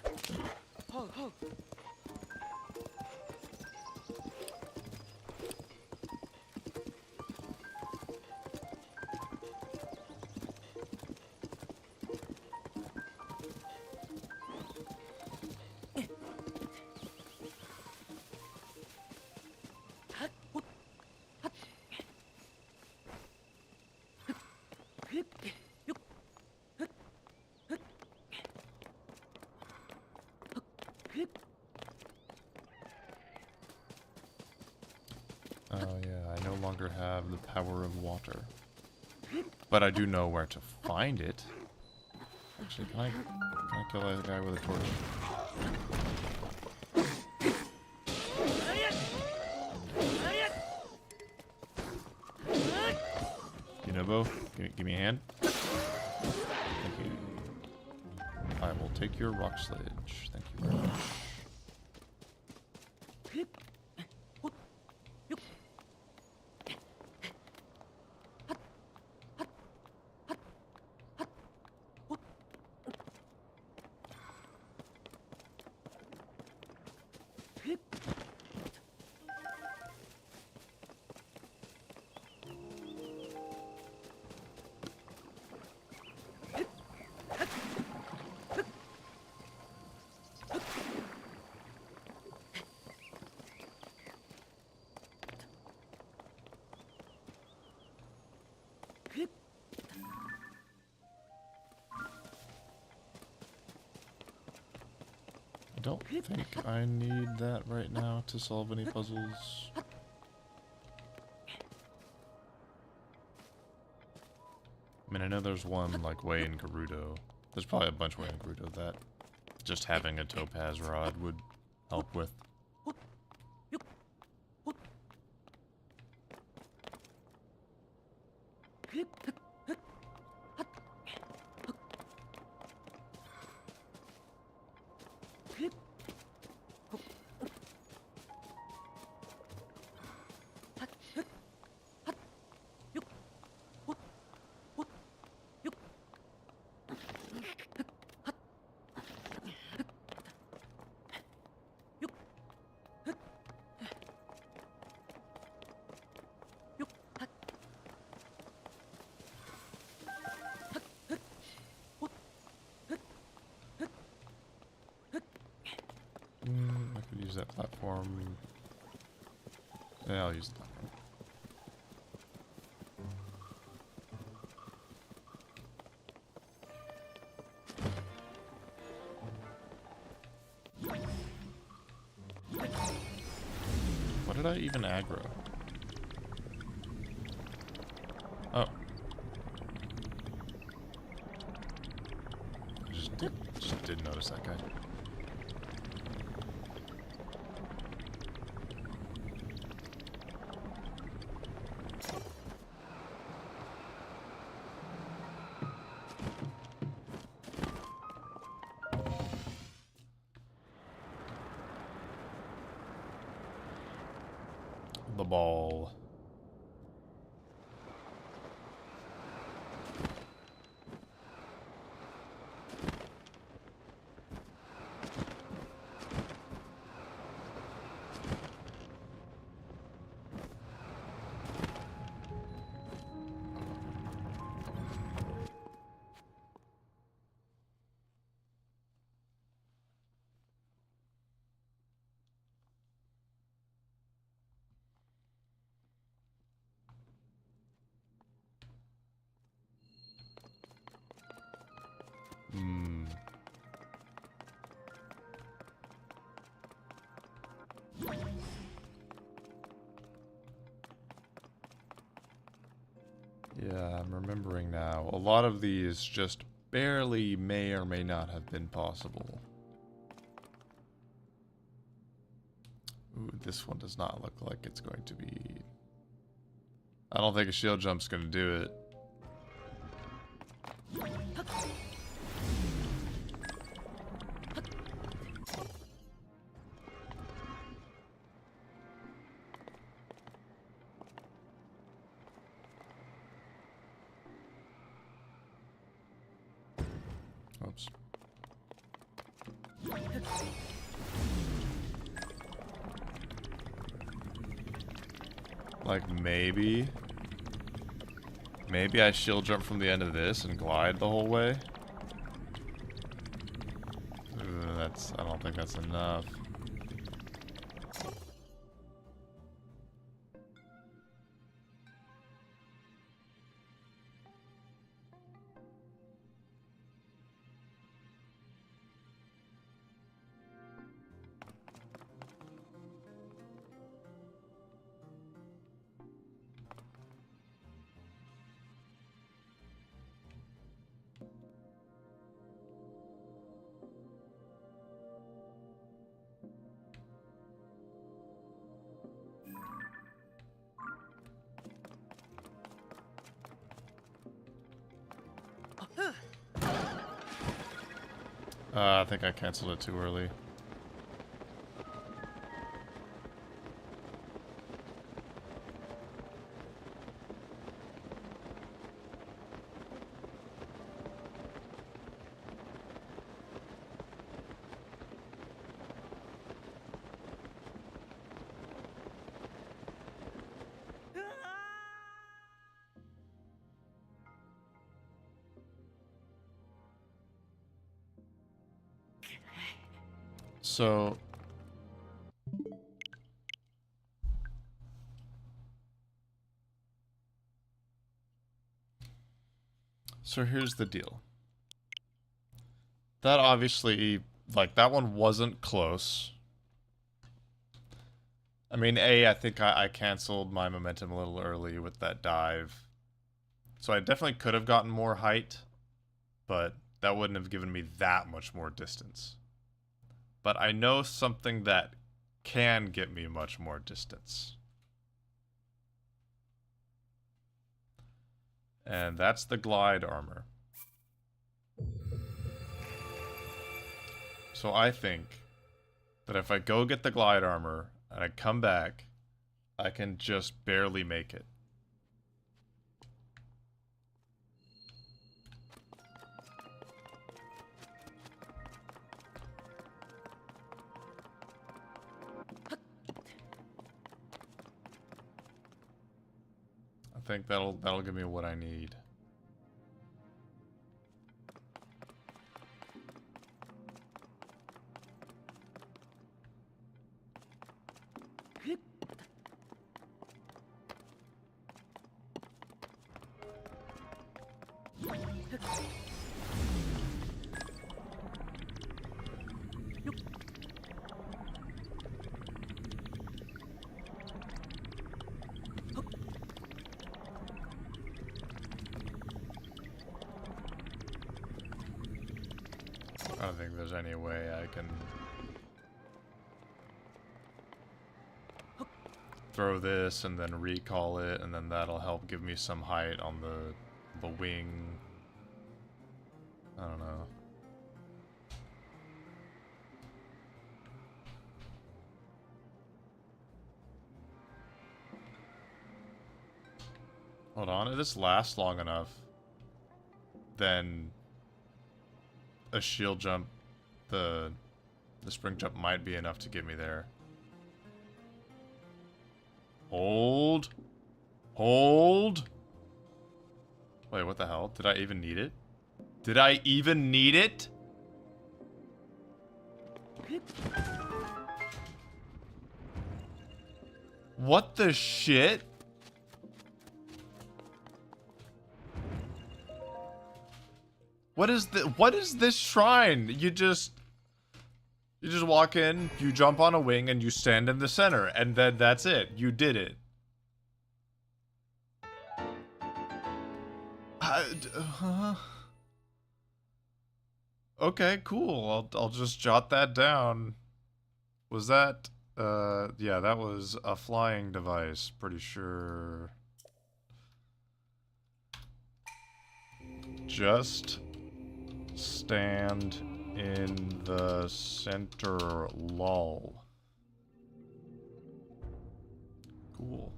Oh. Oh. Oh yeah, I no longer have the power of water. But I do know where to find it. Actually, can I kill that guy with a torch? You know, Bo? Give me a hand. Thank you. I will take your rock sledge. Thank you very much. don't think I need that right now to solve any puzzles. I mean, I know there's one, like, way in Gerudo. There's probably a bunch way in Gerudo that just having a topaz rod would help with. I could use that platform. Yeah, I'll use the platform. What did I even aggro? Oh. I just did notice that guy. The ball. Hmm. Yeah, I'm remembering now. A lot of these just barely may or may not have been possible. Ooh, this one does not look like it's going to be... I don't think a shield jump's going to do it. Oops. Like, maybe I shield jump from the end of this and glide the whole way? I don't think that's enough. I think I canceled it too early. So... So here's the deal. That obviously like, that one wasn't close. I mean, I think I canceled my momentum a little early with that dive. So I definitely could have gotten more height, but that wouldn't have given me that much more distance. But I know something that can get me much more distance. And that's the glide armor. So I think that if I go get the glide armor and I come back, I can just barely make it. I think that'll give me what I need. I don't think there's any way I can throw this and then recall it, and then that'll help give me some height on the wing. I don't know. Hold on, if this lasts long enough, then a shield jump, the spring jump might be enough to get me there. Hold. Hold. Wait, what the hell? Did I even need it? Did I even need it? What the shit? What is this shrine? You just walk in, you jump on a wing, and you stand in the center, and then that's it. You did it. Okay, cool. I'll just jot that down. Was that yeah, that was a flying device, pretty sure. Just stand in the center, lol. Cool.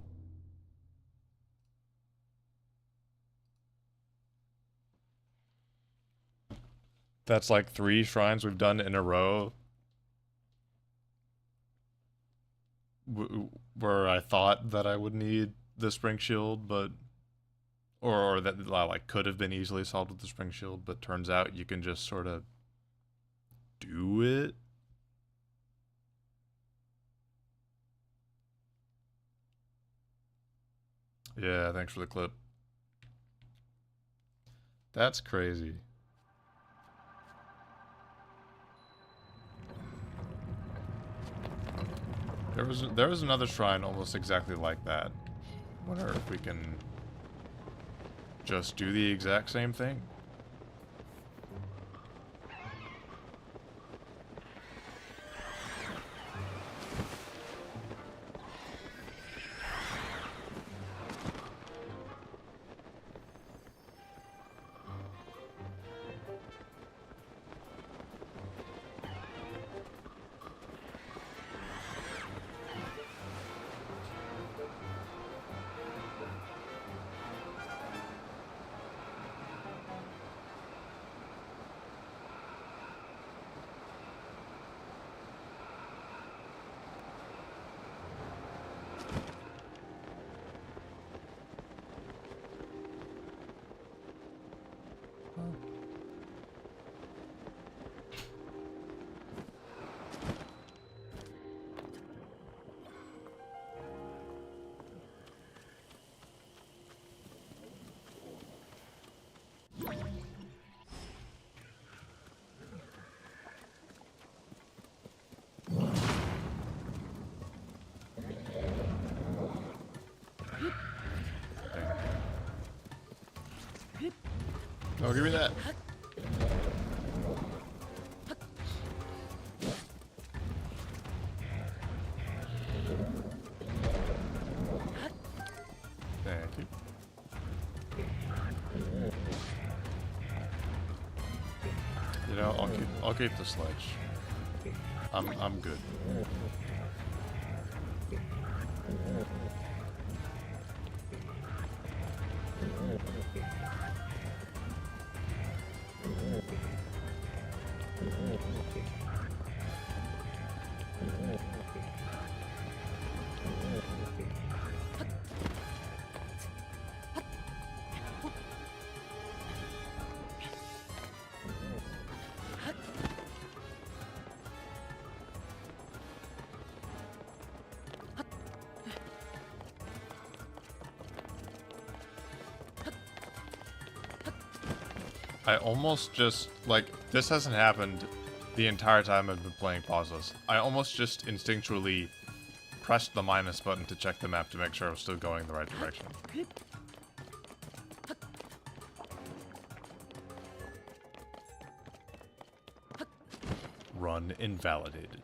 That's like 3 shrines we've done in a row. Where I thought that I would need the spring shield, but... Or that like could have been easily solved with the spring shield, but turns out you can just sort of do it. Yeah, thanks for the clip. That's crazy. There was another shrine almost exactly like that. Wonder if we can just do the exact same thing. Oh, give me that. Thank you. You know, I'll keep the sledge. I'm good. I almost just, like, this hasn't happened the entire time I've been playing Pauseless. I almost just instinctually pressed the minus button to check the map to make sure I was still going the right direction. Run invalidated.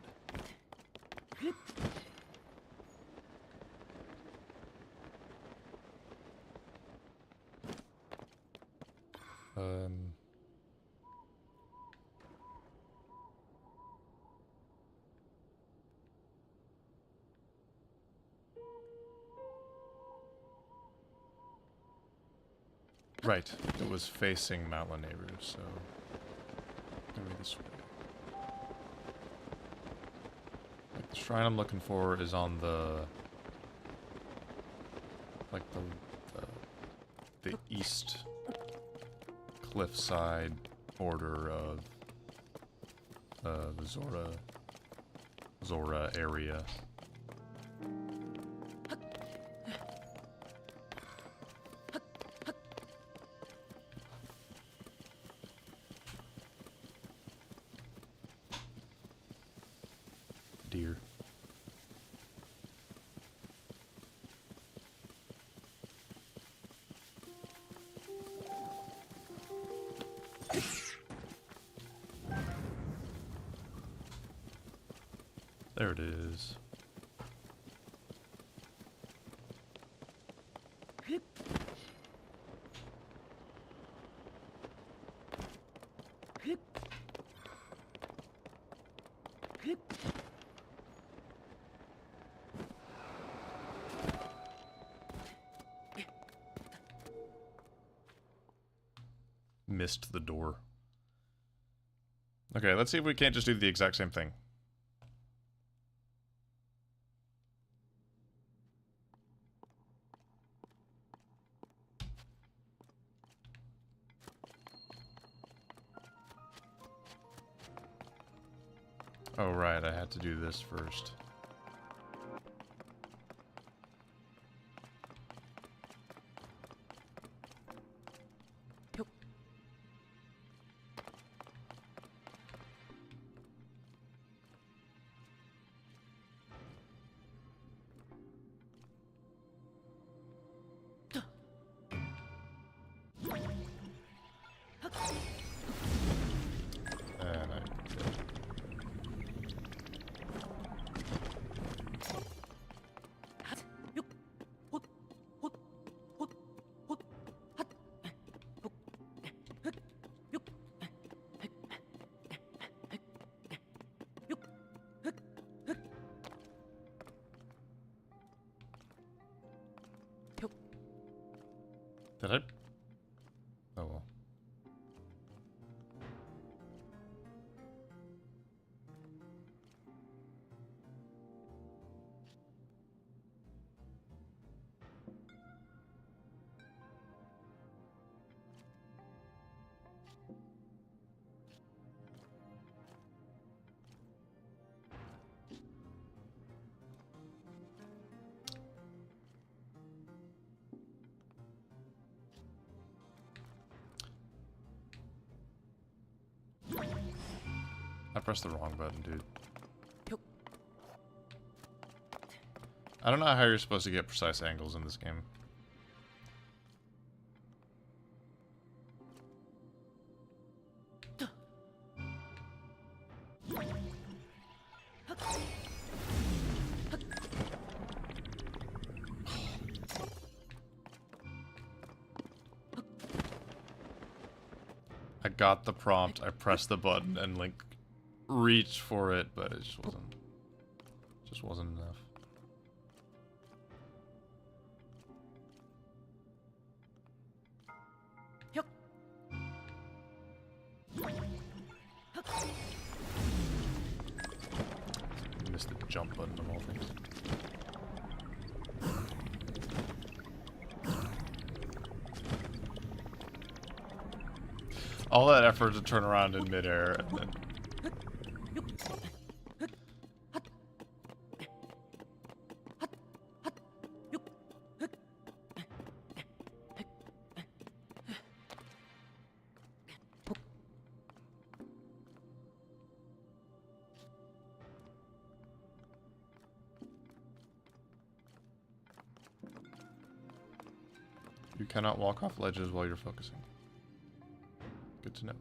Right, it was facing Mount Laneru, so maybe this way. Like, the shrine I'm looking for is on the, like, the east cliffside border of the Zora area. Deer. There it is. Missed the door. Okay, let's see if we can't just do the exact same thing. Oh, right, I had to do this first. And I did I? Oh well. I pressed the wrong button, dude. I don't know how you're supposed to get precise angles in this game. I got the prompt, I pressed the button, and Link reached for it, but it just wasn't enough. Missed the jump button of all things. All that effort to turn around in midair and then... You cannot walk off ledges while you're focusing. Good to know.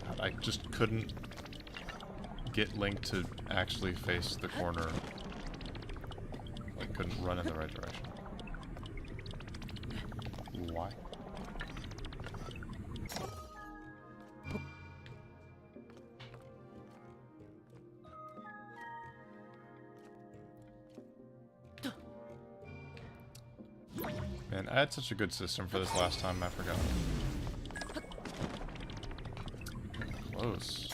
God, I just couldn't get Link to actually face the corner. I couldn't run in the right direction. Why? Man, I had such a good system for this last time, I forgot. Close.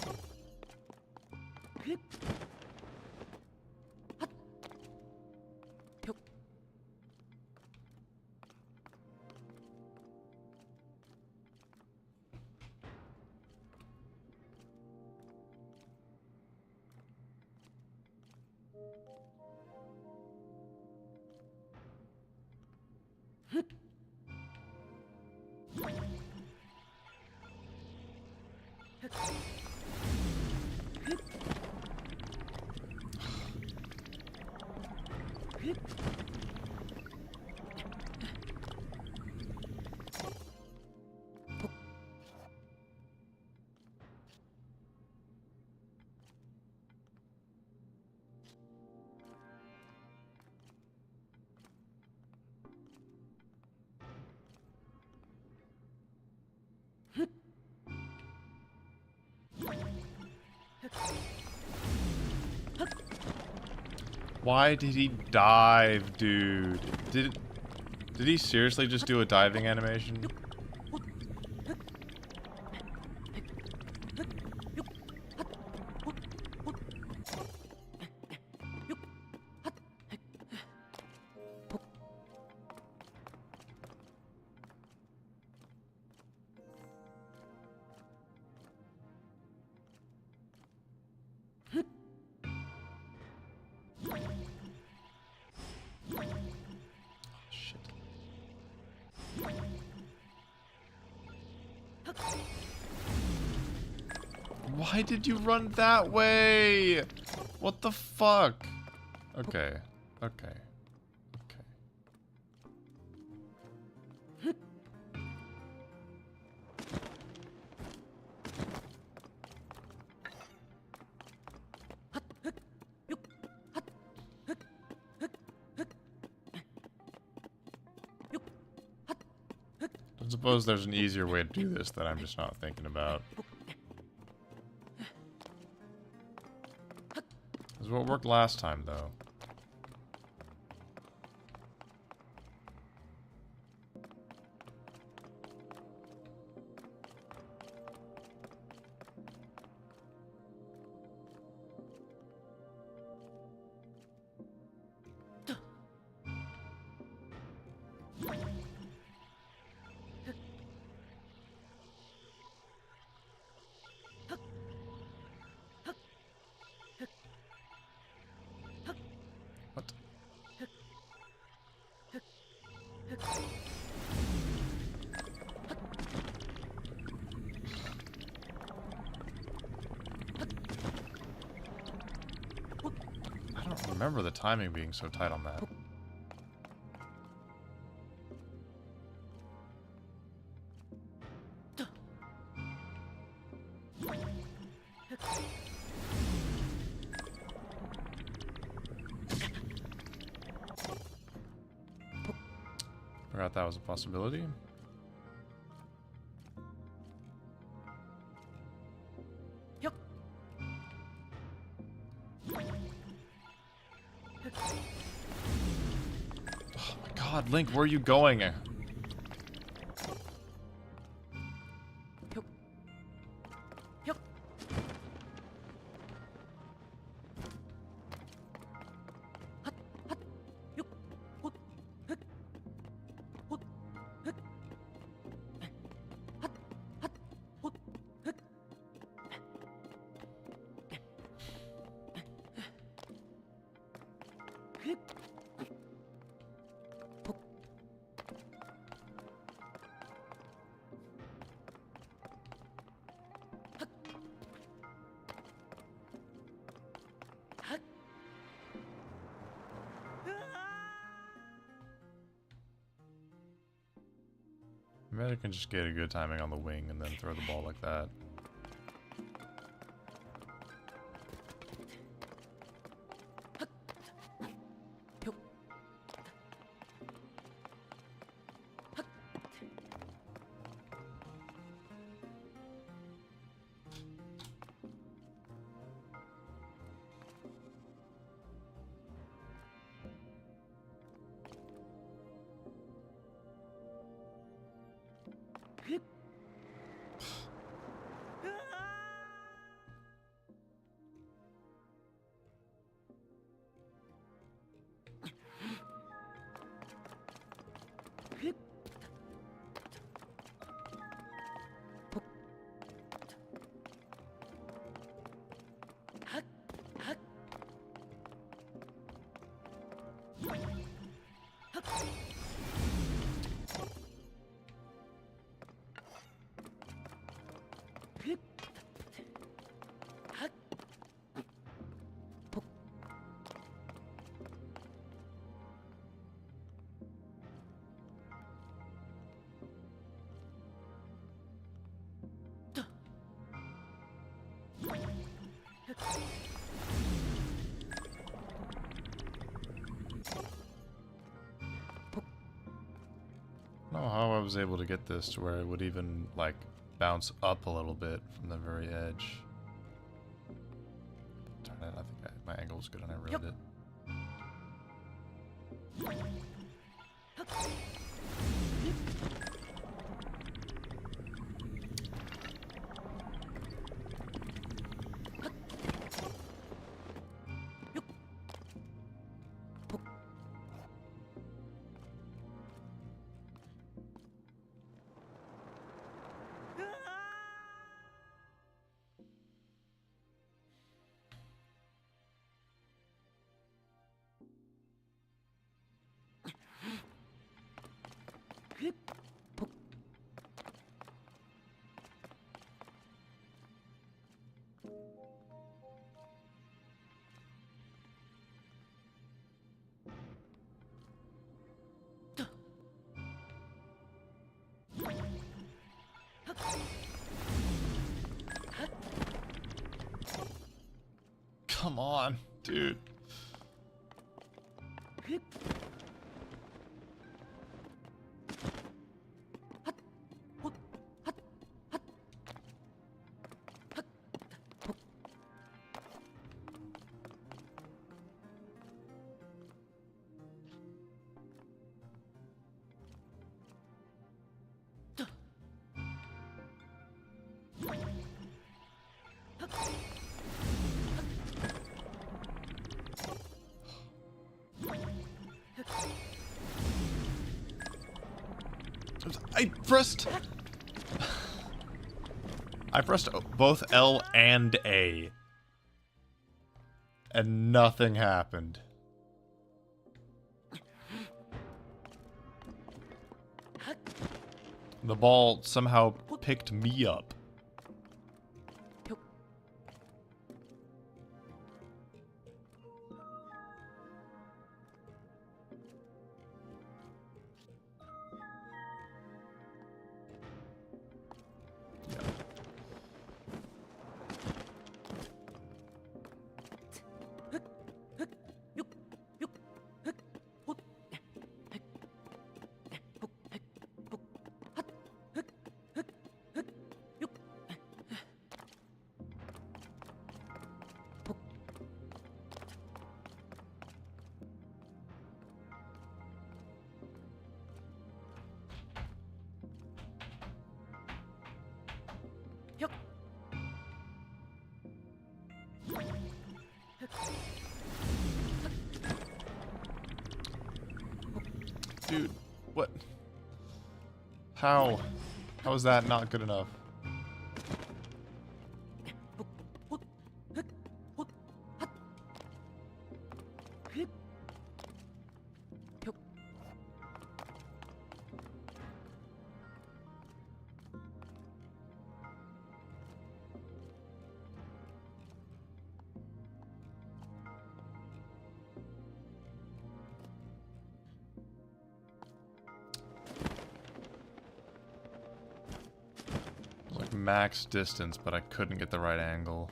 Why did he dive, dude? Did he seriously just do a diving animation? Why did you run that way? What the fuck? Okay. Okay. Okay. I suppose there's an easier way to do this that I'm just not thinking about. This is what worked last time, though. What? I don't remember the timing being so tight on that. Forgot that was a possibility. Yup. Oh my god, Link, where are you going? Yup. Yup. Hut, hut. Yup. Hut, hut. Hut, hut. Hut, hut. Hut, hut. Hut. Hut. Maybe I can just get a good timing on the wing and then throw the ball like that. Yup. Hut. Hut. Hut. Hut. Hut. Hut. Hut. Hut. I don't know how I was able to get this to where it would even, like, bounce up a little bit from the very edge. Darn it, I think my angle was good and I ruined Yup. it. Come on, dude. I pressed both L and A. And nothing happened. The ball somehow picked me up. Dude, what? How? How is that not good enough? Like max distance, but I couldn't get the right angle.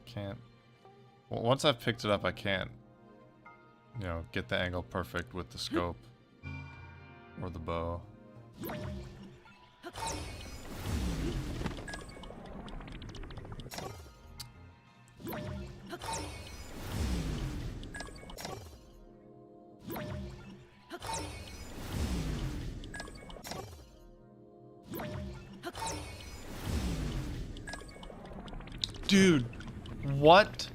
Can't. Well, once I've picked it up, I can't, you know, get the angle perfect with the scope or the bow. Dude, what?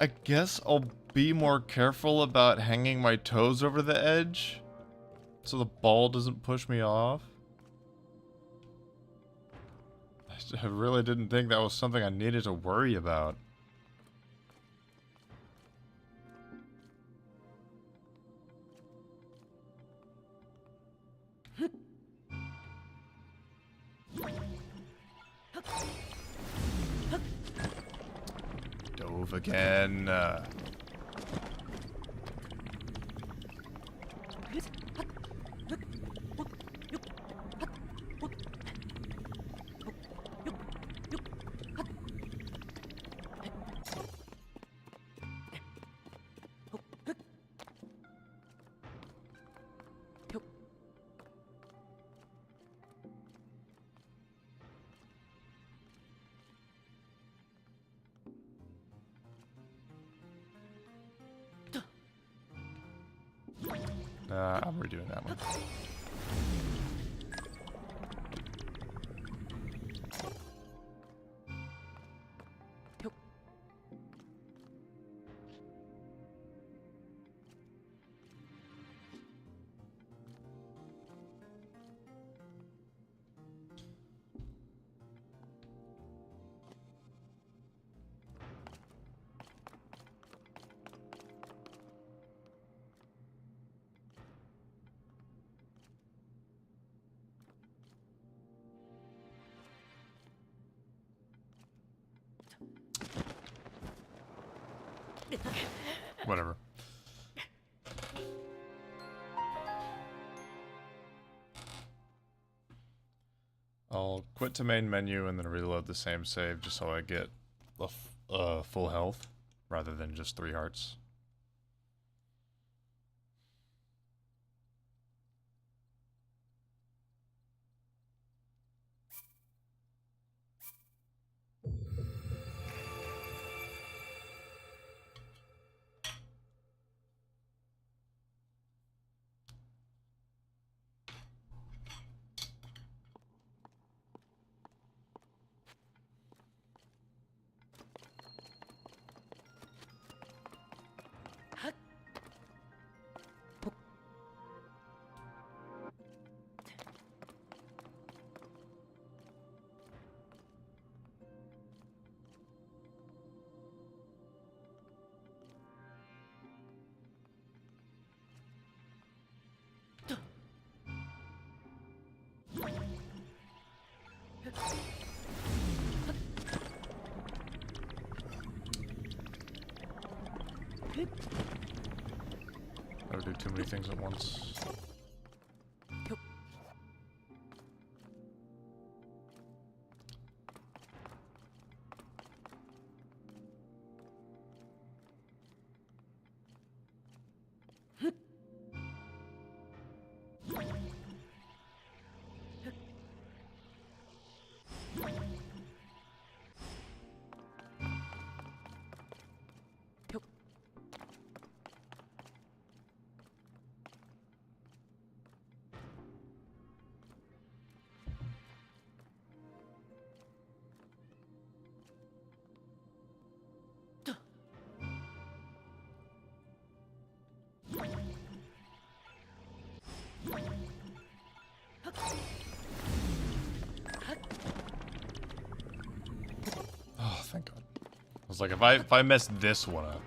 I guess I'll be more careful about hanging my toes over the edge so the ball doesn't push me off. I really didn't think that was something I needed to worry about. Dove again. I'm redoing that one. Whatever. I'll quit to main menu and then reload the same save just so I get full health rather than just 3 hearts. I would do too many things at once. was like, if I mess this one up.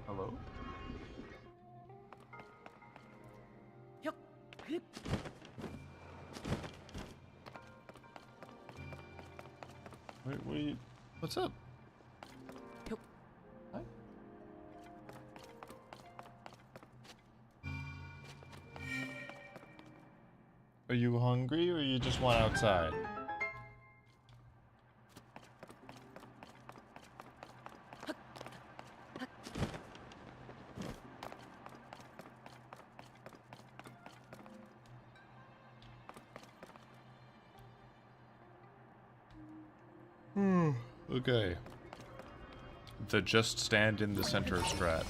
Hello? Wait, what are you... What's up? Hi? Are you hungry or you just want outside? Okay. The just stand in the center strat.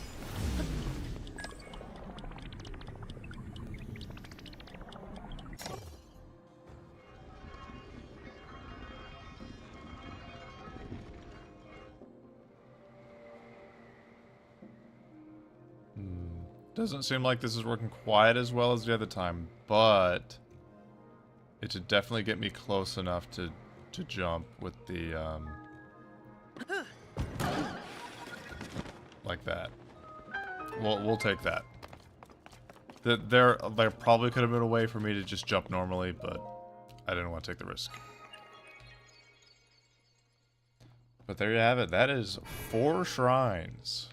Doesn't seem like this is working quite as well as the other time, but it should definitely get me close enough to jump with the like that. We'll take that. There probably could have been a way for me to just jump normally, but I didn't want to take the risk. But there you have it. That is 4 shrines.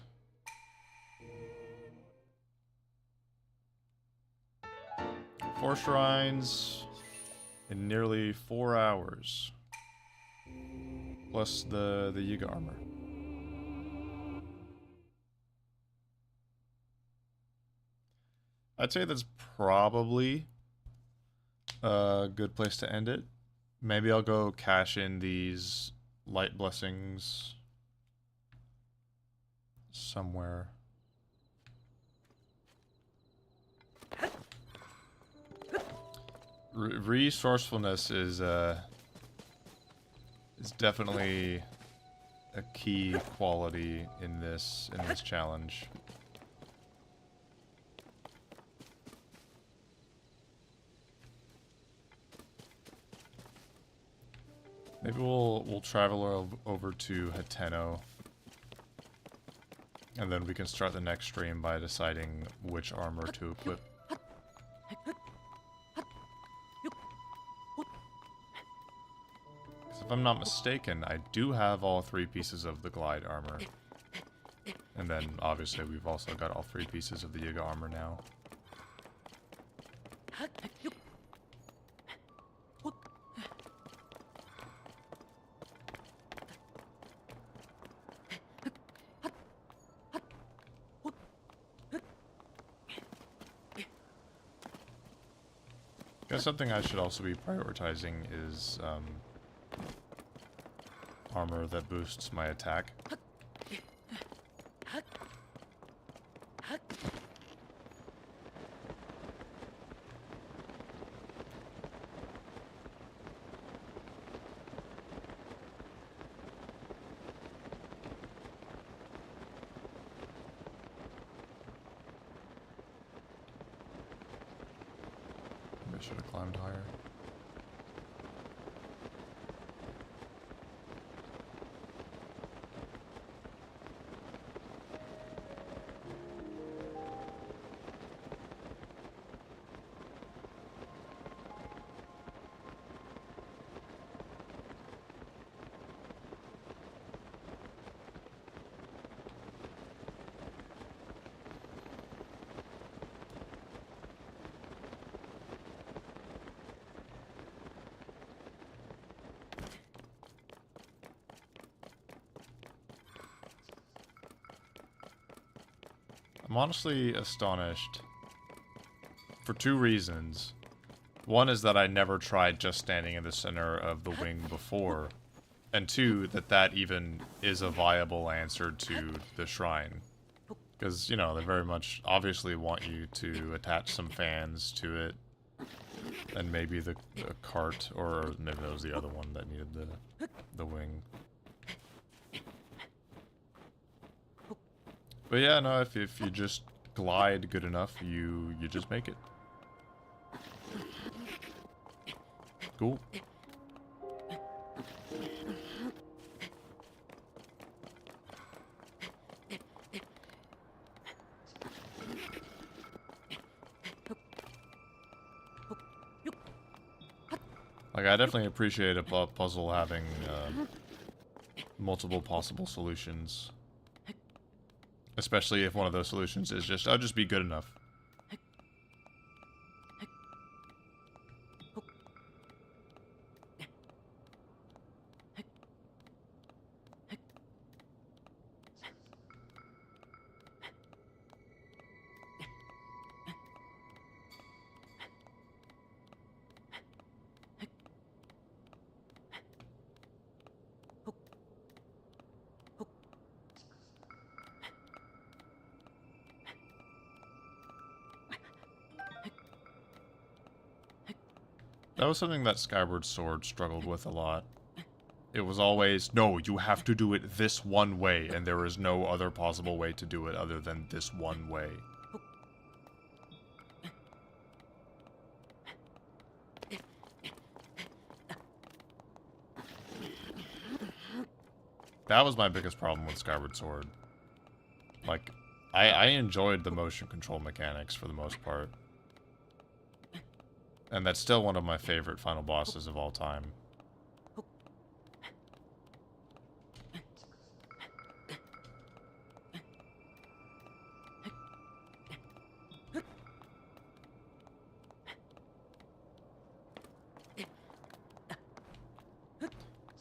Four shrines in nearly 4 hours. Plus the Yiga armor. I'd say that's probably a good place to end it. Maybe I'll go cash in these light blessings somewhere. Resourcefulness is definitely a key quality in this challenge. Maybe we'll travel over to Hateno, and then we can start the next stream by deciding which armor to equip. If I'm not mistaken, I do have all 3 pieces of the glide armor. And then, obviously, we've also got all 3 pieces of the Yiga armor now. I guess something I should also be prioritizing is, armor that boosts my attack. Maybe I should have climbed higher. I'm honestly astonished for 2 reasons. One is that I never tried just standing in the center of the wing before, and 2, that even is a viable answer to the shrine. Because, you know, they very much obviously want you to attach some fans to it, and maybe the cart, or maybe that was the other one that needed the wing. But yeah, no, if you just glide good enough, you just make it. Cool. Like, I definitely appreciate a puzzle having multiple possible solutions. Especially if one of those solutions is just, I'll just be good enough. That was something that Skyward Sword struggled with a lot. It was always, no, you have to do it this one way, and there is no other possible way to do it other than this one way. That was my biggest problem with Skyward Sword. Like, I enjoyed the motion control mechanics for the most part. And that's still one of my favorite final bosses of all time.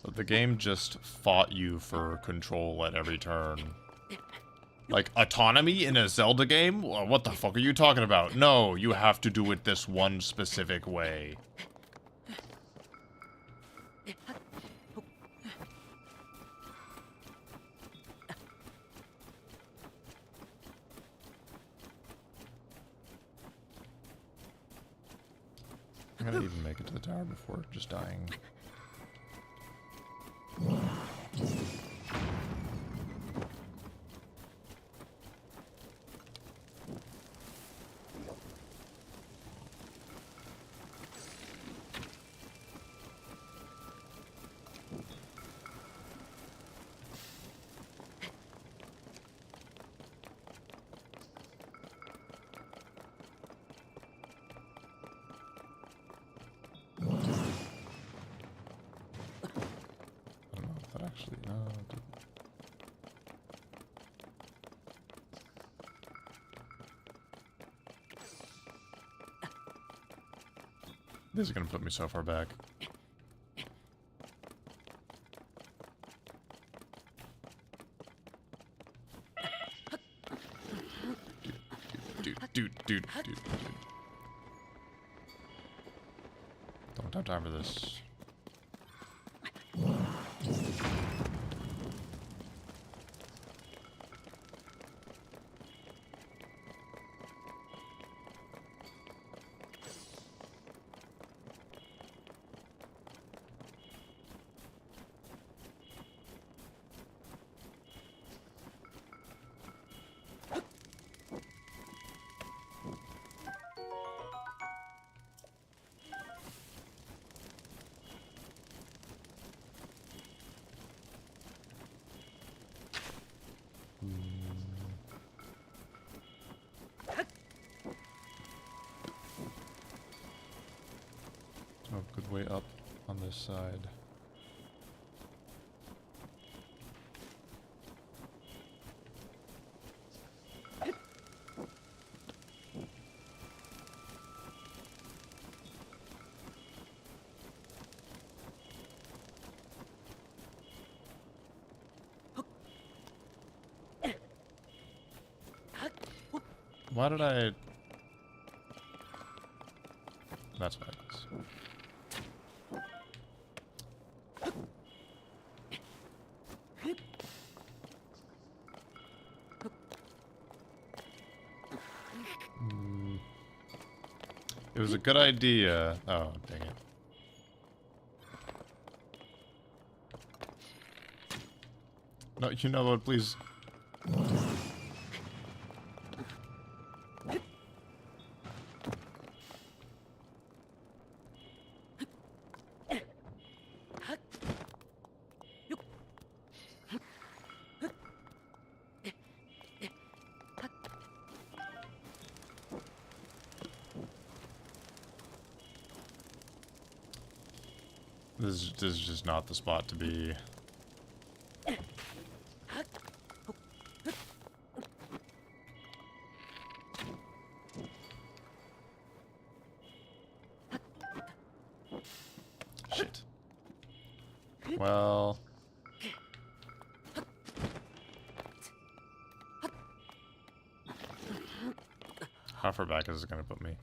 But the game just fought you for control at every turn. Like, autonomy in a Zelda game? What the fuck are you talking about? No, you have to do it this one specific way. I'm gonna even make it to the tower before just dying. This is gonna put me so far back. Dude. Don't have time for this. Oh, good way up on this side. Why did I... That's what it is. It was a good idea. Oh, dang it. No, you know what, please. This is just not the spot to be. Shit. Well. How far back is this gonna put me?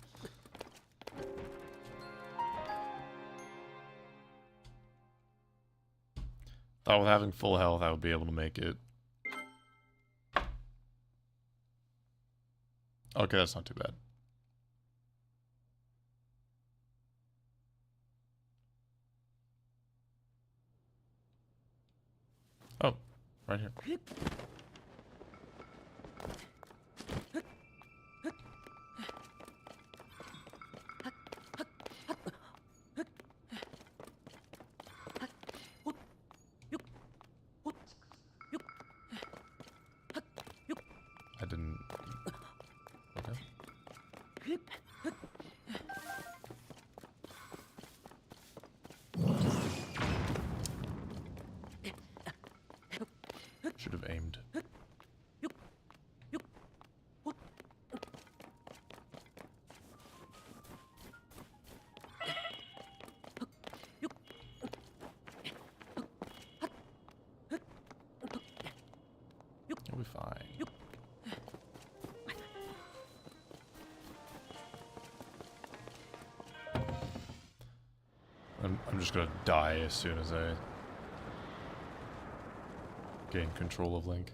Thought with having full health I would be able to make it. Okay, that's not too bad. Oh, right here. I didn't. Okay. Should have aimed. You'll be fine. I'm just gonna die as soon as I gain control of Link.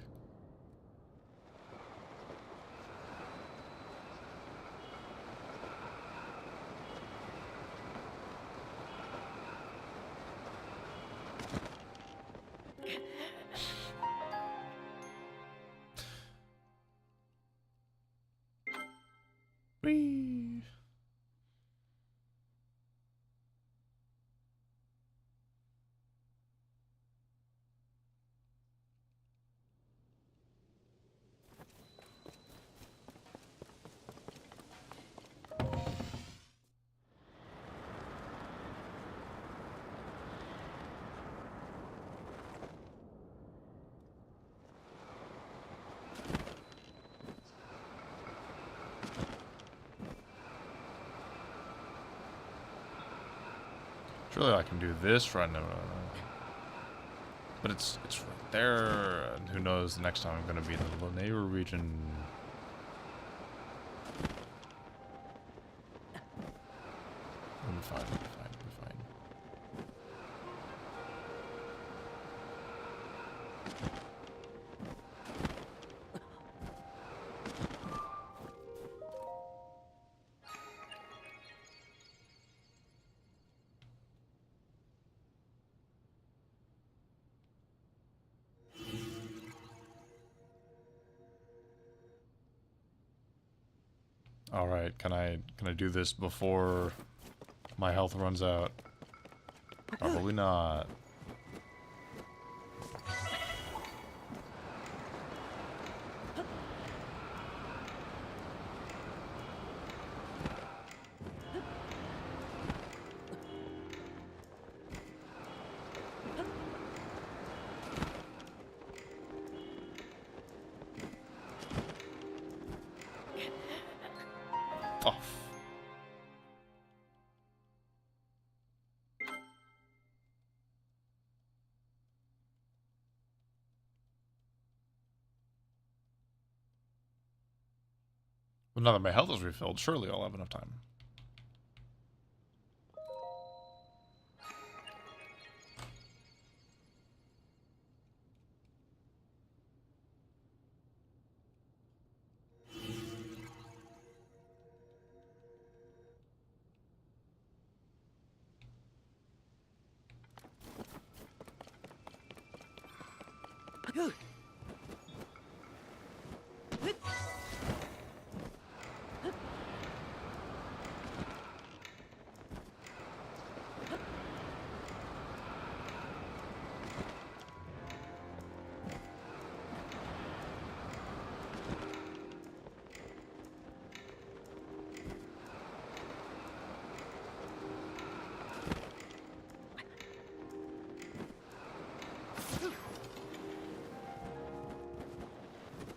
Whee! Surely I can do this right now. But it's right there, and who knows, the next time I'm gonna be in the Lanayru region. We'll be fine, we'll be fine, we'll be fine. All right, can I do this before my health runs out? Probably not. Oh. Well, now that my health is refilled, surely I'll have enough time.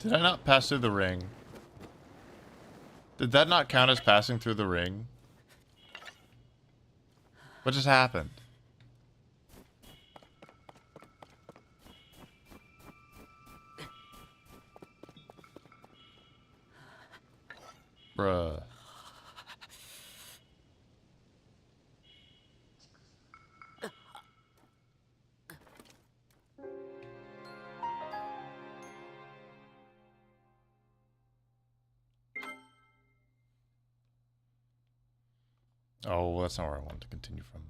Did I not pass through the ring? Did that not count as passing through the ring? What just happened? Bruh. Oh, well, that's not where I wanted to continue from.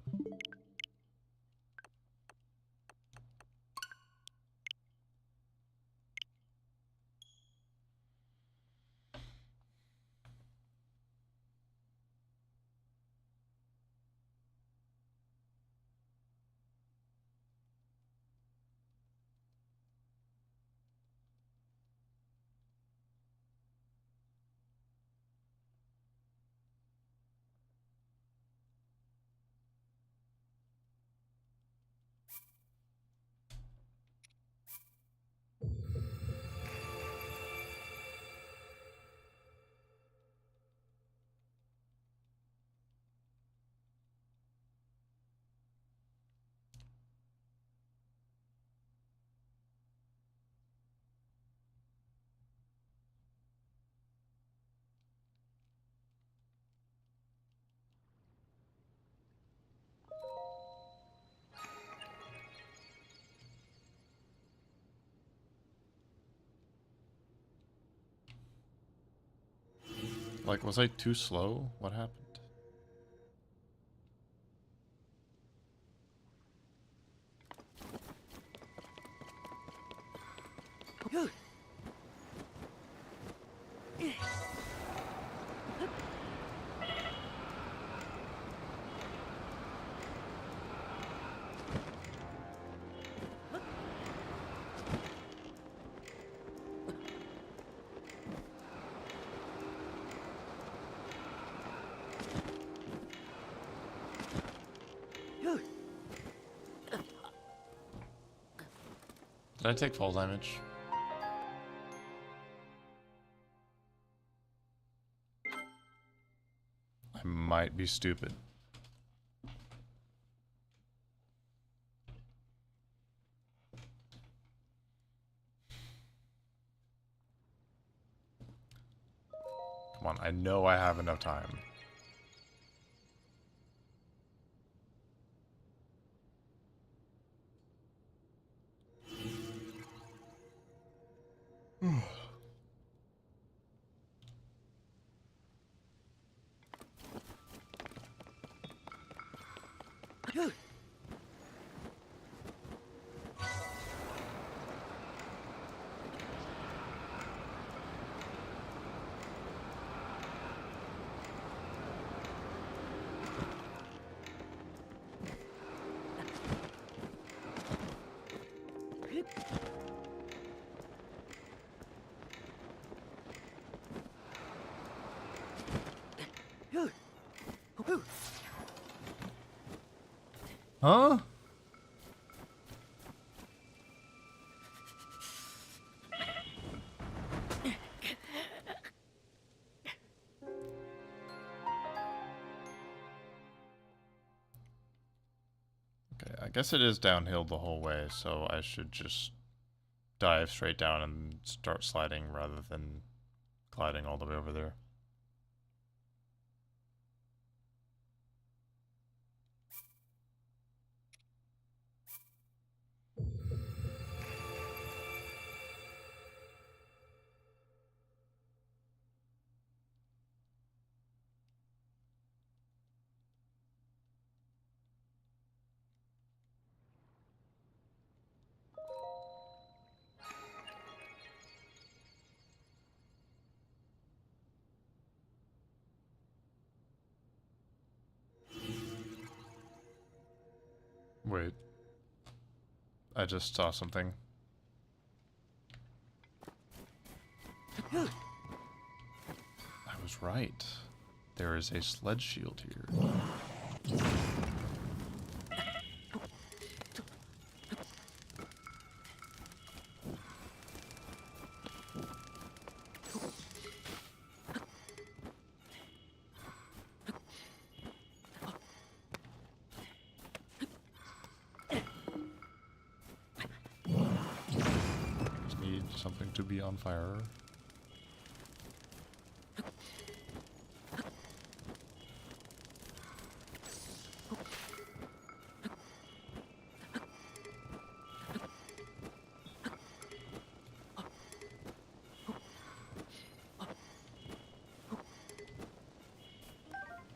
Like, was I too slow? What happened? Did I take fall damage? I might be stupid. Come on, I know I have enough time. Huh? Okay, I guess it is downhill the whole way, so I should just dive straight down and start sliding rather than gliding all the way over there. Wait. I just saw something. I was right. There is a sled shield here. something to be on fire.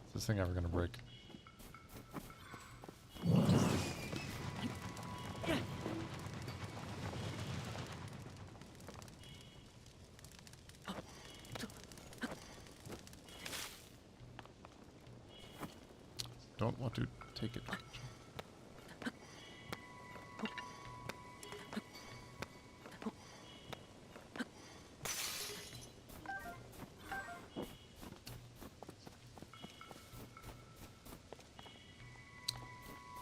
Is this thing ever gonna break? Don't want to take it.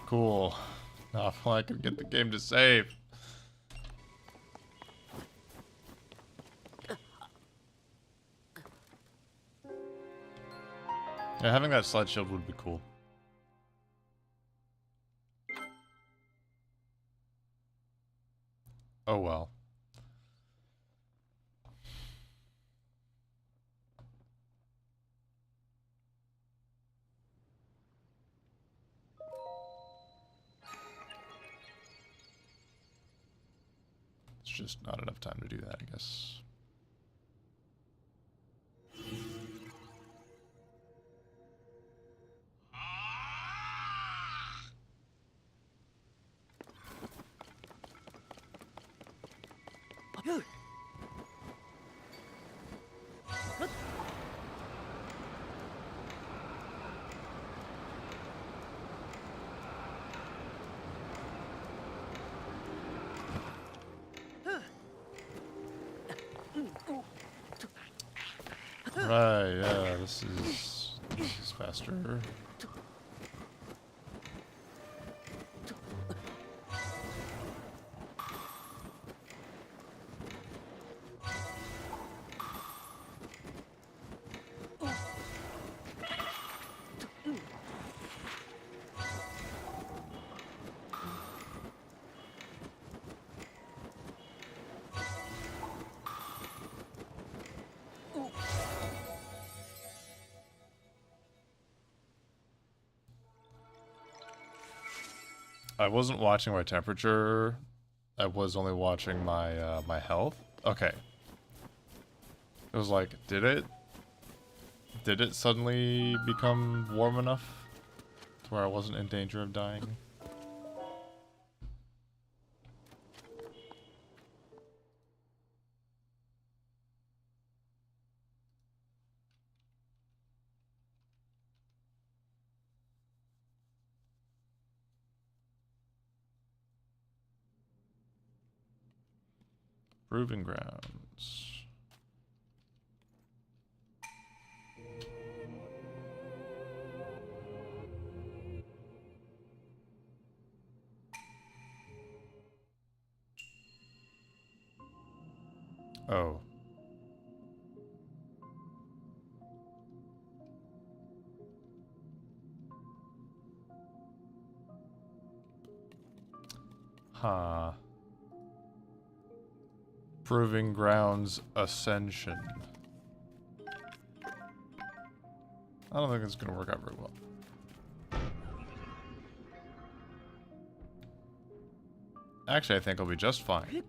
Cool. Now I can get the game to save. Yeah, having that slide shield would be cool. Oh well. It's just not enough time to do that, I guess. Right, yeah, this is faster. I wasn't watching my temperature. I was only watching my my health. Okay. It was like, did it suddenly become warm enough to where I wasn't in danger of dying? Proving grounds. Oh. Huh. Proving grounds ascension. I don't think it's gonna work out very well. Actually, I think I'll be just fine.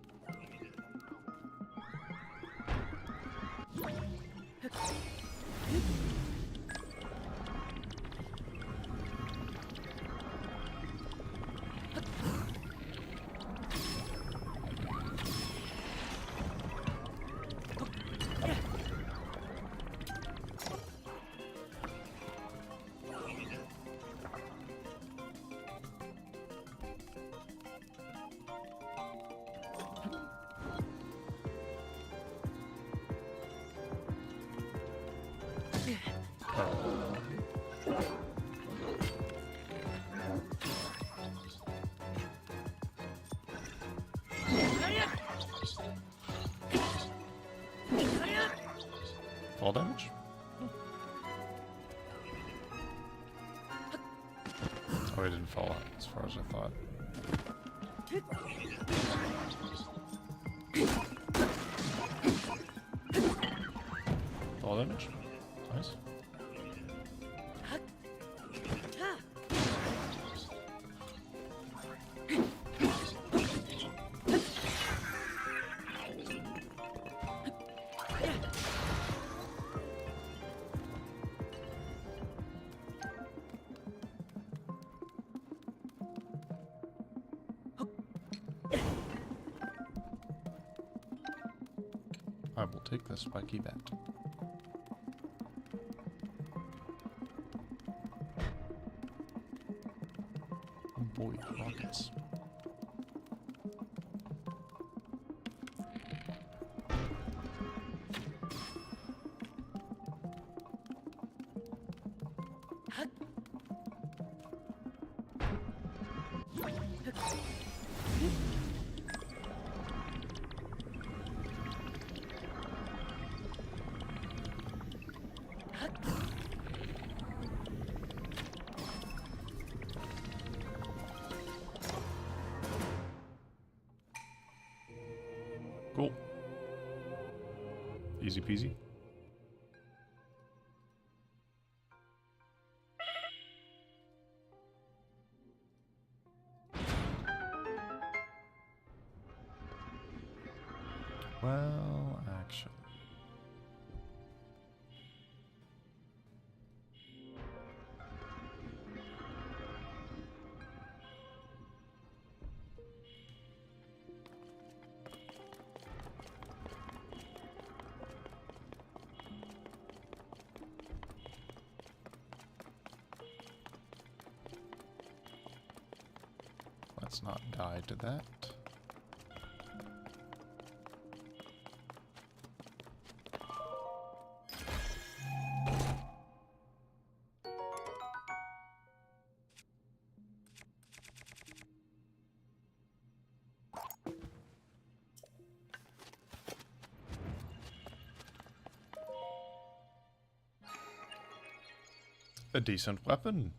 Fall damage? Oh, he didn't fall out as far as I thought. fall damage. Nice. I will take the spiky bat. Oh boy, rockets. Cool. Easy peasy. Well, actually. Let's not die to that. A decent weapon.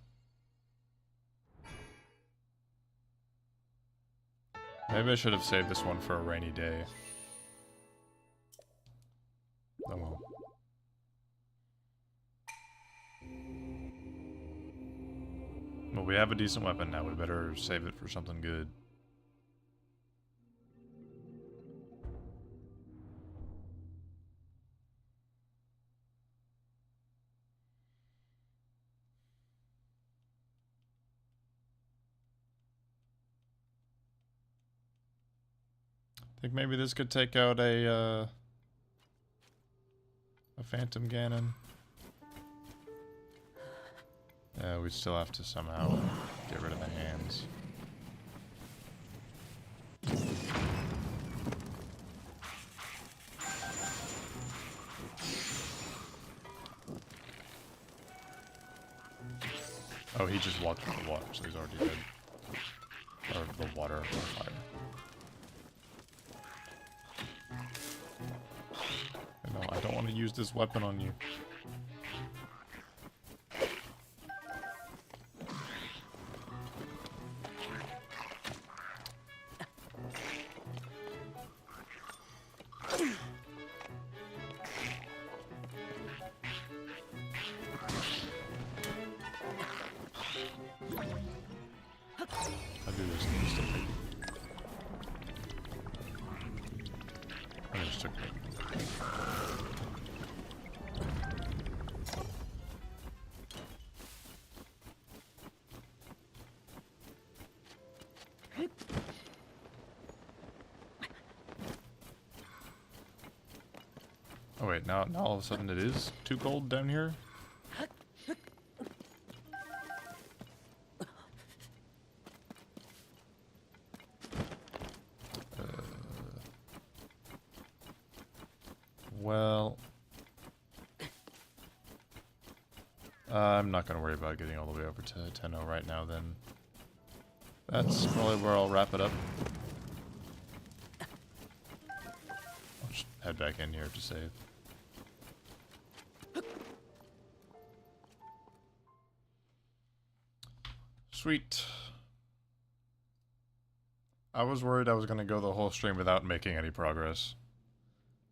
Maybe I should have saved this one for a rainy day. Oh well. Well, we have a decent weapon now. We better save it for something good. I think maybe this could take out a Phantom Ganon. Yeah, we still have to somehow get rid of the hands. Oh, he just walked through the water, so he's already dead. Or the water or fire. No, I don't want to use this weapon on you. I'll do this instantly. I just took it. Oh wait, now all of a sudden it is too cold down here? Well, I'm not going to worry about getting all the way over to 10-0 right now then. That's probably where I'll wrap it up. I'll just head back in here to save. Sweet. I was worried I was going to go the whole stream without making any progress.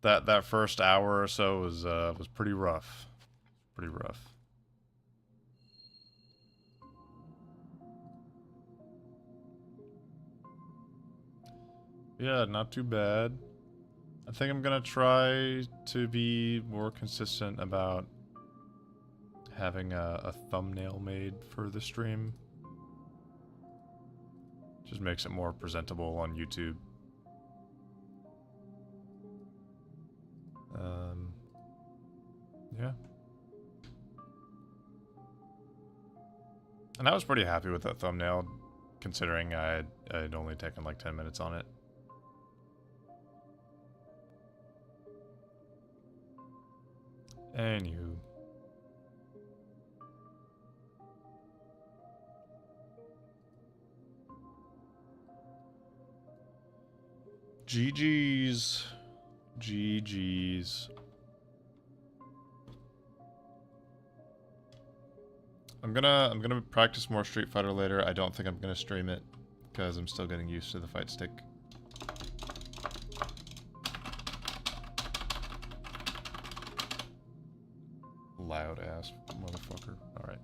that first hour or so was pretty rough. Pretty rough. Yeah, not too bad. I think I'm gonna try to be more consistent about having a thumbnail made for the stream. Just makes it more presentable on YouTube. Yeah. And I was pretty happy with that thumbnail, considering I'd only taken like 10 minutes on it. Anywho. GG's. GG's. I'm gonna practice more Street Fighter later. I don't think I'm gonna stream it because I'm still getting used to the fight stick. Loud ass motherfucker. Alright.